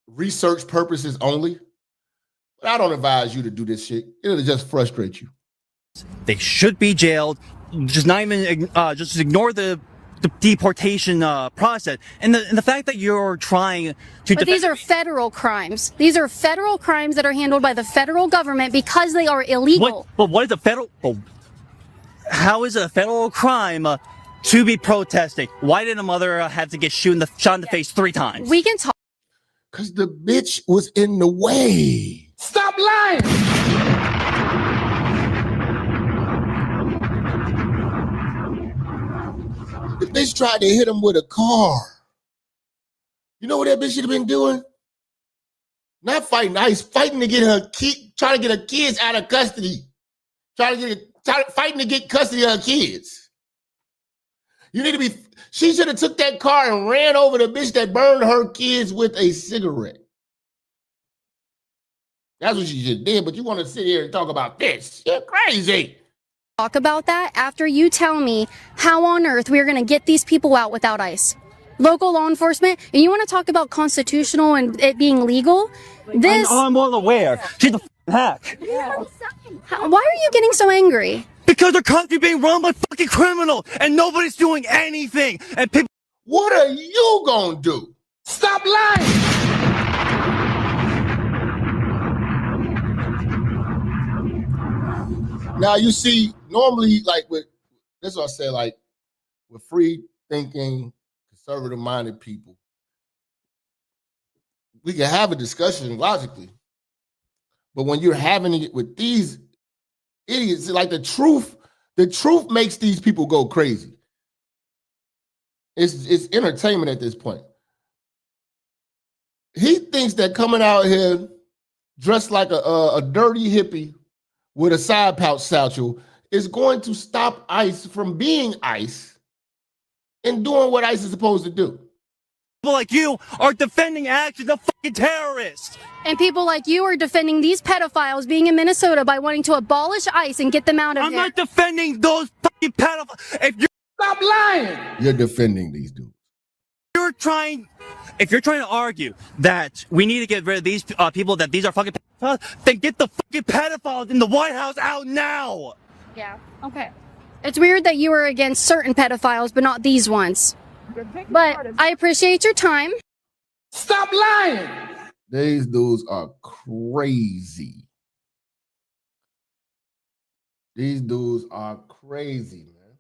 research purposes only. But I don't advise you to do this shit. It'll just frustrate you. they should be jailed. Just not even just ignore the deportation process, and the fact that you're trying to. But these are federal crimes. These are federal crimes that are handled by the federal government because they are illegal. What is a federal? How is it a federal crime to be protesting? Why did a mother have to get shot in the face 3 times? We can talk. Because the bitch was in the way. Stop lying! The bitch tried to hit him with a car. You know what that bitch should have been doing? Not fighting ICE, fighting to get trying to get her kids out of custody. Fighting to get custody of her kids. She should have took that car and ran over the bitch that burned her kids with a cigarette. That's what she just did, but you want to sit here and talk about this. You're crazy. Talk about that after you tell me how on earth we're going to get these people out without ICE. Local law enforcement, and you want to talk about constitutional and it being legal? I'm well aware. She's a hack. Why are you getting so angry? Because our country being run by fucking criminals and nobody's doing anything. And people. What are you gonna do? Stop lying! Now you see, normally, that's what I say, with free thinking, conservative minded people, we can have a discussion logically. But when you're having it with these idiots, the truth makes these people go crazy. It's entertainment at this point. He thinks that coming out here dressed like a dirty hippie with a side pouch satchel is going to stop ICE from being ICE and doing what ICE is supposed to do. People like you are defending actions of fucking terrorists. And people like you are defending these pedophiles being in Minnesota by wanting to abolish ICE and get them out of here. I'm not defending those fucking pedophiles. Stop lying! You're defending these dudes. If you're trying to argue that we need to get rid of these people, that these are fucking pedophiles, then get the fucking pedophiles in the White House out now. Yeah, okay. It's weird that you were against certain pedophiles, but not these ones. But I appreciate your time. Stop lying! These dudes are crazy. These dudes are crazy, man.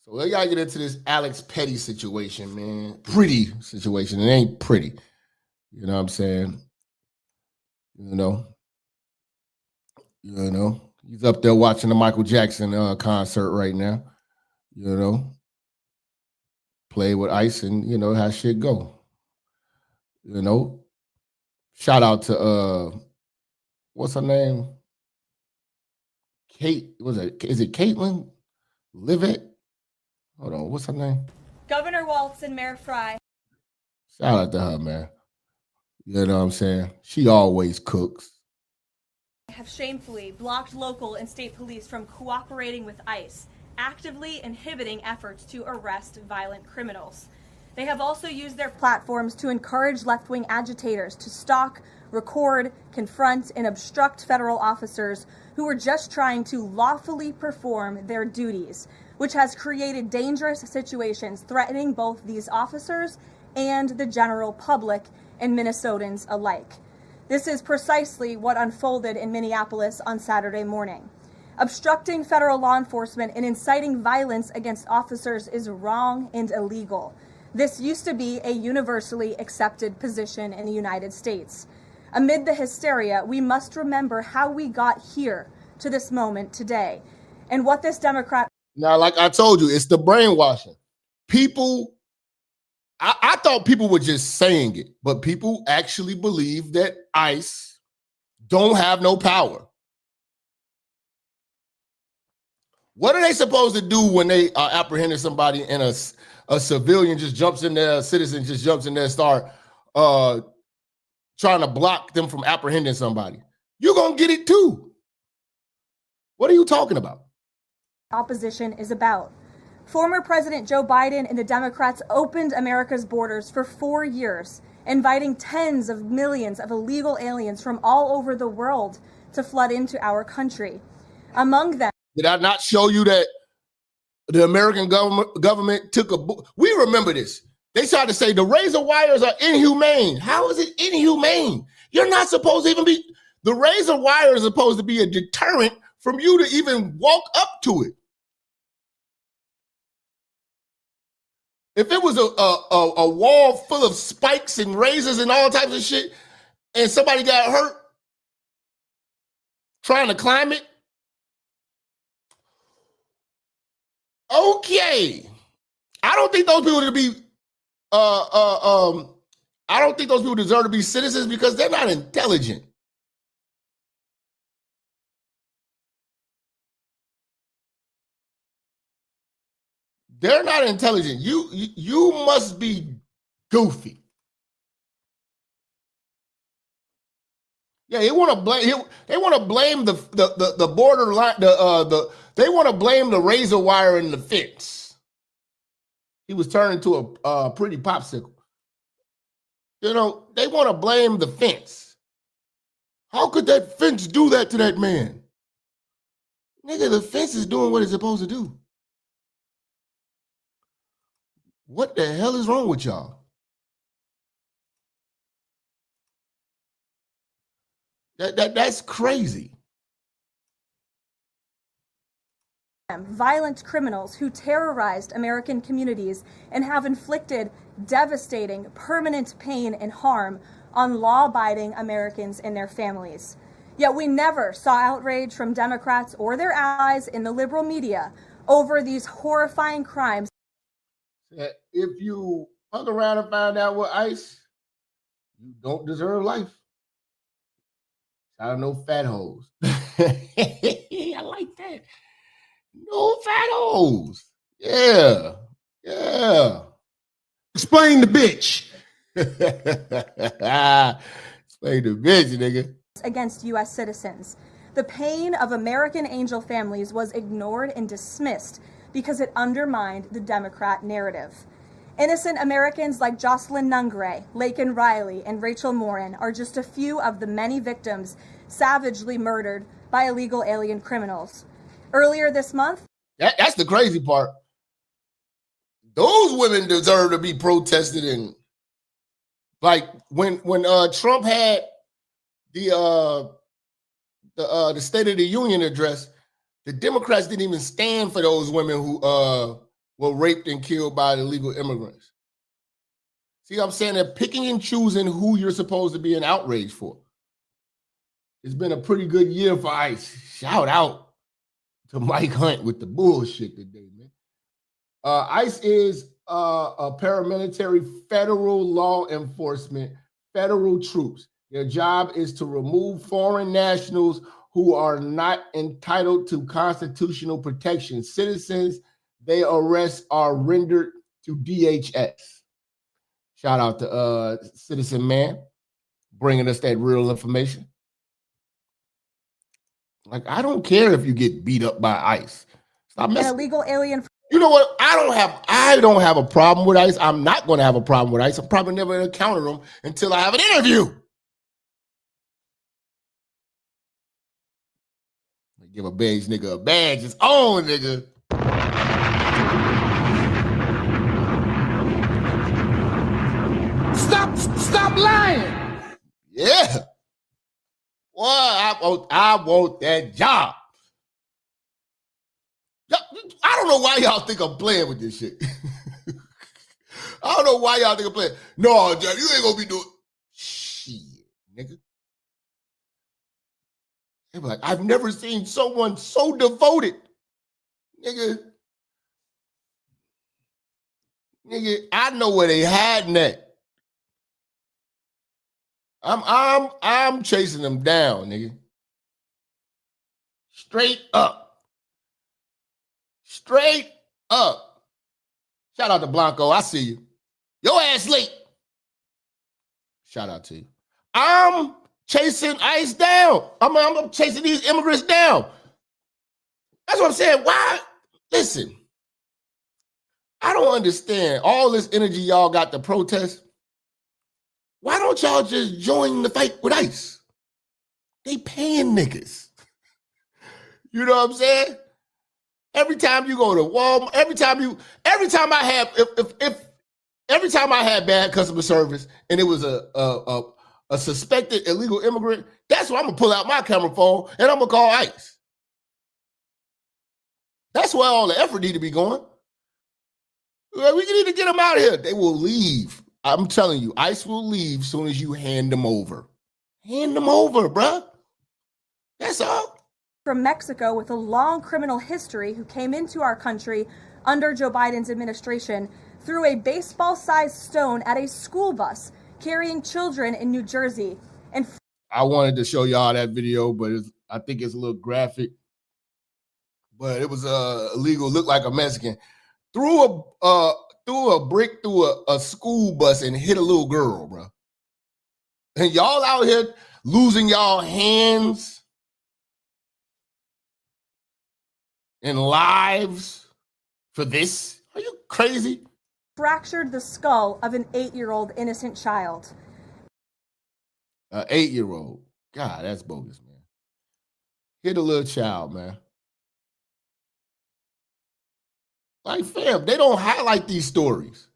So we gotta get into this Alex Petty situation, man. Pretty situation. It ain't pretty. You know what I'm saying? You know. He's up there watching the Michael Jackson concert right now. You know. Play with ice and you know how shit go. You know. Shout out to what's her name? Kate, is it Caitlin? Livet? Hold on, what's her name? Governor Walz and Mayor Fry. Shout out to her, man. You know what I'm saying? She always cooks. Have shamefully blocked local and state police from cooperating with ICE, actively inhibiting efforts to arrest violent criminals. They have also used their platforms to encourage left-wing agitators to stalk, record, confront, and obstruct federal officers who are just trying to lawfully perform their duties, which has created dangerous situations threatening both these officers and the general public and Minnesotans alike. This is precisely what unfolded in Minneapolis on Saturday morning. Obstructing federal law enforcement and inciting violence against officers is wrong and illegal. This used to be a universally accepted position in the United States. Amid the hysteria, we must remember how we got here to this moment today and what this Democrat... Now, like I told you, it's the brainwashing. People, I thought people were just saying it, but people actually believe that ICE don't have no power. What are they supposed to do when they are apprehending somebody and a civilian just jumps in there, a citizen just jumps in there and start trying to block them from apprehending somebody? You're going to get it too. What are you talking about? Opposition is about. Former President Joe Biden and the Democrats opened America's borders for 4 years, inviting tens of millions of illegal aliens from all over the world to flood into our country. Among them... Did I not show you that the American government took a... We remember this. They tried to say the razor wires are inhumane. How is it inhumane? You're not supposed to even be... The razor wire is supposed to be a deterrent from you to even walk up to it. If it was a wall full of spikes and razors and all types of shit, and somebody got hurt trying to climb it, okay. I don't think those people to be I don't think those people deserve to be citizens because they're not intelligent. They're not intelligent. You must be goofy. Yeah, they want to blame. They want to blame the borderline. They want to blame the razor wire in the fence. He was turned into a pretty popsicle. You know, they want to blame the fence. How could that fence do that to that man? Nigga, the fence is doing what it's supposed to do. What the hell is wrong with y'all? That's crazy. Violent criminals who terrorized American communities and have inflicted devastating, permanent pain and harm on law-abiding Americans and their families. Yet we never saw outrage from Democrats or their allies in the liberal media over these horrifying crimes. If you hung around and found out what ICE, you don't deserve life. I don't know fat hoes. I like that. No fat hoes. Yeah. Explain the bitch. Explain the bitch, nigga. Against U.S. citizens. The pain of American angel families was ignored and dismissed because it undermined the Democrat narrative. Innocent Americans like Jocelyn Nungray, Laken Riley, and Rachel Morin are just a few of the many victims savagely murdered by illegal alien criminals. Earlier this month... That's the crazy part. Those women deserve to be protested. And like when Trump had the State of the Union address, the Democrats didn't even stand for those women who were raped and killed by illegal immigrants. See, I'm saying they're picking and choosing who you're supposed to be an outrage for. It's been a pretty good year for ICE. Shout out to Mike Hunt with the bullshit today, man. ICE is a paramilitary federal law enforcement, federal troops. Their job is to remove foreign nationals who are not entitled to constitutional protection. Citizens they arrest are rendered to DHS. Shout out to Citizen Man bringing us that real information. Like, I don't care if you get beat up by ICE. Stop messing. An illegal alien. You know what? I don't have a problem with ICE. I'm not going to have a problem with ICE. I'm probably never going to encounter them until I have an interview. Give a beige nigga a badge, his own nigga. Stop lying. Yeah. Well, I want that job. I don't know why y'all think I'm playing with this shit. I don't know why y'all think I'm playing. No, Jap, you ain't gonna be doing shit, nigga. They be like, I've never seen someone so devoted. Nigga, I know where they hiding at. I'm chasing them down, nigga. Straight up. Straight up. Shout out to Blanco. I see you. Your ass late. Shout out to you. I'm chasing ICE down. I'm chasing these immigrants down. That's what I'm saying. Why? Listen, I don't understand all this energy y'all got to protest. Why don't y'all just join the fight with ICE? They paying niggas. You know what I'm saying? Every time you go to Walmart, every time I had bad customer service and it was a suspected illegal immigrant, that's where I'm gonna pull out my camera phone and I'm gonna call ICE. That's where all the effort need to be going. We need to get them out of here. They will leave. I'm telling you, ICE will leave as soon as you hand them over. Hand them over, bruh. That's all. From Mexico with a long criminal history who came into our country under Joe Biden's administration threw a baseball-sized stone at a school bus carrying children in New Jersey. And I wanted to show y'all that video, but I think it's a little graphic. But it was illegal, looked like a Mexican. Threw a brick through a school bus and hit a little girl, bro. And y'all out here losing y'all hands and lives for this? Are you crazy? Fractured the skull of an 8-year-old innocent child. An 8-year-old. God, that's bogus, man. Hit a little child, man. Like, fam, they don't highlight these stories.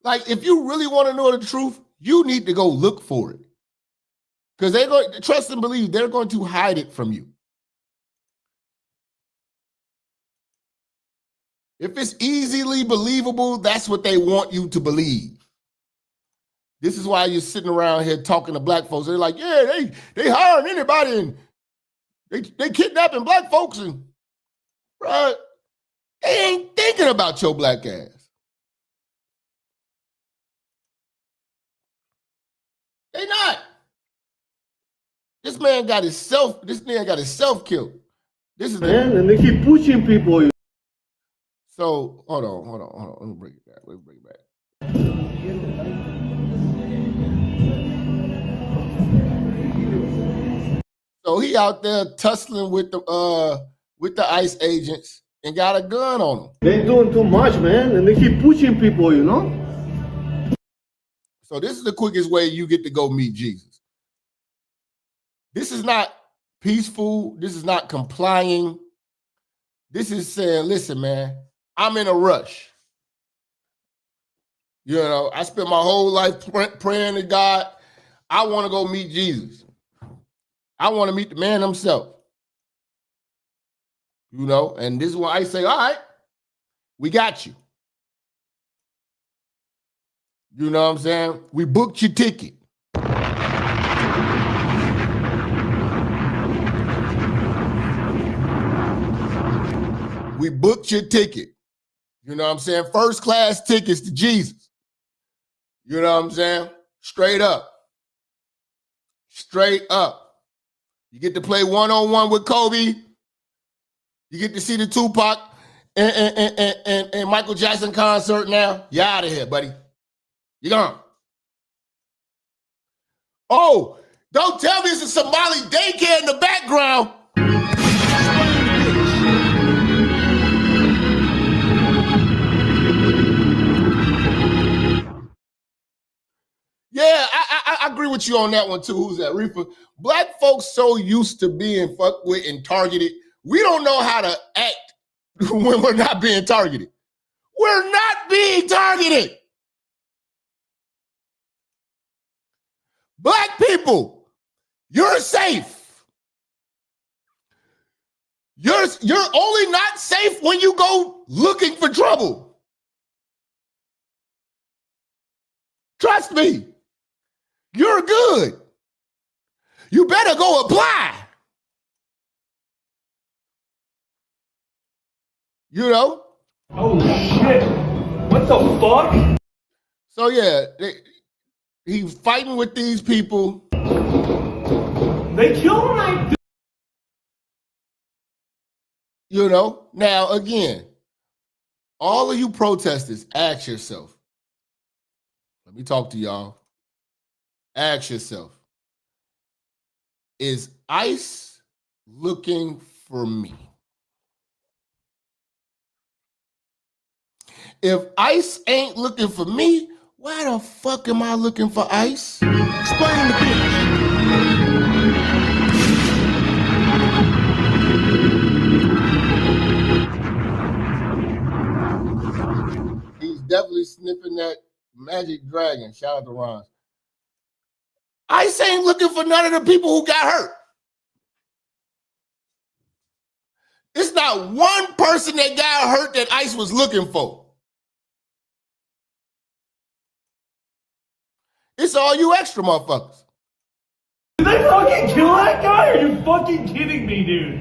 Like, if you really want to know the truth, you need to go look for it. Because they're going to trust and believe they're going to hide it from you. If it's easily believable, that's what they want you to believe. This is why you're sitting around here talking to black folks. They're like, yeah, they hiring anybody and they kidnapping black folks. And, bro, they ain't thinking about your black ass. They not. This man got himself killed. This is and they keep pushing people. So hold on. Let me bring it back. So he out there tussling with the ICE agents and got a gun on him. They're doing too much, man, and they keep pushing people, you know? So this is the quickest way you get to go meet Jesus. This is not peaceful. This is not complying. This is saying, listen, man, I'm in a rush. You know, I spent my whole life praying to God. I want to go meet Jesus. I want to meet the man himself. You know, and this is why I say, all right, We got you. You know what I'm saying? We booked your ticket. We booked your ticket. You know what I'm saying? First class tickets to Jesus. You know what I'm saying? Straight up. Straight up. You get to play one-on-one with Kobe. You get to see the Tupac and Michael Jackson concert now. You're out of here, buddy. You're gone. Oh, don't tell me it's a Somali daycare in the background. Yeah, I agree with you on that one too. Who's that? Reefer. Black folks so used to being fucked with and targeted, we don't know how to act when we're not being targeted. We're not being targeted. Black people, you're safe. You're only not safe when you go looking for trouble. Trust me. You're good. You better go apply. You know? Oh shit. What the fuck? So yeah, he's fighting with these people. They killed my dude. You know? Now again, all of you protesters, ask yourself. Let me talk to y'all. Ask yourself, is ICE looking for me? If ICE ain't looking for me, why the fuck am I looking for ICE? Explain the bitch. He's definitely sniffing that magic dragon. Shout out to Ron. ICE ain't looking for none of the people who got hurt. It's not one person that got hurt that ICE was looking for. It's all you extra motherfuckers. Did they fucking kill that guy? Are you fucking kidding me, dude?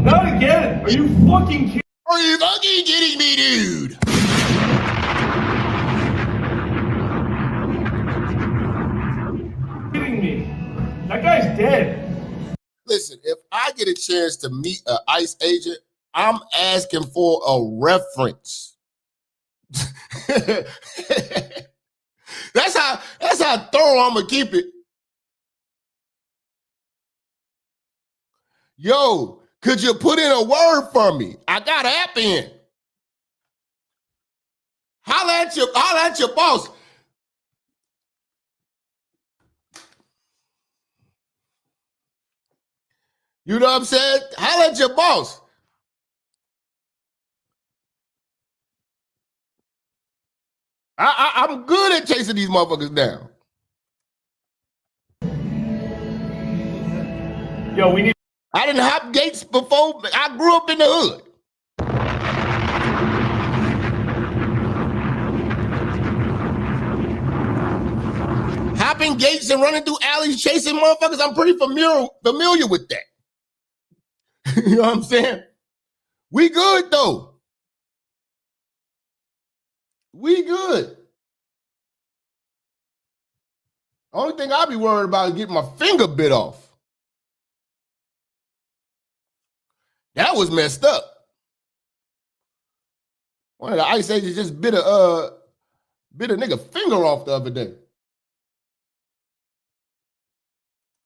Not again. Are you fucking kidding? Are you fucking kidding me, dude? That guy's dead. Listen, if I get a chance to meet an ICE agent, I'm asking for a reference. That's how thorough I'm gonna keep it. Yo, could you put in a word for me? I got an app in. Holla at your boss. You know what I'm saying? Holla at your boss. I'm good at chasing these motherfuckers down. Yo, we need. I didn't hop gates before. I grew up in the hood. Hopping gates and running through alleys, chasing motherfuckers. I'm pretty familiar with that. You know what I'm saying? We good though. We good. Only thing I'll be worried about is getting my finger bit off. That was messed up. One of the ICE agents just bit a nigga finger off the other day.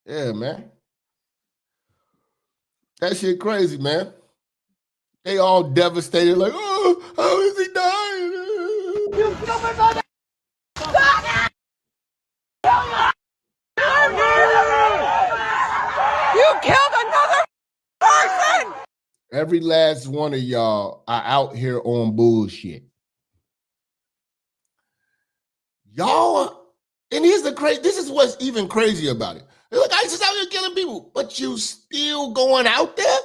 Yeah, man. That shit crazy, man. They all devastated, like, oh, how is he dying? You killed my mother! Stop! You killed another person! Every last one of y'all are out here on bullshit. Y'all, and here's the crazy, this is what's even crazy about it. Look, ICE is out here killing people, but you still going out there?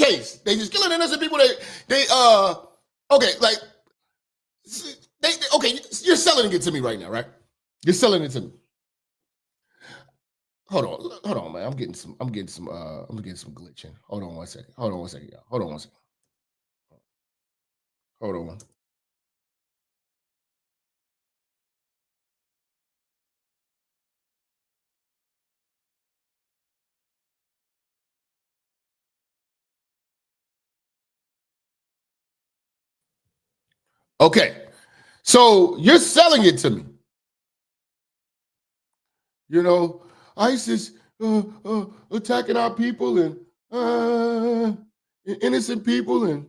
case. They just killing innocent people. Okay, like, okay, you're selling it to me right now, right? You're selling it to me. Hold on, man. I'm getting some glitching. Hold on one second, y'all. Hold on one second. Hold on. Okay, so you're selling it to me. You know, ISIS attacking our people and innocent people, and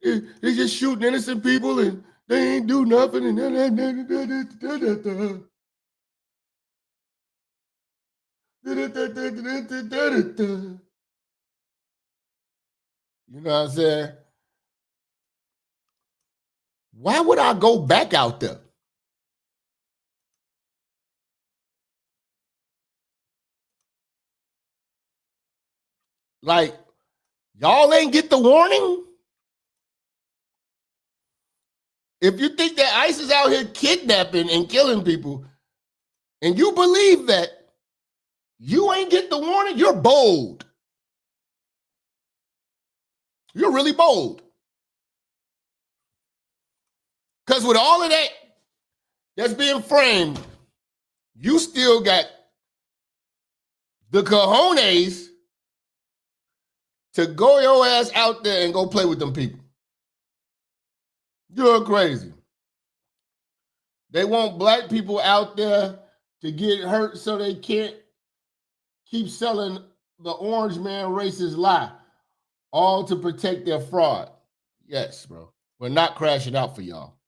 they just shooting innocent people and they ain't do nothing. And you know what I'm saying? Why would I go back out there? Like, y'all ain't get the warning? If you think that ICE is out here kidnapping and killing people, and you believe that, you ain't get the warning, you're bold. You're really bold. Because with all of that that's being framed, you still got the cojones to go your ass out there and go play with them people. You're crazy. They want black people out there to get hurt so they can't keep selling the orange man racist lie, all to protect their fraud. Yes, bro. We're not crashing out for y'all.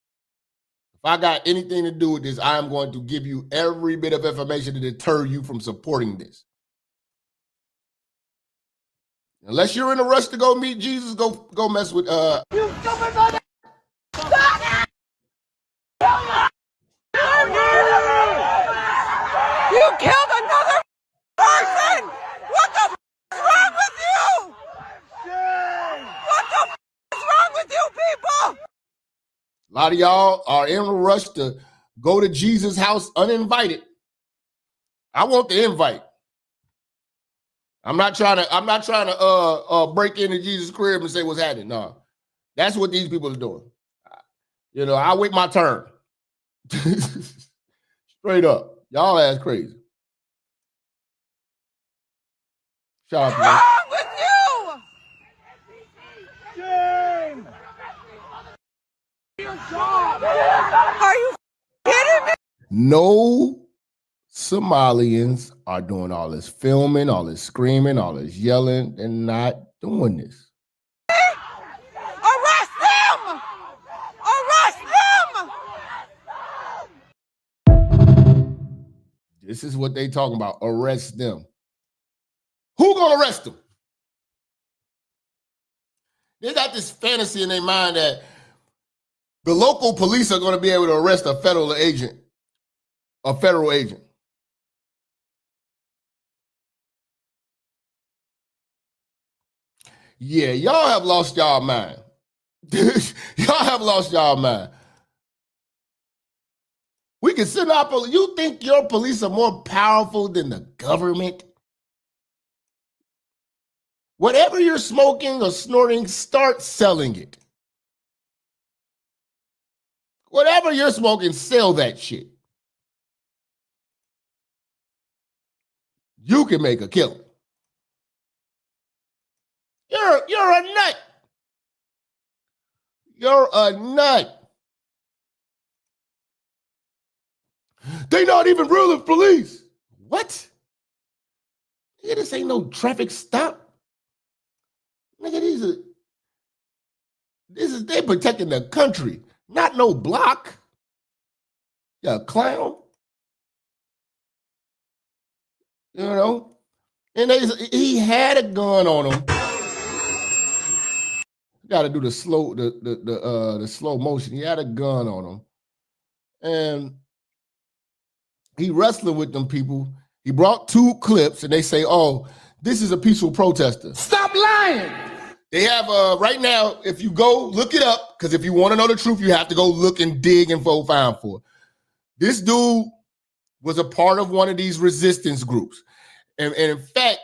If I got anything to do with this, I am going to give you every bit of information to deter you from supporting this. Unless you're in a rush to go meet Jesus, go mess with You stupid mother! You killed another person! What the f is wrong with you? What the f is wrong with you people? A lot of y'all are in a rush to go to Jesus' house uninvited. I want the invite. I'm not trying to break into Jesus' crib and say what's happening. No, that's what these people are doing. You know, I wait my turn. Straight up, y'all ass crazy. Shout out to What's wrong with you? Shame! Are you kidding me? No Somalians are doing all this filming, all this screaming, all this yelling. They're not doing this. Arrest them! Arrest them! This is what they talking about. Arrest them. Who gonna arrest them? They got this fantasy in their mind that the local police are gonna be able to arrest a federal agent. Yeah, y'all have lost y'all mind. Y'all have lost y'all mind. We can send our police. You think your police are more powerful than the government? Whatever you're smoking or snorting, start selling it. Whatever you're smoking, sell that shit. You can make a killing. You're a nut. You're a nut. They not even real police. What? Nigga, this ain't no traffic stop. Nigga, they protecting the country, not no block. You a clown. You know? And he had a gun on him. Got to do the slow motion. He had a gun on him, and he wrestling with them people. He brought 2 clips, and they say, "Oh, this is a peaceful protester. Stop lying. They have right now, if you go look it up, because if you want to know the truth, you have to go look and dig and find for it. This dude was a part of one of these resistance groups. And in fact,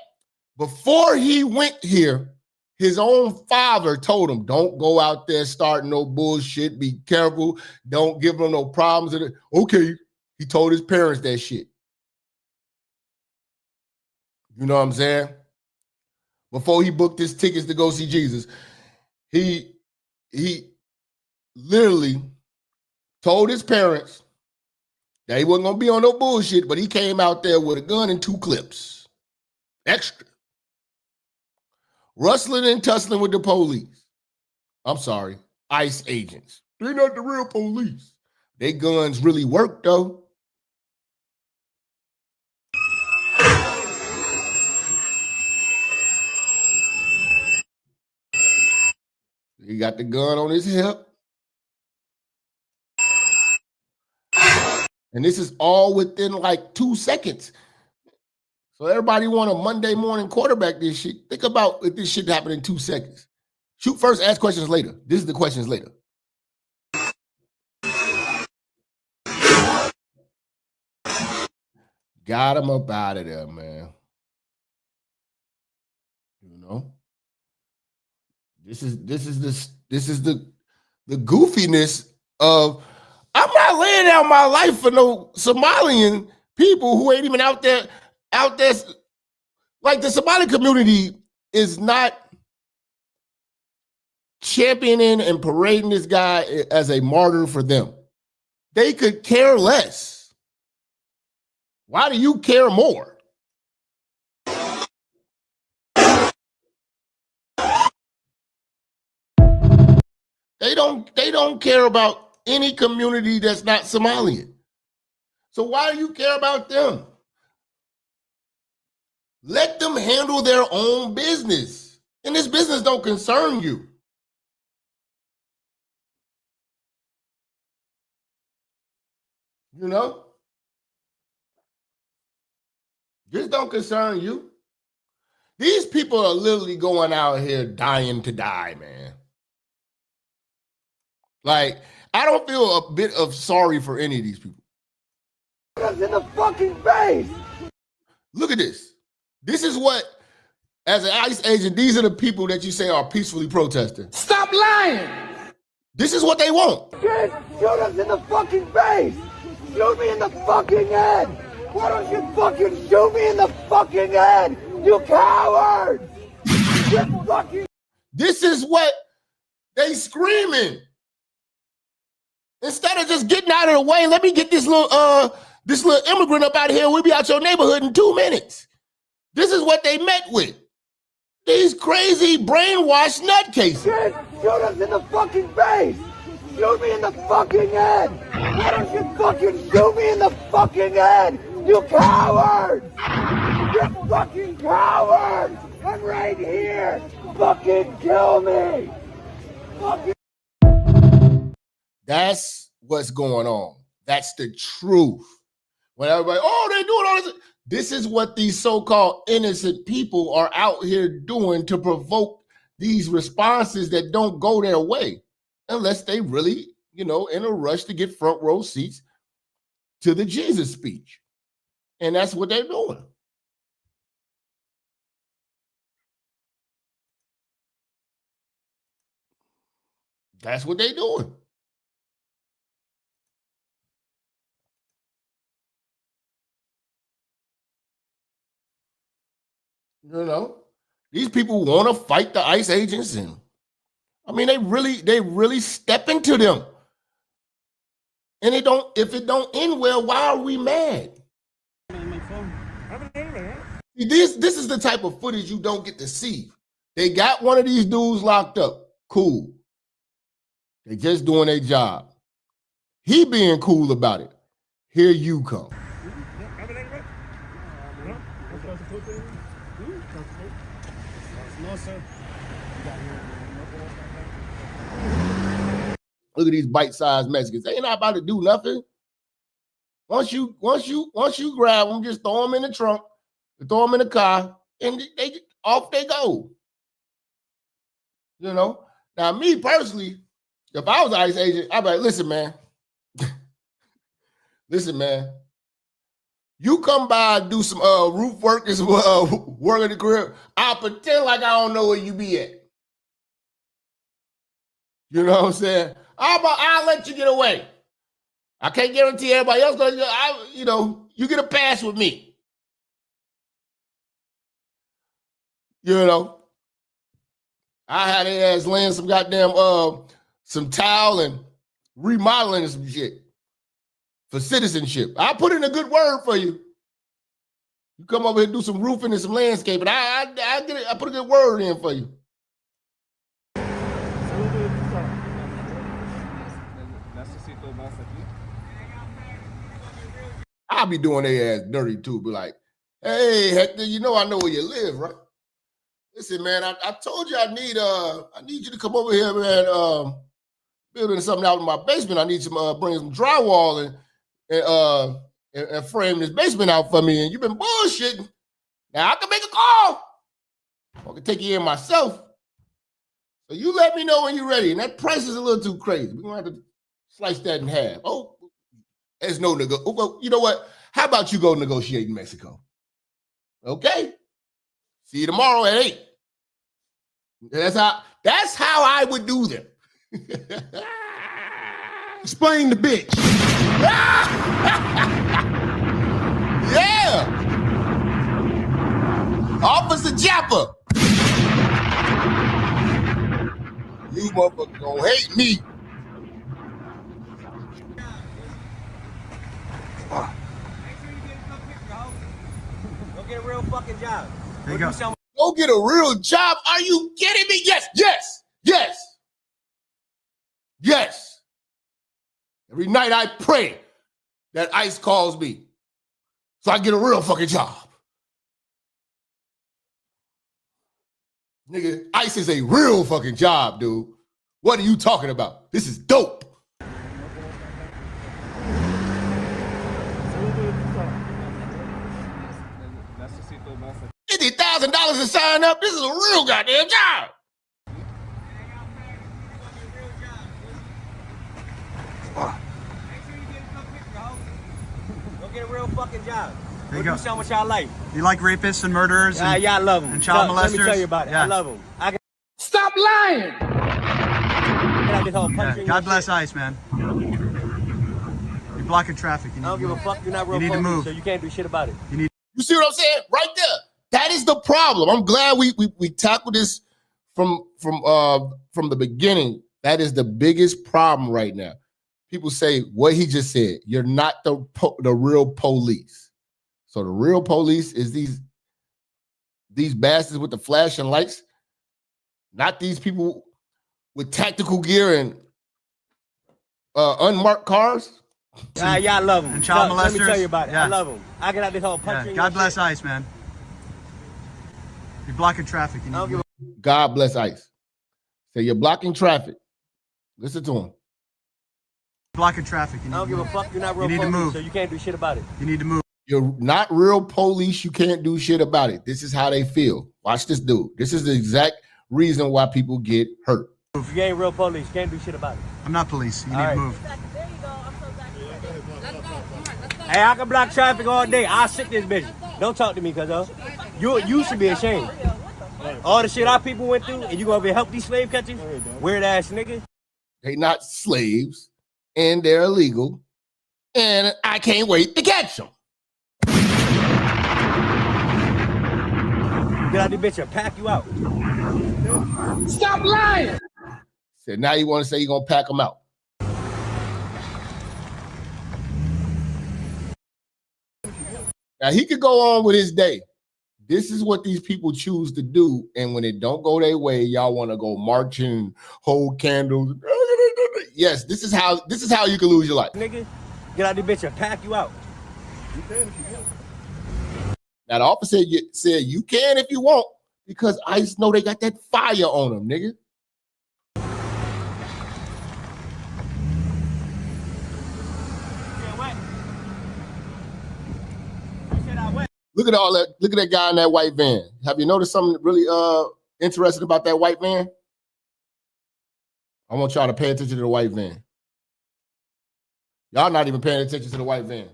before he went here, his own father told him, don't go out there starting no bullshit. Be careful. Don't give them no problems. Okay. He told his parents that shit. You know what I'm saying? Before he booked his tickets to go see Jesus, he literally told his parents that he wasn't going to be on no bullshit, but he came out there with a gun and 2 clips. Extra. Rustling and tussling with the police. I'm sorry, ICE agents. They're not the real police. They guns really work, though. He got the gun on his hip. And this is all within like 2 seconds. So everybody want a Monday morning quarterback this shit. Think about if this shit happened in 2 seconds. Shoot first, ask questions later. This is the questions later. Got him up out of there, man. You know? This is the goofiness of, I'm not laying down my life for no Somalian people who ain't even out there. Like the Somali community is not championing and parading this guy as a martyr for them. They could care less. Why do you care more? They don't care about any community that's not Somalian. So why do you care about them? Let them handle their own business. And this business don't concern you. You know? This don't concern you. These people are literally going out here dying to die, man. Like, I don't feel a bit of sorry for any of these people. In the fucking face. Look at this. This is what, as an ICE agent, these are the people that you say are peacefully protesting. Stop lying. This is what they want. Shoot us in the fucking face. Shoot me in the fucking head. Why don't you fucking shoot me in the fucking head, you cowards? You fucking... This is what they screaming. Instead of just getting out of the way, let me get this little immigrant up out of here. We'll be out your neighborhood in 2 minutes. This is what they met with. These crazy brainwashed nutcases. Shoot us in the fucking face. Shoot me in the fucking head. Why don't you fucking shoot me in the fucking head, you cowards? You fucking cowards. I'm right here. Fucking kill me. Fucking. That's what's going on. That's the truth. When everybody, oh, they doing all this. This is what these so-called innocent people are out here doing to provoke these responses that don't go their way unless they really, in a rush to get front row seats to the Jesus speech. And that's what they're doing. That's what they're doing. These people want to fight the ICE agents, and I mean, they really step into them. And if it don't end well, why are we mad? This is the type of footage you don't get to see. They got one of these dudes locked up. Cool. They just doing their job. He being cool about it. Here you come. Look at these bite-sized Mexicans. They ain't not about to do nothing. Once you grab them, just throw them in the trunk, throw them in the car, and they off they go. You know? Now, me personally, if I was an ICE agent, I'd be like, listen, man. Listen, man. You come by and do some roof work and some work in the crib, I'll pretend like I don't know where you be at. You know what I'm saying? I'll let you get away. I can't guarantee everybody else going to, you get a pass with me. You know? I had their ass laying some goddamn, some towel and remodeling and some shit for citizenship. I'll put in a good word for you. You come over here and do some roofing and some landscaping. I put a good word in for you. I'll be doing their ass dirty too. Be like, hey, Hector, I know where you live, right? Listen, man, I told you I need you to come over here, man. Building something out in my basement. I need some bring some drywall and frame this basement out for me. And you've been bullshitting. Now I can make a call. I can take you in myself. So you let me know when you're ready. And that price is a little too crazy. We're gonna have to slice that in half. Oh, there's no you know what? How about you go negotiate in Mexico? Okay. See you tomorrow at 8. That's how I would do them. Explain the bitch. Yeah. Officer Japper. You motherfuckers gonna hate me. Go get a real fucking job. There you go. Go get a real job? Are you kidding me? Yes. Every night I pray that ICE calls me so I get a real fucking job. Nigga, ICE is a real fucking job, dude. What are you talking about? This is dope. $50,000 to sign up. This is a real goddamn job. Go get a real fucking job. There you go. Do something with y'all life. You like rapists and murderers? Yeah, I love them. And child molesters? Let me tell you about it. Yeah. I love them. Stop lying! Yeah. God bless ICE, man. You're blocking traffic. I don't give a fuck. You're not real police, so you can't do shit about it. You see what I'm saying? Right there. That is the problem. I'm glad we tackled this from the beginning. That is the biggest problem right now. People say what he just said. You're not the real police. So the real police is these bastards with the flashing lights, not these people with tactical gear and unmarked cars. Yeah, I love them. And child molesters. Let me tell you about it. Yeah. I love them. I get out this whole punching. God bless ICE, man. You're blocking traffic. God bless ICE. Say you're blocking traffic. Listen to him. Blocking traffic. I don't give a fuck. You're not real You need to police, move. so you can't do shit about it. You need to move. You're not real police. You can't do shit about it. This is how they feel. Watch this dude. This is the exact reason why people get hurt. If you ain't real police, you can't do shit about it. I'm not police. You need to move. Hey, I can block traffic all day. I'll sit this bitch. Don't talk to me, cuz you should be ashamed. All the shit our people went through, and you gonna be help these slave catchers? Weird ass nigga. They not slaves, and they're illegal, and I can't wait to catch them. Get out this bitch and pack you out. Stop lying. Said now you want to say you're gonna pack them out. Now he could go on with his day. This is what these people choose to do, and when it don't go their way, y'all want to go marching, hold candles. Yes, this is how you can lose your life. Nigga, get out this bitch and pack you out. You can if you want. Now the officer said you can if you want, because ICE know they got that fire on them, nigga. Look at all that. Look at that guy in that white van. Have you noticed something really interesting about that white van? I want y'all to pay attention to the white van. Y'all not even paying attention to the white van.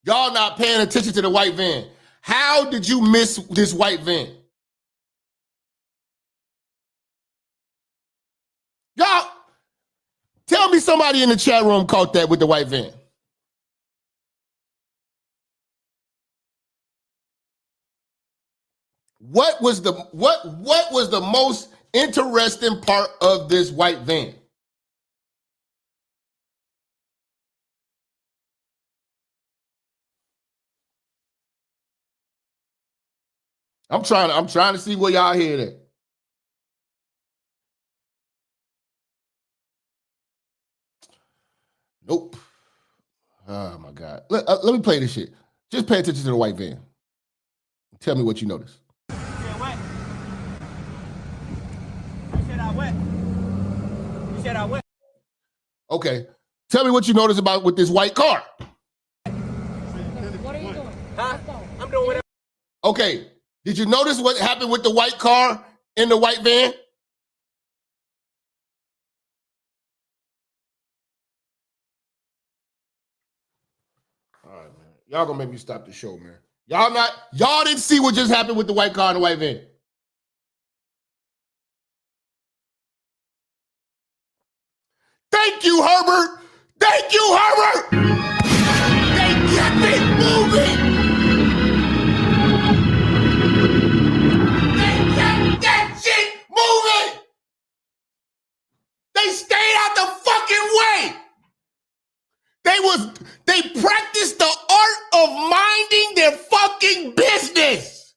Y'all not paying attention to the white van. How did you miss this white van? Y'all, tell me somebody in the chat room caught that with the white van. What was the most interesting part of this white van? I'm trying to see where y'all hear that. Nope. Oh my God. Let me play this shit. Just pay attention to the white van. Tell me what you notice. You said I wet. Okay. Tell me what you notice about with this white car. What are you doing? Huh? I'm doing whatever. Okay. Did you notice what happened with the white car in the white van? All right, man. Y'all gonna make me stop the show, man. Y'all didn't see what just happened with the white car and the white van. Thank you, Herbert. Thank you, Herbert. They kept it moving. They kept that shit moving. They stayed out the fucking way. They practiced the art of minding their fucking business.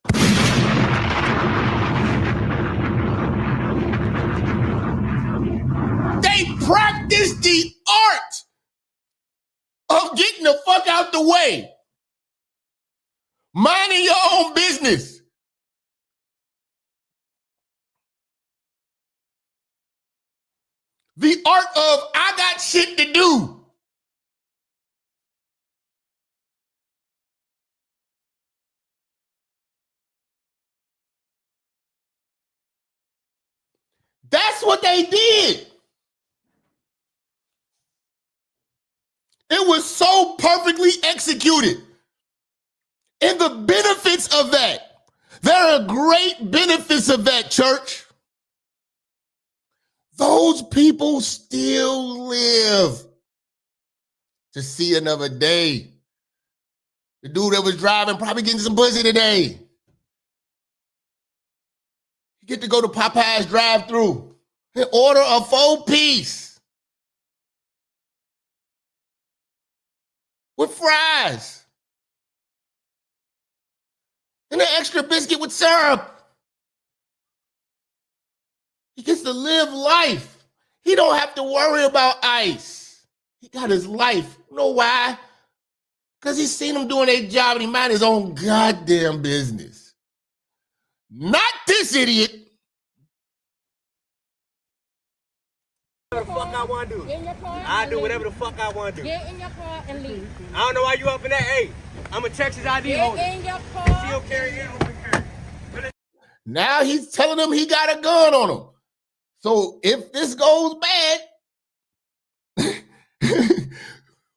They practiced the art of getting the fuck out the way. Minding your own business. The art of I got shit to do. That's what they did. It was so perfectly executed. And the benefits of that, there are great benefits of that, church. Those people still live to see another day. The dude that was driving probably getting some pussy today. You get to go to Popeye's drive-thru and order a 4-piece with fries and an extra biscuit with syrup. He gets to live life. He don't have to worry about ICE. He got his life. You know why? Because he's seen them doing their job and he mind his own goddamn business. Not this idiot. Whatever the fuck I want to do. I do whatever the fuck I want to do. Get in your car and leave. I don't know why you up in that. Hey, I'm a Texas ID holder. Get in your car. Still carry it. Now he's telling them he got a gun on him. So if this goes bad,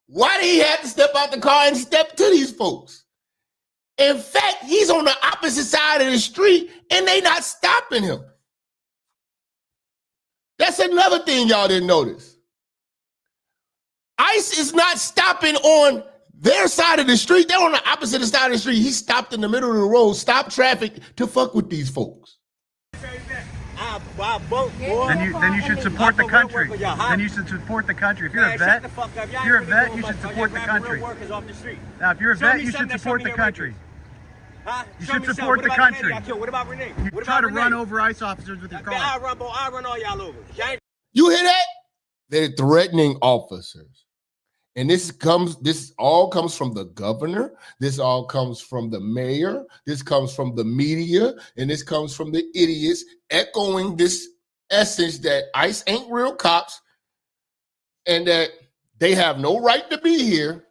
why did he have to step out the car and step to these folks? In fact, he's on the opposite side of the street and they not stopping him. That's another thing y'all didn't notice. ICE is not stopping on their side of the street. They're on the opposite side of the street. He stopped in the middle of the road, stopped traffic to fuck with these folks. Then you should support the country. Then you should support the country. If you're a vet, you should support the country. Now, if you're a vet, you should support the country. You should support the country. What about Renee? You try to run over ICE officers with your car. I run all y'all over. You hear that? They're threatening officers. And this all comes from the governor. This all comes from the mayor. This comes from the media. And this comes from the idiots echoing this essence that ICE ain't real cops and that they have no right to be here.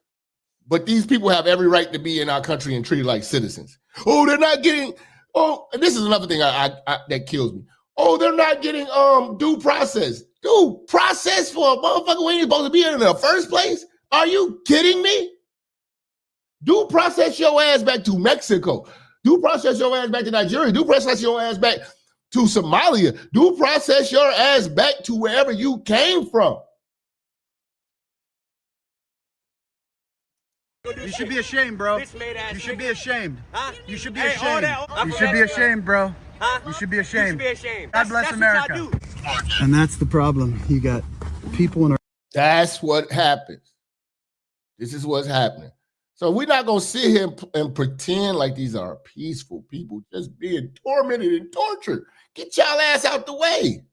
But these people have every right to be in our country and treated like citizens. Oh, they're not getting, and this is another thing that kills me. Oh, they're not getting due process. Due process for a motherfucker who ain't supposed to be in the first place? Are you kidding me? Due process your ass back to Mexico. Due process your ass back to Nigeria. Due process your ass back to Somalia. Due process your ass back to wherever you came from. You should be ashamed, bro. You should be ashamed. Huh? You should be ashamed. You should be ashamed, bro. Huh? You should be ashamed. You should be ashamed. God bless America. And that's the problem. You got people in our... That's what happens. This is what's happening. So we're not going to sit here and pretend like these are peaceful people just being tormented and tortured. Get y'all ass out the way.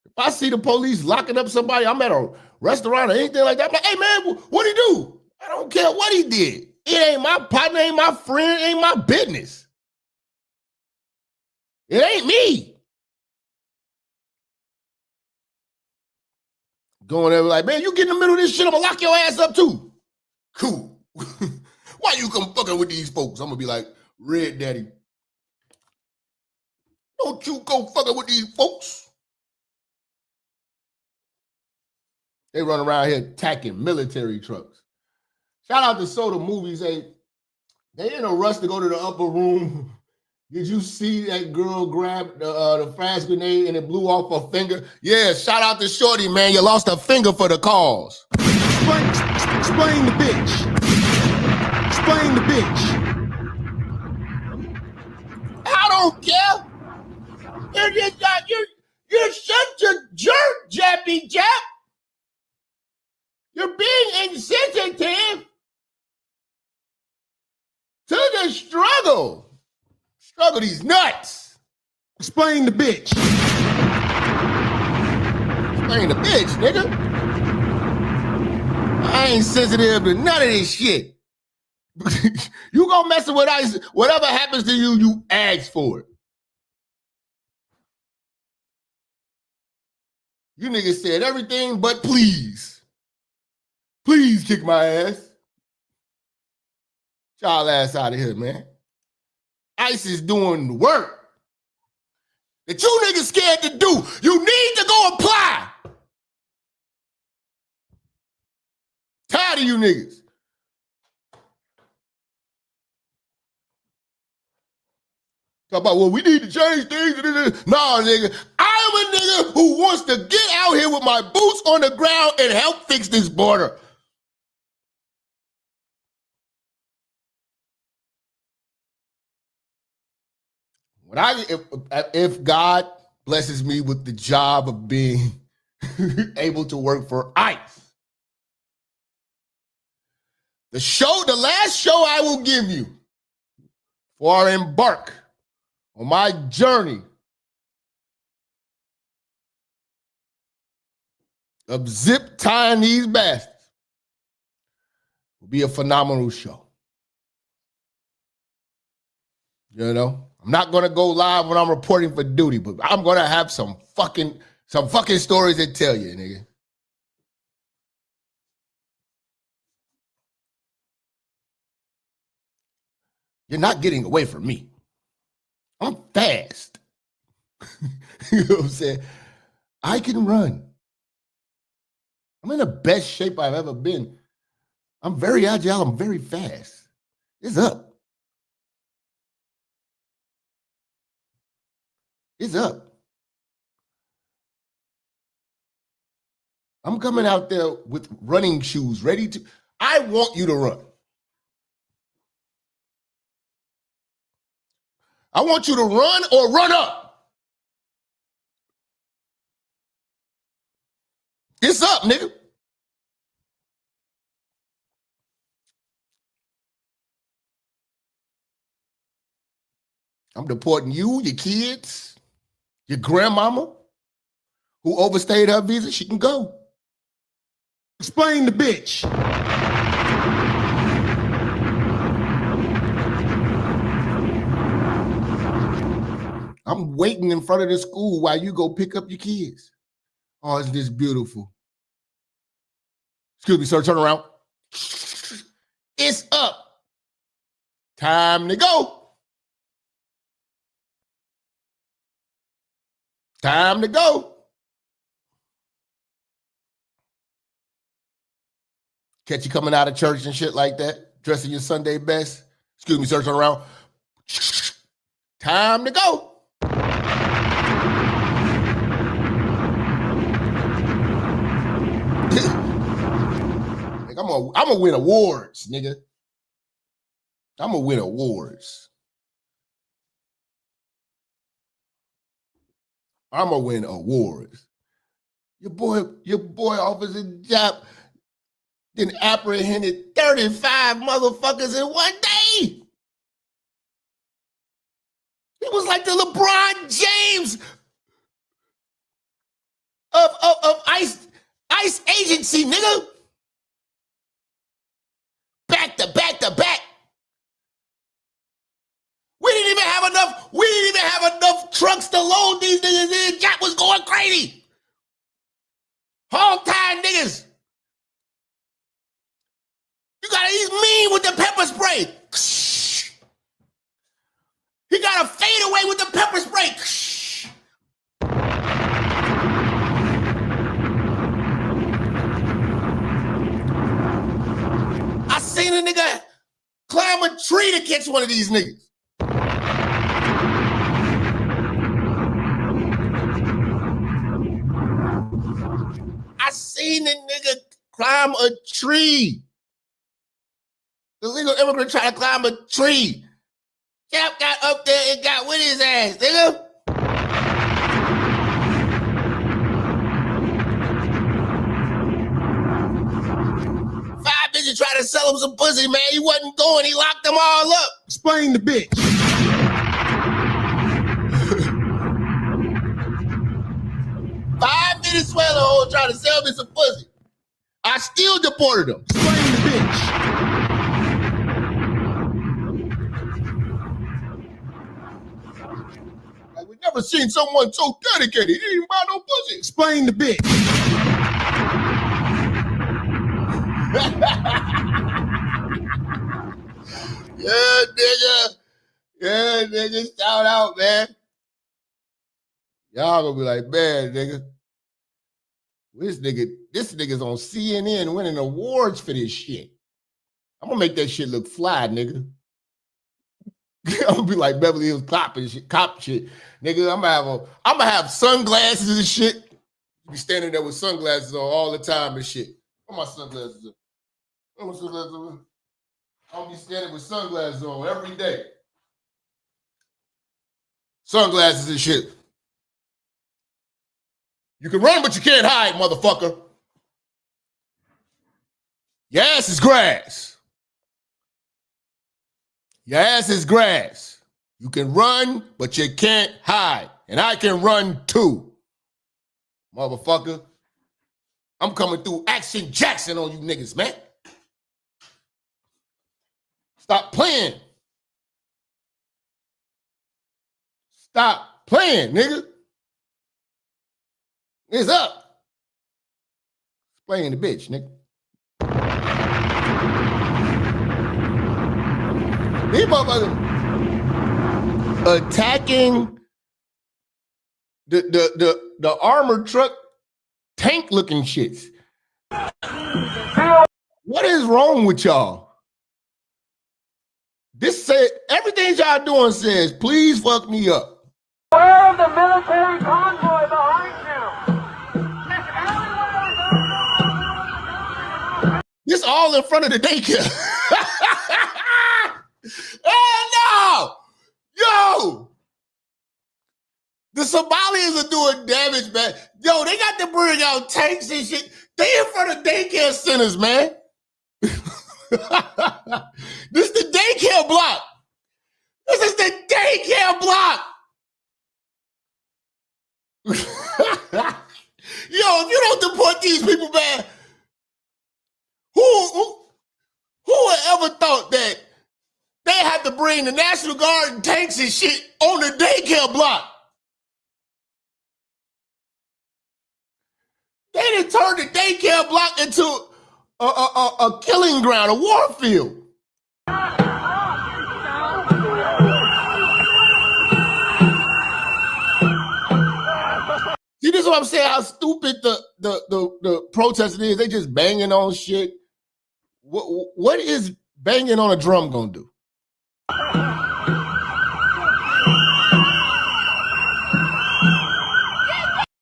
If I see the police locking up somebody, I'm at a restaurant or anything like that, I'm like, hey man, what'd he do? I don't care what he did. It ain't my partner, ain't my friend, ain't my business. It ain't me. Going there like, man, you get in the middle of this shit, I'm gonna lock your ass up too. Cool. Why you come fucking with these folks? I'm gonna be like, Red Daddy, don't you go fucking with these folks. They run around here attacking military trucks. Shout out to Soda Movies. They in a rush to go to the upper room. Did you see that girl grab the flash grenade and it blew off her finger? Yeah, shout out to Shorty, man. You lost a finger for the cause. Explain the bitch. Explain the bitch. I don't care. You're such a jerk, Jappy Jap. You're being insensitive to the struggle. Struggle these nuts. Explain the bitch. Explain the bitch, nigga. I ain't sensitive to none of this shit. You gonna mess with ICE, whatever happens to you, you ask for it. You niggas said everything but please. Please kick my ass. Y'all ass out of here, man. ICE is doing the work that you niggas scared to do. You need to go apply. Tired of you niggas. Talk about, well, we need to change things. Nah, nigga. I'm a nigga who wants to get out here with my boots on the ground and help fix this border. If God blesses me with the job of being able to work for ICE, the last show I will give you before I embark on my journey of zip tying these bastards will be a phenomenal show. You know? I'm not gonna go live when I'm reporting for duty, but I'm gonna have some fucking stories to tell you, nigga. You're not getting away from me. I'm fast. You know what I'm saying? I can run. I'm in the best shape I've ever been. I'm very agile. I'm very fast. It's up. It's up. I'm coming out there with running shoes ready to. I want you to run. I want you to run or run up. It's up, nigga. I'm deporting you, your kids, your grandmama who overstayed her visa. She can go. Explain the bitch. I'm waiting in front of the school while you go pick up your kids. Oh, isn't this beautiful? Excuse me, sir, turn around. It's up. Time to go. Time to go. Catch you coming out of church and shit like that, dressing your Sunday best. Excuse me, sir, turn around. Time to go. I'm gonna win awards, nigga. I'm gonna win awards. I'm gonna win awards. Your boy, Officer Jap, then apprehended 35 motherfuckers in one day. It was like the LeBron James of ICE agency, nigga. Back to back to back. We didn't even have enough trucks to load these niggas in. Jap was going crazy. Hog tie niggas. He's mean with the pepper spray. He got a fadeaway with the pepper spray. I seen a nigga climb a tree to catch one of these niggas. I seen a nigga climb a tree. The legal immigrant tried to climb a tree. Jap got up there and got with his ass, nigga. Five bitches tried to sell him some pussy, man. He wasn't going. He locked them all up. Explain the bitch. 5 Venezuela trying to sell me some pussy. I still deported him. Explain the bitch. We never seen someone so dedicated. He didn't even buy no pussy. Explain the bitch. Yeah, nigga. Yeah, nigga. Shout out, man. Y'all gonna be like, man, nigga. This nigga's on CNN winning awards for this shit. I'm gonna make that shit look fly, nigga. I'm gonna be like Beverly Hills Cop shit. Nigga, I'm gonna have sunglasses and shit. Be standing there with sunglasses on all the time and shit. Where my sunglasses at? Where my sunglasses at? I'll be standing with sunglasses on every day. Sunglasses and shit. You can run, but you can't hide, motherfucker. Your ass is grass. Your ass is grass. You can run, but you can't hide. And I can run too. Motherfucker. I'm coming through Action Jackson on you niggas, man. Stop playing. Stop playing, nigga. It's up. Playing the bitch, nigga. These motherfuckers attacking the armored truck tank looking shits. What is wrong with y'all? This said everything y'all doing says, please fuck me up. Where is the military convoy behind you? This all in front of the daycare. Hell no! Yo! The Somalis are doing damage, man. Yo, they got to bring out tanks and shit. They in front of daycare centers, man. This is the daycare block. This is the daycare block. Yo, if you don't deport these people, man, who would ever thought that they had to bring the National Guard and tanks and shit on the daycare block? They done turned the daycare block into a killing ground, a war field. See, this is what I'm saying, how stupid the protesting is. They just banging on shit. What is banging on a drum gonna do?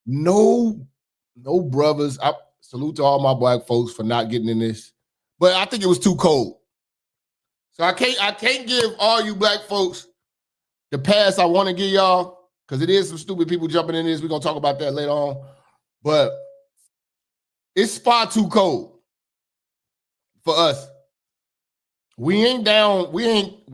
No, brothers. I salute to all my black folks for not getting in this, but I think it was too cold. So I can't give all you black folks the pass I want to give y'all, because it is some stupid people jumping in this. We're gonna talk about that later on, but it's far too cold for us. We ain't down. We ain't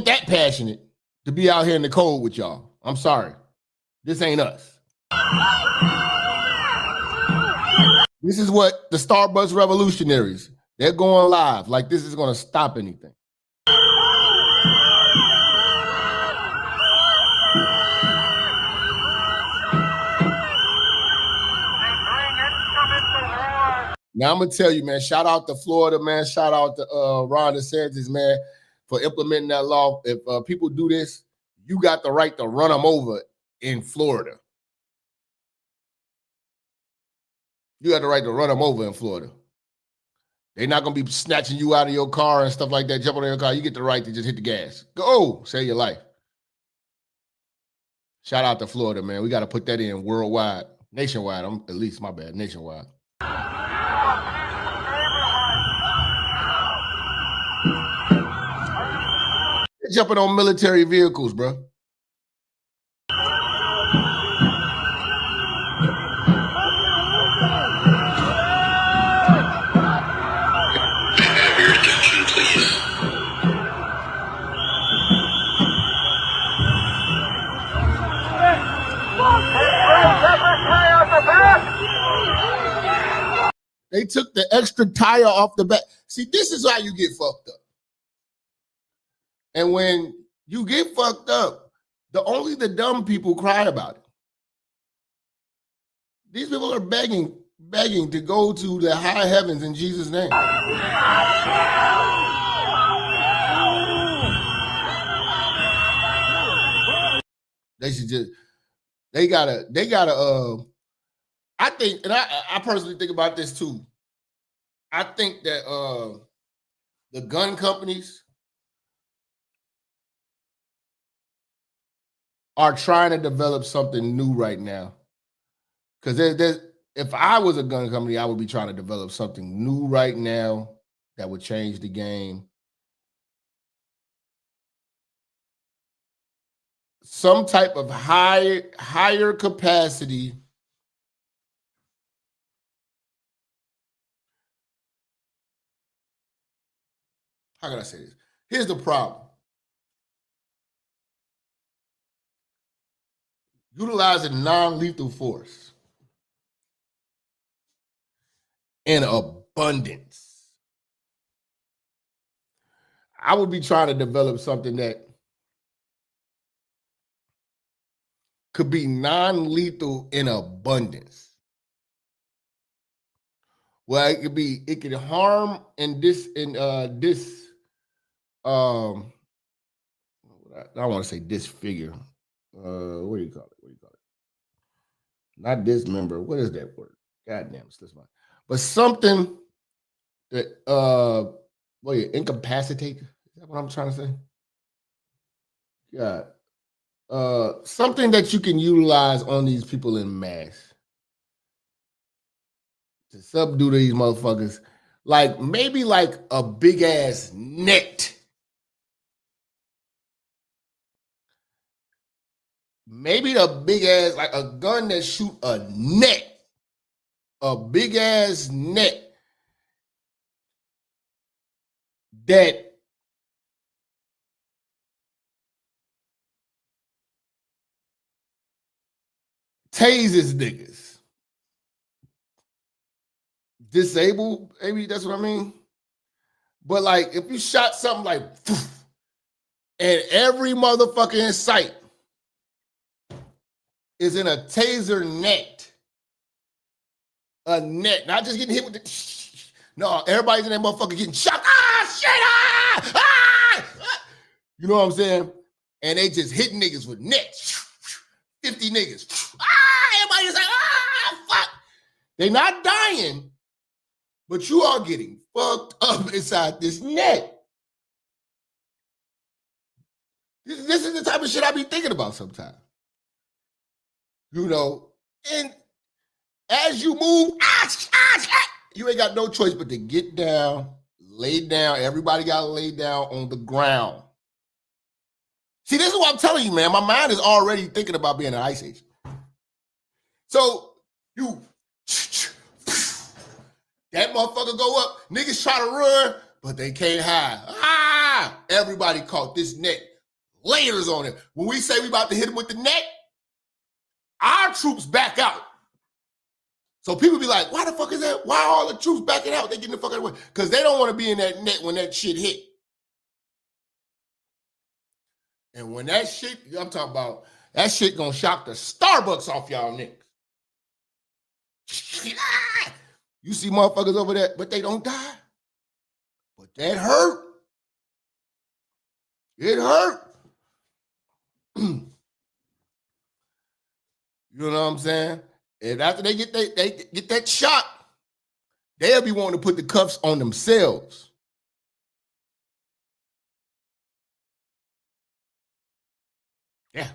that passionate to be out here in the cold with y'all. I'm sorry. This ain't us. This is what the Starbucks revolutionaries, they're going live. Like this is going to stop anything. Now I'm going to tell you, man, shout out to Florida, man. Shout out to Ron DeSantis, man, for implementing that law. If people do this, you got the right to run them over in Florida. You got the right to run them over in Florida. They're not going to be snatching you out of your car and stuff like that, jumping on your car. You get the right to just hit the gas. Go, save your life. Shout out to Florida, man. We got to put that in worldwide, nationwide. At least, my bad, nationwide. They're jumping on military vehicles, bro. They took the extra tire off the back. See, this is how you get fucked up. And when you get fucked up, only the dumb people cry about it. These people are begging to go to the high heavens in Jesus' name. They should just, they gotta, I think, and I personally think about this too. I think that the gun companies are trying to develop something new right now. Because if I was a gun company, I would be trying to develop something new right now that would change the game. Some type of higher capacity how can I say this? Here's the problem. Utilizing non-lethal force in abundance. I would be trying to develop something that could be non-lethal in abundance. Well, it could harm I don't want to say disfigure. What do you call it? Not dismember. What is that word? God damn, it's this one. But something that incapacitate. Is that what I'm trying to say? Yeah. Something that you can utilize on these people in mass to subdue these motherfuckers. Like maybe like a big ass net. Maybe the big ass, like a gun that shoot a net. A big ass net that tases niggas. Disabled, maybe that's what I mean. But like if you shot something like and every motherfucker in sight is in a taser net, a net, not just getting hit with the. No, everybody's in that motherfucker getting shot. Ah, shit! Ah, ah! You know what I'm saying? And they just hit niggas with nets. 50 niggas. Ah, everybody's like, ah, fuck. They not dying, but you are getting fucked up inside this net. This is the type of shit I be thinking about sometimes. You know, and as you move, you ain't got no choice but to get down, lay down. Everybody got to lay down on the ground. See, this is what I'm telling you, man. My mind is already thinking about being an ice agent. So you, that motherfucker go up, niggas try to run, but they can't hide. Ah, everybody caught this net. Layers on it. When we say we about to hit him with the net, our troops back out. So people be like, why the fuck is that? Why are all the troops backing out? They getting the fuck out of the way. Because they don't want to be in that net when that shit hit. And when that shit, I'm talking about, that shit gonna shock the Starbucks off y'all niggas. You see motherfuckers over there, but they don't die. But that hurt. It hurt. You know what I'm saying? And after they get that shot, they'll be wanting to put the cuffs on themselves. Yeah.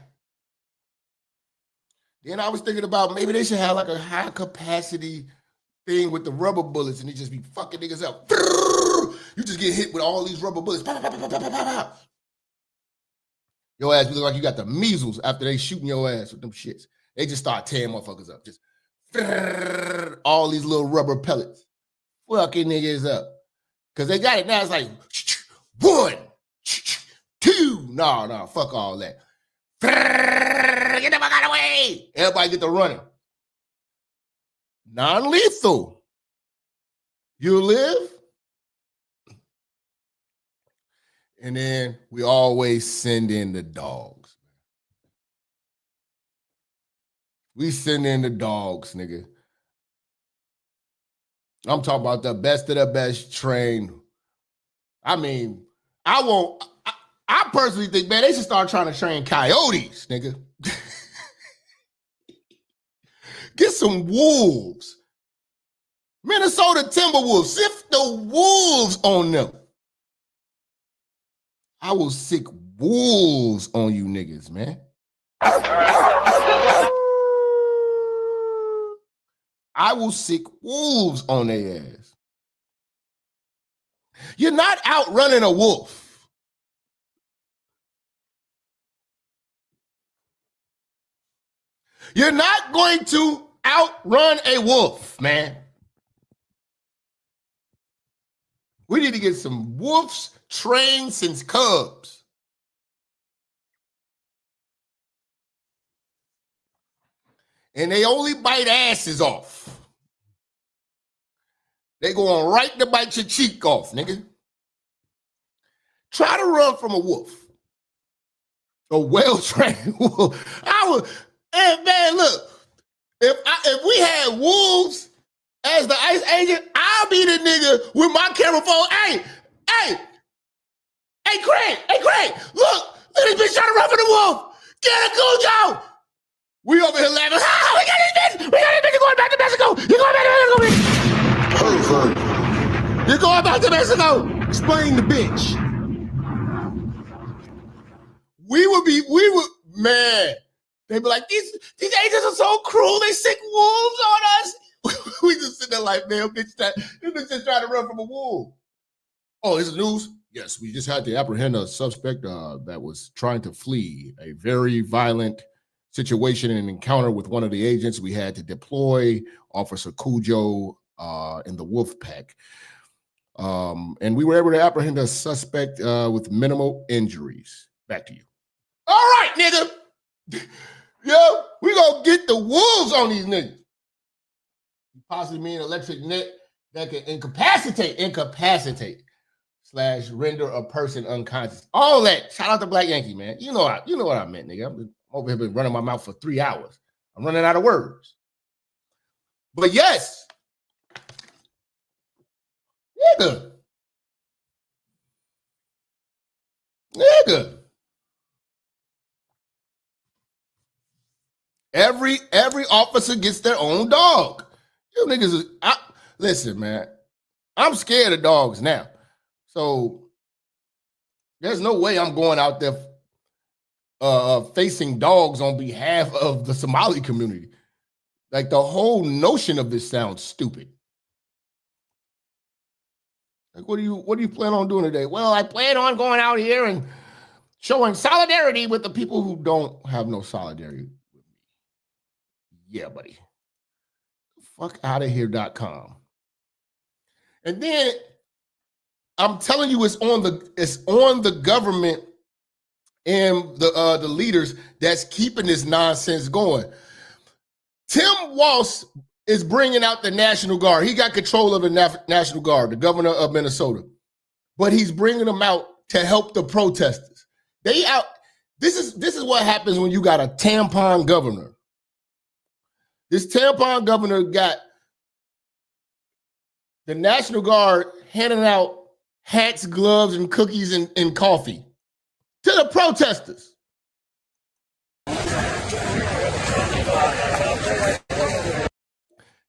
Then I was thinking about maybe they should have like a high capacity thing with the rubber bullets and they just be fucking niggas up. You just get hit with all these rubber bullets. Your ass be look like you got the measles after they shooting your ass with them shits. They just start tearing motherfuckers up. Just all these little rubber pellets. Fucking niggas up. Because they got it now. It's like 1, 2. No, fuck all that. Get the fuck out of the way. Everybody get to running. Non-lethal. You live. And then we always send in the dogs. We send in the dogs, nigga. I'm talking about the best of the best trained. I mean, I personally think, man, they should start trying to train coyotes, nigga. Get some wolves. Minnesota Timberwolves. Sift the wolves on them. I will sick wolves on you niggas, man. I will sick wolves on their ass. You're not outrunning a wolf. You're not going to outrun a wolf, man. We need to get some wolves trained since cubs. And they only bite asses off. They going right to bite your cheek off, nigga. Try to run from a wolf. A well-trained wolf. And man, look, if we had wolves as the ICE agent, I'll be the nigga with my camera phone. Hey, Craig, look at this bitch trying to run from the wolf. Get a Cujo. We over here laughing. Ah, we got this bitch going back to Mexico. You're going back to Mexico, bitch. You're going back to Mexico. Explain the bitch. We would, man. They'd be like, these agents are so cruel. They sick wolves on us. We just sit there like, man, bitch, just trying to run from a wolf. Oh, is it news? Yes, we just had to apprehend a suspect that was trying to flee a very violent situation and encounter with one of the agents. We had to deploy Officer Cujo in the wolf pack. And we were able to apprehend a suspect with minimal injuries. Back to you. All right, nigga. Yo, we gonna get the wolves on these niggas. Possibly mean electric net that can incapacitate / render a person unconscious. All that. Shout out to Black Yankee, man. You know what I meant, nigga. I'm over here been running my mouth for 3 hours. I'm running out of words. But yes, Nigga. Every officer gets their own dog. You niggas, listen, man. I'm scared of dogs now. So there's no way I'm going out there facing dogs on behalf of the Somali community. Like, the whole notion of this sounds stupid. Like, what do you plan on doing today? Well, I plan on going out here and showing solidarity with the people who don't have no solidarity with me. Yeah, buddy. Fuckoutahere.com. And then I'm telling you, it's on the government and the leaders that's keeping this nonsense going. Tim Walz is bringing out the National Guard. He got control of the National Guard, the governor of Minnesota, but he's bringing them out to help the protesters. This is what happens when you got a tampon governor. This tampon governor got the National Guard handing out hats, gloves, and cookies and coffee to the protesters.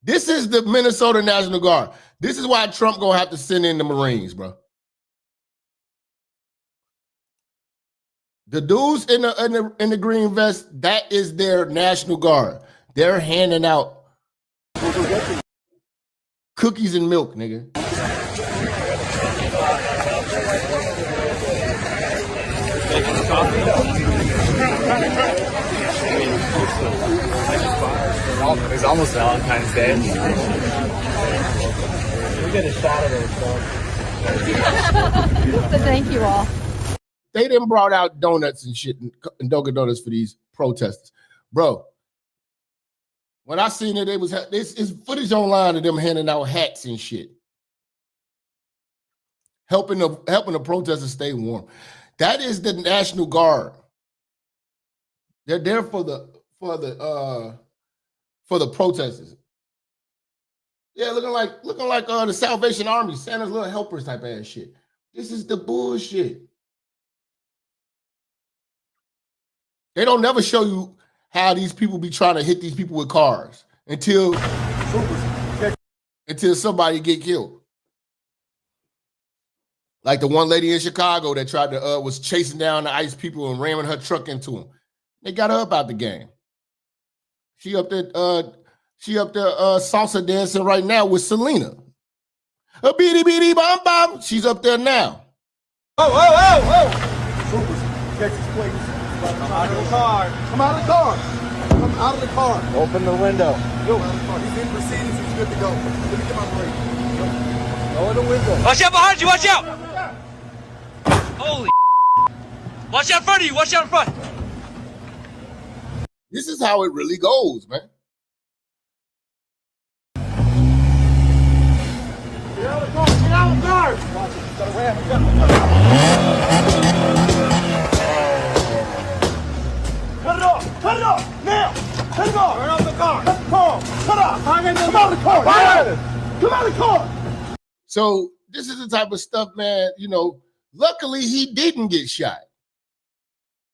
This is the Minnesota National Guard. This is why Trump gonna have to send in the Marines, bro. The dudes in the green vest, that is their National Guard. They're handing out cookies and milk, nigga. It's almost Valentine's Day. We get a shot of it, So thank you all. They done brought out donuts and shit and Dunkin' Donuts for these protesters. Bro, when I seen it, it's footage online of them handing out hats and shit. Helping the protesters stay warm. That is the National Guard. They're there for the protesters. Yeah, looking like the Salvation Army, Santa's little helpers type ass shit. This is the bullshit. They don't never show you how these people be trying to hit these people with cars until somebody get killed. Like the one lady in Chicago that tried to was chasing down the ICE people and ramming her truck into them. They got her up out the game. She up there salsa dancing right now with Selena. A beady beady bum bum. She's up there now. Troopers, Texas police. Come out of the car. Come out of the car. Come out of the car. Open the window. Yo, he's in proceedings. He's good to go. Let me get my break. Lower the window. Watch out behind you, watch out! Holy watch out in front of you, watch out in front. This is how it really goes, man. Get out of the car. Get out of the car. Gotta ram it. Cut it off. Cut it off. Now. Cut it off. Turn off the car. Cut the car. Cut off. Come out of the car. Come out of the car. So this is the type of stuff, man, luckily he didn't get shot.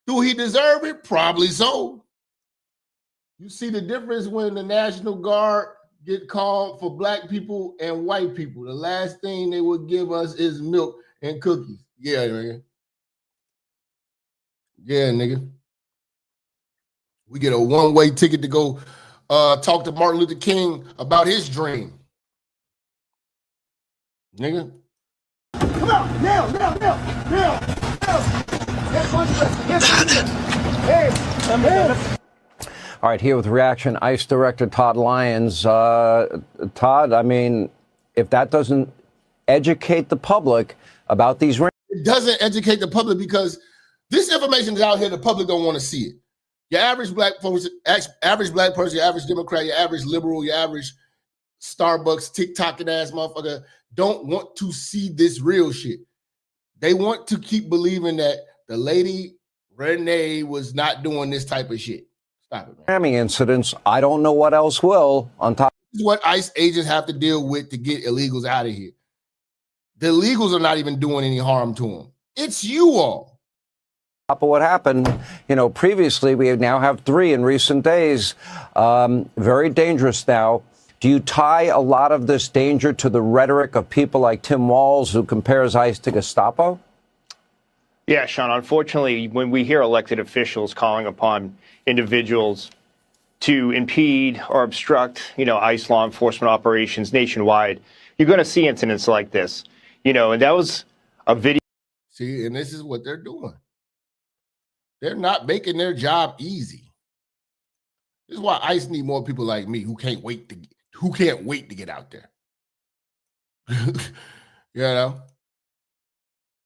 Do he deserve it? Probably so. You see the difference when the National Guard get called for black people and white people. The last thing they would give us is milk and cookies. Yeah, nigga. Yeah, nigga. We get a one-way ticket to go talk to Martin Luther King about his dream. Nigga. Come out. Now. All right, here with reaction, ICE Director Todd Lyons. Todd, I mean, if that doesn't educate the public about these rings. It doesn't educate the public because this information is out here. The public don't want to see it. Your average black person, your average Democrat, your average liberal, your average Starbucks TikToking ass motherfucker don't want to see this real shit. They want to keep believing that the lady Renee was not doing this type of shit. Stop it, man. Ramming incidents. I don't know what else will. On top, this is what ICE agents have to deal with to get illegals out of here. The illegals are not even doing any harm to them. It's you all. Of what happened, previously we now have 3 in recent days. Very dangerous now. Do you tie a lot of this danger to the rhetoric of people like Tim Walz, who compares ICE to Gestapo? Yeah, Sean, unfortunately, when we hear elected officials calling upon individuals to impede or obstruct, ICE law enforcement operations nationwide, you're going to see incidents like this. And that was a video. See, and this is what they're doing. They're not making their job easy. This is why ICE need more people like me who can't wait to get out there.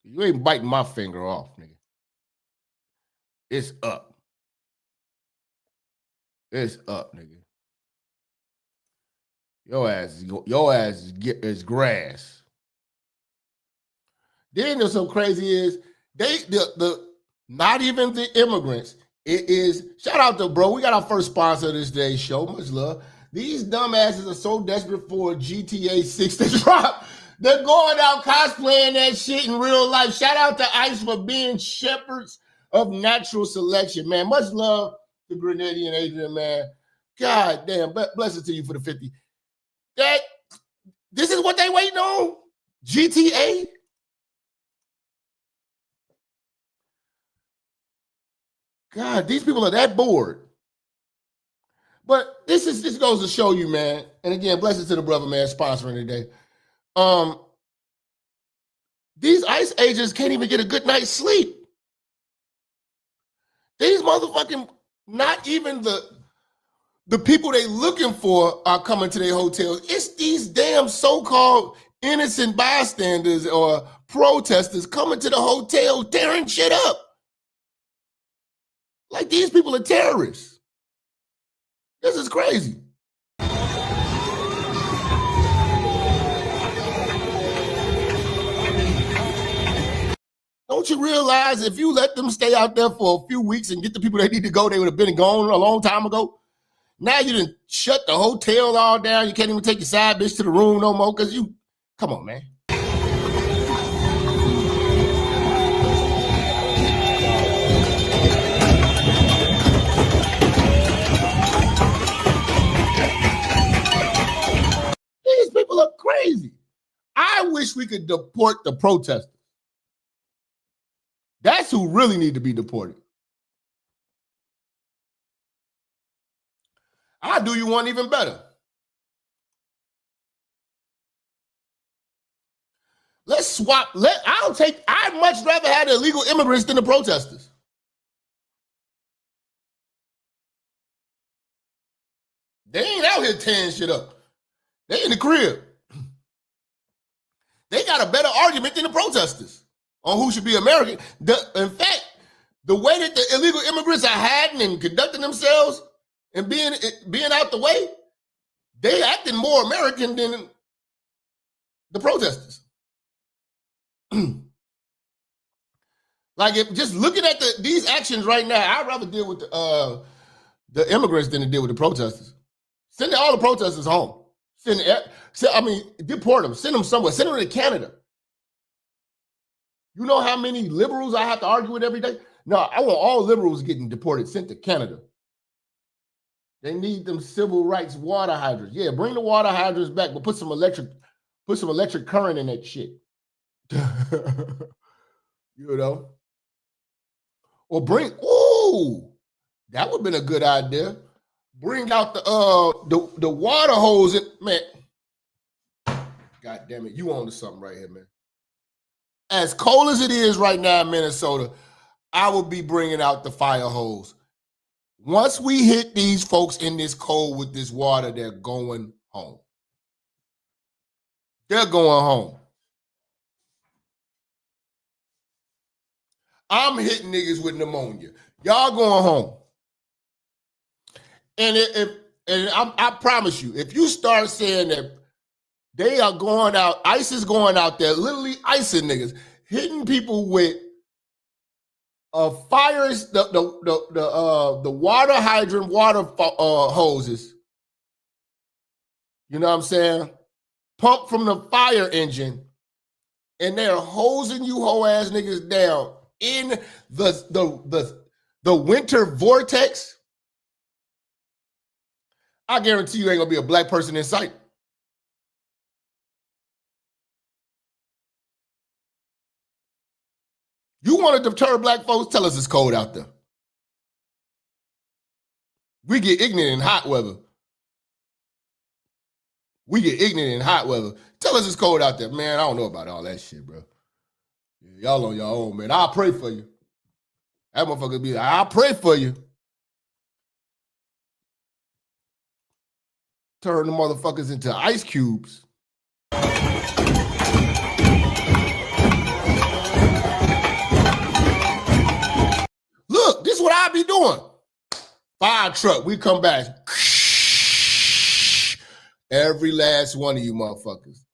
You ain't biting my finger off, nigga. It's up. It's up, nigga. Your ass is grass. Then what's so crazy is the not even the immigrants. It is, shout out to bro. We got our first sponsor of this day's show. Much love. These dumbasses are so desperate for a GTA 6 to drop. They're going out cosplaying that shit in real life. Shout out to ICE for being shepherds of natural selection, man. Much love to Grenadian Adrian, man. God damn, blessings to you for the 50. This is what they waiting on? GTA? God, these people are that bored. But this goes to show you, man. And again, blessings to the brother, man, sponsoring today. These ICE agents can't even get a good night's sleep. These motherfucking, not even the people they looking for are coming to their hotels. It's these damn so-called innocent bystanders or protesters coming to the hotel tearing shit up. Like these people are terrorists. This is crazy. Don't you realize if you let them stay out there for a few weeks and get the people they need to go, they would have been gone a long time ago? Now you done shut the hotel all down. You can't even take your side bitch to the room no more because you, come on, man. These people are crazy. I wish we could deport the protesters. That's who really need to be deported. I'll do you one even better. Let's swap. I'd much rather have the illegal immigrants than the protesters. They ain't out here tearing shit up. They in the crib. They got a better argument than the protesters on who should be American. In fact, the way that the illegal immigrants are hiding and conducting themselves and being out the way, they acting more American than the protesters. Like, if just looking at these actions right now, I'd rather deal with the immigrants than to deal with the protesters. Send all the protesters home. Deport them. Send them somewhere. Send them to Canada. You know how many liberals I have to argue with every day? No, I want all liberals getting deported, sent to Canada. They need them civil rights water hydrants. Yeah, bring the water hydrants back, but put some electric current in that shit. Or that would have been a good idea. Bring out the water hose. Man, God damn it, you on to something right here, man. As cold as it is right now in Minnesota, I will be bringing out the fire hose. Once we hit these folks in this cold with this water, they're going home. They're going home. I'm hitting niggas with pneumonia. Y'all going home. And I promise you, if you start saying that they are going out, ICE is going out there, literally icing niggas, hitting people with fires, the water hydrant, water hoses. You know what I'm saying? Pump from the fire engine and they're hosing you hoe ass niggas down in the winter vortex, I guarantee you ain't gonna be a black person in sight. You want to deter black folks? Tell us it's cold out there. We get ignorant in hot weather. We get ignorant in hot weather. Tell us it's cold out there. Man, I don't know about all that shit, bro. Y'all on your own, man. I'll pray for you. That motherfucker be like, I'll pray for you. Turn the motherfuckers into ice cubes. Look, this is what I be doing. Fire truck, we come back. Every last one of you motherfuckers.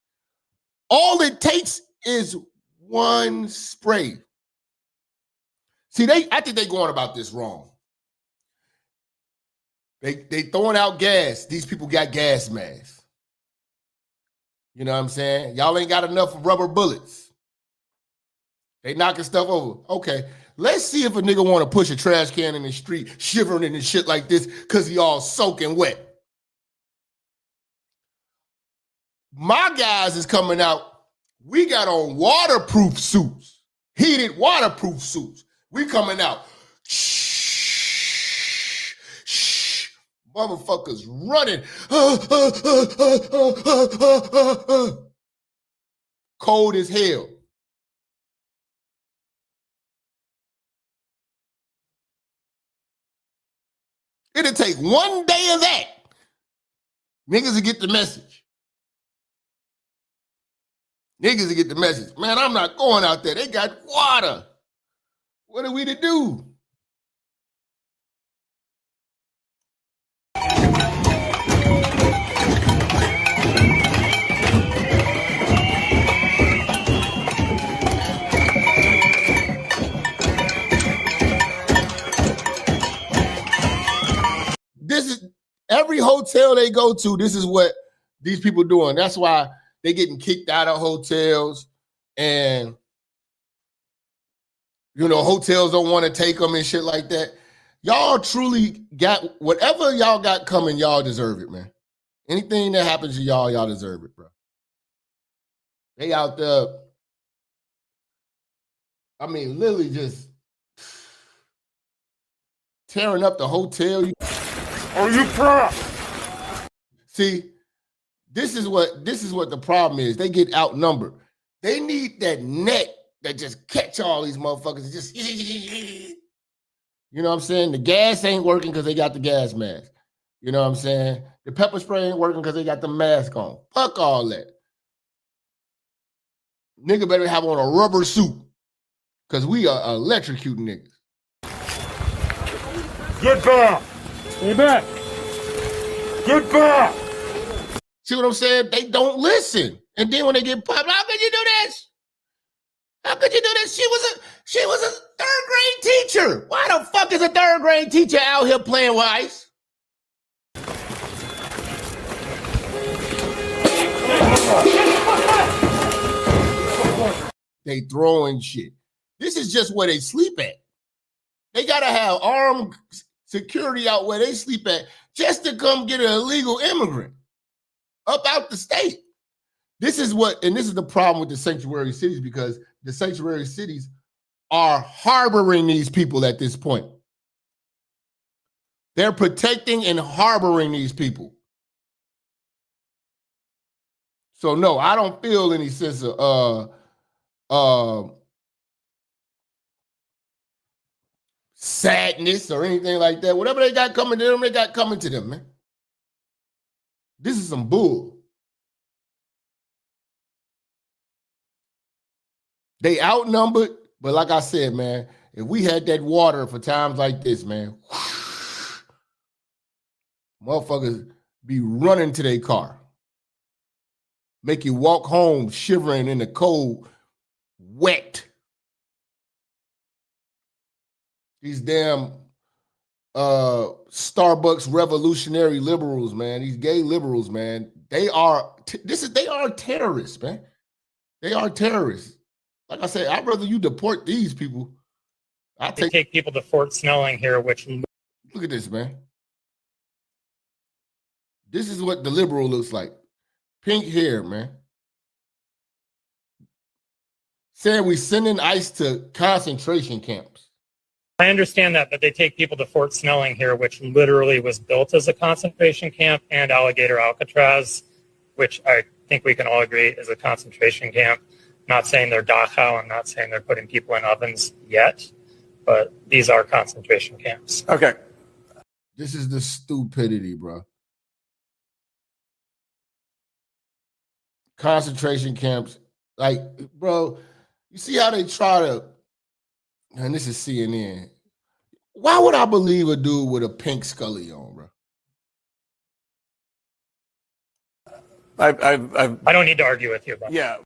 All it takes is one spray. See, I think they going about this wrong. They throwing out gas. These people got gas masks. You know what I'm saying? Y'all ain't got enough rubber bullets. They knocking stuff over. Okay, let's see if a nigga want to push a trash can in the street, shivering in and shit like this because he all soaking wet. My guys is coming out. We got on waterproof suits, heated waterproof suits. We coming out. Shh, shh. Motherfuckers running. Cold as hell. It'll take one day of that. Niggas will get the message. Niggas will get the message. Man, I'm not going out there. They got water. What are we to do? This is every hotel they go to. This is what these people doing. That's why they getting kicked out of hotels, and you know, hotels don't want to take them and shit like that. Y'all truly got whatever y'all got coming, y'all deserve it, man. Anything that happens to y'all, y'all deserve it, bro. They out there, I mean, literally just tearing up the hotel. Are you proud? See, this is what the problem is. They get outnumbered. They need that net that just catch all these motherfuckers. Just, you know what I'm saying? The gas ain't working because they got the gas mask. You know what I'm saying? The pepper spray ain't working because they got the mask on. Fuck all that. Nigga better have on a rubber suit because we are electrocuting niggas. Get back. Get back. Get back. See what I'm saying? They don't listen. And then when they get popped, how could you do this? How could you do this? She was a third grade teacher. Why the fuck is a third grade teacher out here playing with ice? They throwing shit. This is just where they sleep at. They gotta have armed security out where they sleep at just to come get an illegal immigrant up out the state. This is the problem with the sanctuary cities, because the sanctuary cities are harboring these people at this point. They're protecting and harboring these people. So no, I don't feel any sense of sadness or anything like that. Whatever they got coming to them, they got coming to them, man. This is some bull. They outnumbered, but like I said, man, if we had that water for times like this, man, whoosh, motherfuckers be running to their car. Make you walk home shivering in the cold, wet. These damn Starbucks revolutionary liberals, man. These gay liberals, man. They are terrorists, man. They are terrorists. Like I said, I'd rather you deport these people. They take people to Fort Snelling here, which... Look at this, man. This is what the liberal looks like. Pink hair, man. Saying we sending ICE to concentration camps. I understand that, but they take people to Fort Snelling here, which literally was built as a concentration camp, and Alligator Alcatraz, which I think we can all agree is a concentration camp. I'm not saying they're Dachau. I'm not saying they're putting people in ovens yet, but these are concentration camps. Okay. This is the stupidity, bro. Concentration camps. Like, bro, you see how they try to, and this is CNN. Why would I believe a dude with a pink Scully on, bro? I don't need to argue with you about that.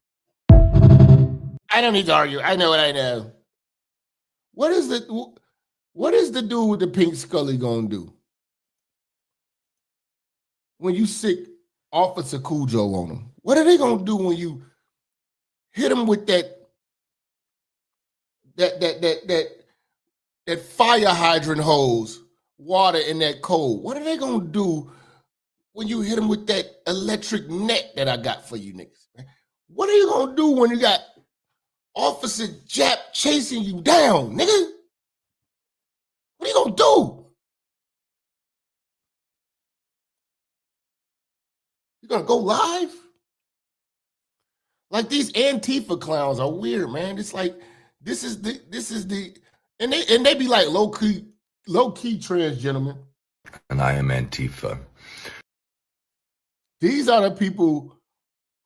I don't need to argue. I know what I know. What is the dude with the pink Scully gonna do when you sick Officer Cujo on him? What are they gonna do when you hit him with that fire hydrant hose, water in that cold? What are they gonna do when you hit him with that electric net that I got for you niggas? Man? What are you gonna do when you got Officer Jap chasing you down, nigga? What are you gonna do? You gonna go live? Like, these Antifa clowns are weird, man. It's like this is the and they be like low key trans gentlemen. And I am Antifa. These are the people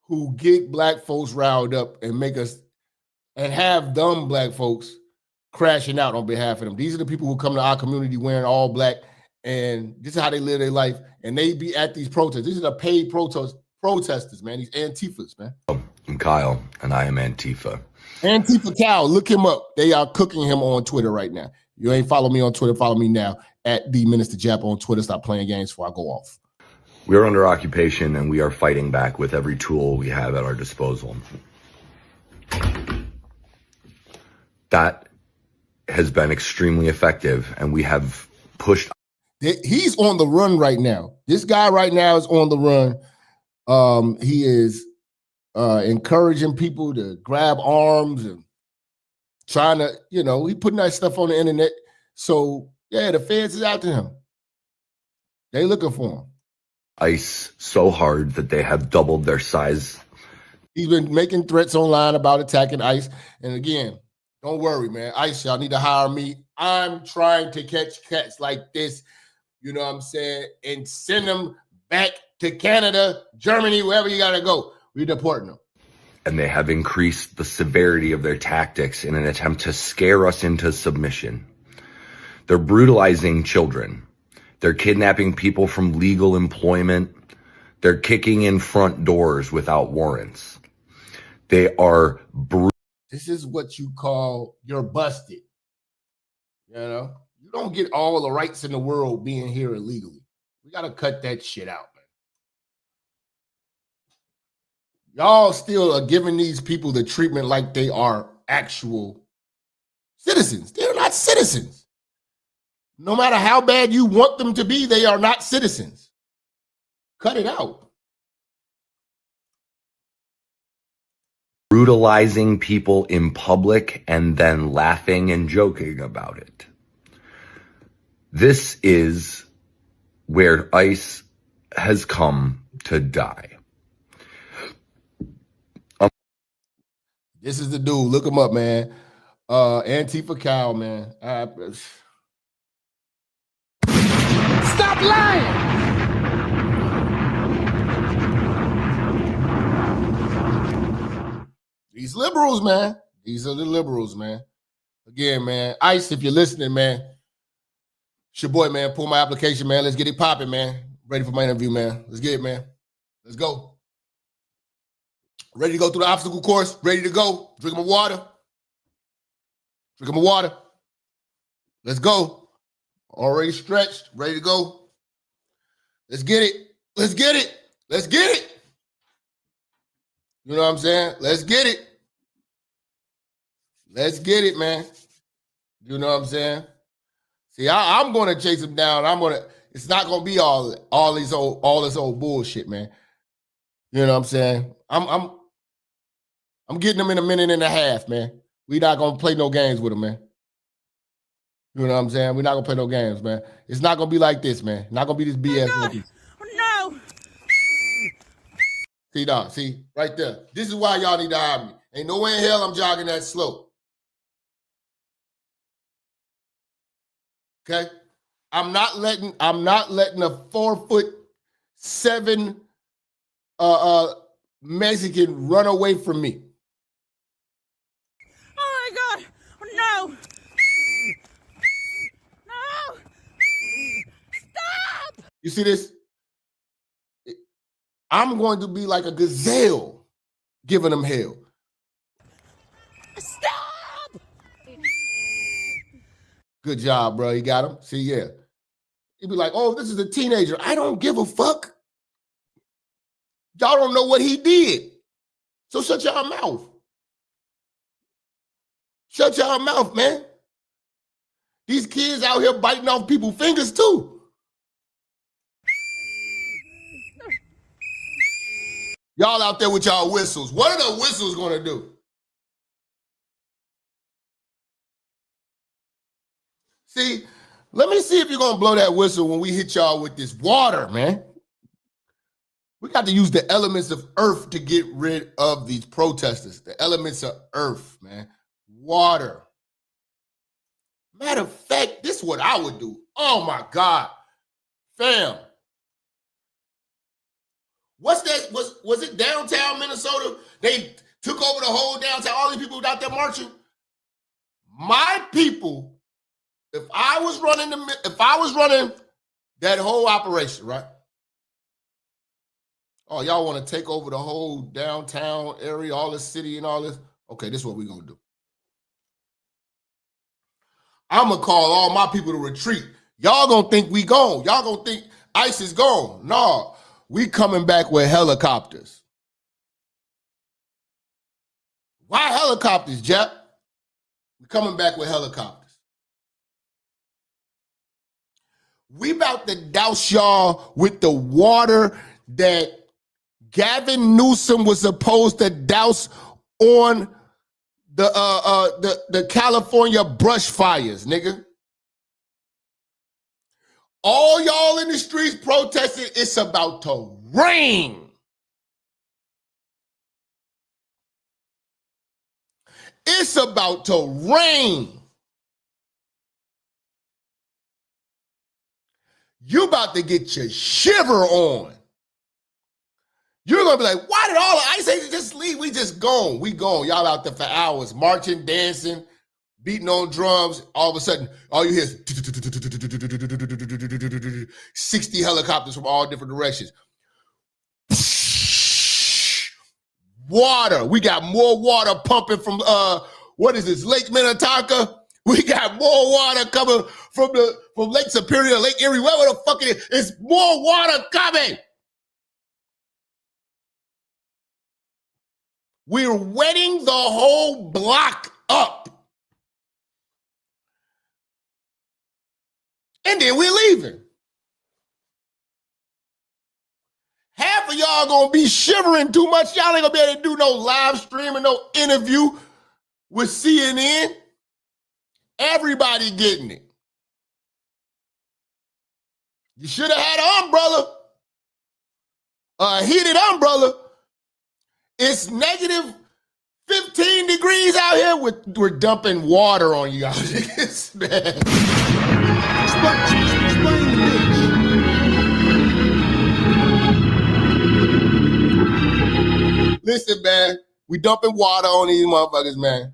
who get black folks riled up and make us and have dumb black folks crashing out on behalf of them. These are the people who come to our community wearing all black, and this is how they live their life. And they be at these protests. These are the paid protesters, man. These Antifas, man. I'm Kyle, and I am Antifa. Antifa Cal, look him up. They are cooking him on Twitter right now. You ain't follow me on Twitter, follow me now at the Minister Jap on Twitter. Stop playing games before I go off. We are under occupation, and we are fighting back with every tool we have at our disposal. That has been extremely effective, and we have pushed. He's on the run right now. This guy right now is on the run. He is encouraging people to grab arms and trying to, he putting that stuff on the internet. So, yeah, the feds is out to him. They looking for him. ICE so hard that they have doubled their size. He's been making threats online about attacking ICE. And again, don't worry, man. ICE, y'all need to hire me. I'm trying to catch cats like this, you know what I'm saying, and send them back to Canada, Germany, wherever you got to go. We're deporting them. And they have increased the severity of their tactics in an attempt to scare us into submission. They're brutalizing children. They're kidnapping people from legal employment. They're kicking in front doors without warrants. They are This is what you call you're busted. You don't get all the rights in the world being here illegally. We got to cut that shit out, man. Y'all still are giving these people the treatment like they are actual citizens. They're not citizens. No matter how bad you want them to be, they are not citizens. Cut it out. brutalizing people in public and then laughing and joking about it. This is where ICE has come to die. This is the dude. Look him up, man. Antifa Cow, man. Stop lying! These liberals, man. These are the liberals, man. Again, man. ICE, if you're listening, man. It's your boy, man. Pull my application, man. Let's get it popping, man. Ready for my interview, man. Let's get it, man. Let's go. Ready to go through the obstacle course? Ready to go. Drink my water. Drink my water. Let's go. Already stretched. Ready to go. Let's get it. Let's get it. Let's get it. You know what I'm saying? Let's get it. Let's get it, man. You know what I'm saying? See, I'm going to chase him down. It's not going to be all this old bullshit, man. You know what I'm saying? I'm getting him in a minute and a half, man. We not going to play no games with him, man. You know what I'm saying? We're not going to play no games, man. It's not going to be like this, man. Not going to be this BS. No! See, dog, see, right there. This is why y'all need to hire me. Ain't no way in hell I'm jogging that slow. Okay? I'm not letting a 4'7" Mexican run away from me. Oh my God! No! No! Stop! You see this? I'm going to be like a gazelle giving them hell. Stop! Good job, bro. You got him? See, yeah. He'd be like, oh, this is a teenager. I don't give a fuck. Y'all don't know what he did. So shut y'all mouth. Shut y'all mouth, man. These kids out here biting off people's fingers too. Y'all out there with y'all whistles. What are the whistles gonna do? See, let me see if you're gonna blow that whistle when we hit y'all with this water, man. We got to use the elements of earth to get rid of these protesters. The elements of earth, man. Water. Matter of fact, this is what I would do. Oh my God. Fam. What's that? Was it downtown Minnesota? They took over the whole downtown, all these people out there marching. My people, if I was running that whole operation, right? Oh, y'all want to take over the whole downtown area, all the city and all this? Okay, this is what we're going to do. I'm going to call all my people to retreat. Y'all going to think we gone. Y'all going to think ICE is gone. No, we coming back with helicopters. Why helicopters, Jap? We coming back with helicopters. We about to douse y'all with the water that Gavin Newsom was supposed to douse on the California brush fires, nigga. All y'all in the streets protesting, it's about to rain. It's about to rain. You about to get your shiver on. You're going to be like, why did all the ICE agents just leave? We just gone. We gone. Y'all out there for hours, marching, dancing, beating on drums. All of a sudden, all you hear is 60 helicopters from all different directions. Water. We got more water pumping from, what is this, Lake Minnetonka? We got more water coming from Lake Superior, Lake Erie, wherever the fuck it is. It's more water coming. We're wetting the whole block up. And then we're leaving. Half of y'all gonna be shivering too much. Y'all ain't gonna be able to do no live stream and no interview with CNN. Everybody getting it. You should have had an umbrella. A heated umbrella. It's negative 15 degrees out here. We're dumping water on you guys. Man. Explain to me. Listen, man. We dumping water on these motherfuckers, man.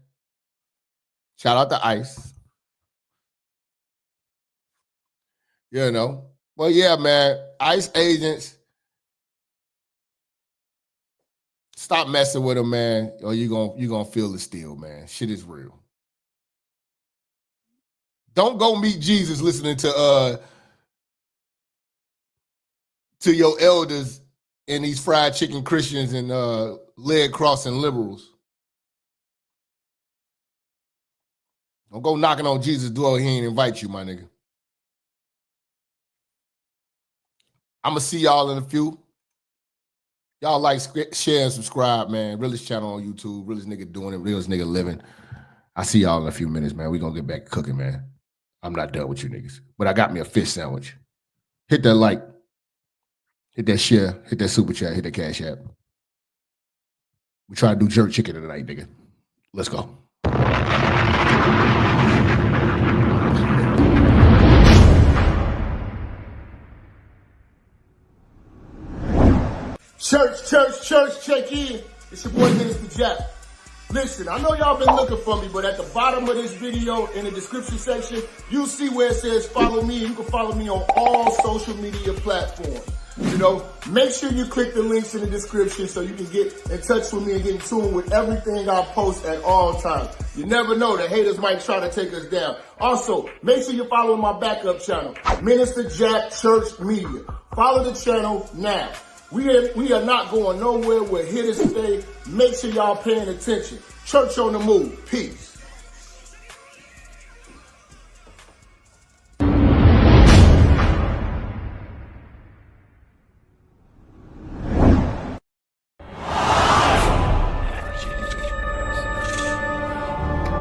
Shout out to ICE. You know. Well, yeah, man. ICE agents. Stop messing with them, man, or you're gonna feel the steel, man. Shit is real. Don't go meet Jesus listening to your elders and these fried chicken Christians and leg crossing liberals. Don't go knocking on Jesus' door. He ain't invite you, my nigga. I'm going to see y'all in a few. Y'all like, share, and subscribe, man. Realest channel on YouTube. Realest nigga doing it. Realest nigga living. I see y'all in a few minutes, man. We going to get back cooking, man. I'm not done with you niggas. But I got me a fish sandwich. Hit that like. Hit that share. Hit that super chat. Hit that cash app. We try to do jerk chicken tonight, nigga. Let's go. Church, check in. It's your boy, Minister Jap. Listen, I know y'all been looking for me, but at the bottom of this video, in the description section, you'll see where it says follow me. You can follow me on all social media platforms. You know, make sure you click the links in the description so you can get in touch with me and get in tune with everything I post at all times. You never know, the haters might try to take us down. Also, make sure you follow my backup channel, Minister Jap Church Media. Follow the channel now. We are not going nowhere. We're here to stay. Make sure y'all paying attention. Church on the move. Peace.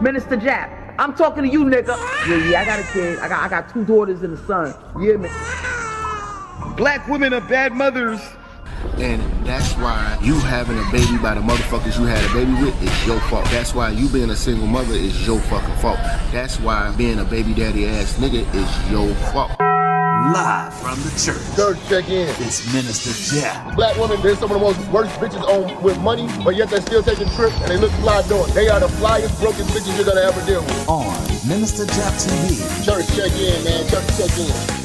Minister Jap, I'm talking to you, nigga. Yeah, I got a kid. I got 2 daughters and a son. Yeah, man. Black women are bad mothers. And that's why you having a baby by the motherfuckers you had a baby with is your fault. That's why you being a single mother is your fucking fault. That's why being a baby daddy ass nigga is your fault. Live from the church. Church, check in. It's Minister Jap. Black women, they're some of the most worst bitches on with money, but yet they're still taking trips and they look fly doing. They are the flyest, broken bitches you're gonna ever deal with. On Minister Jap TV. Church, check in, man. Church, check in.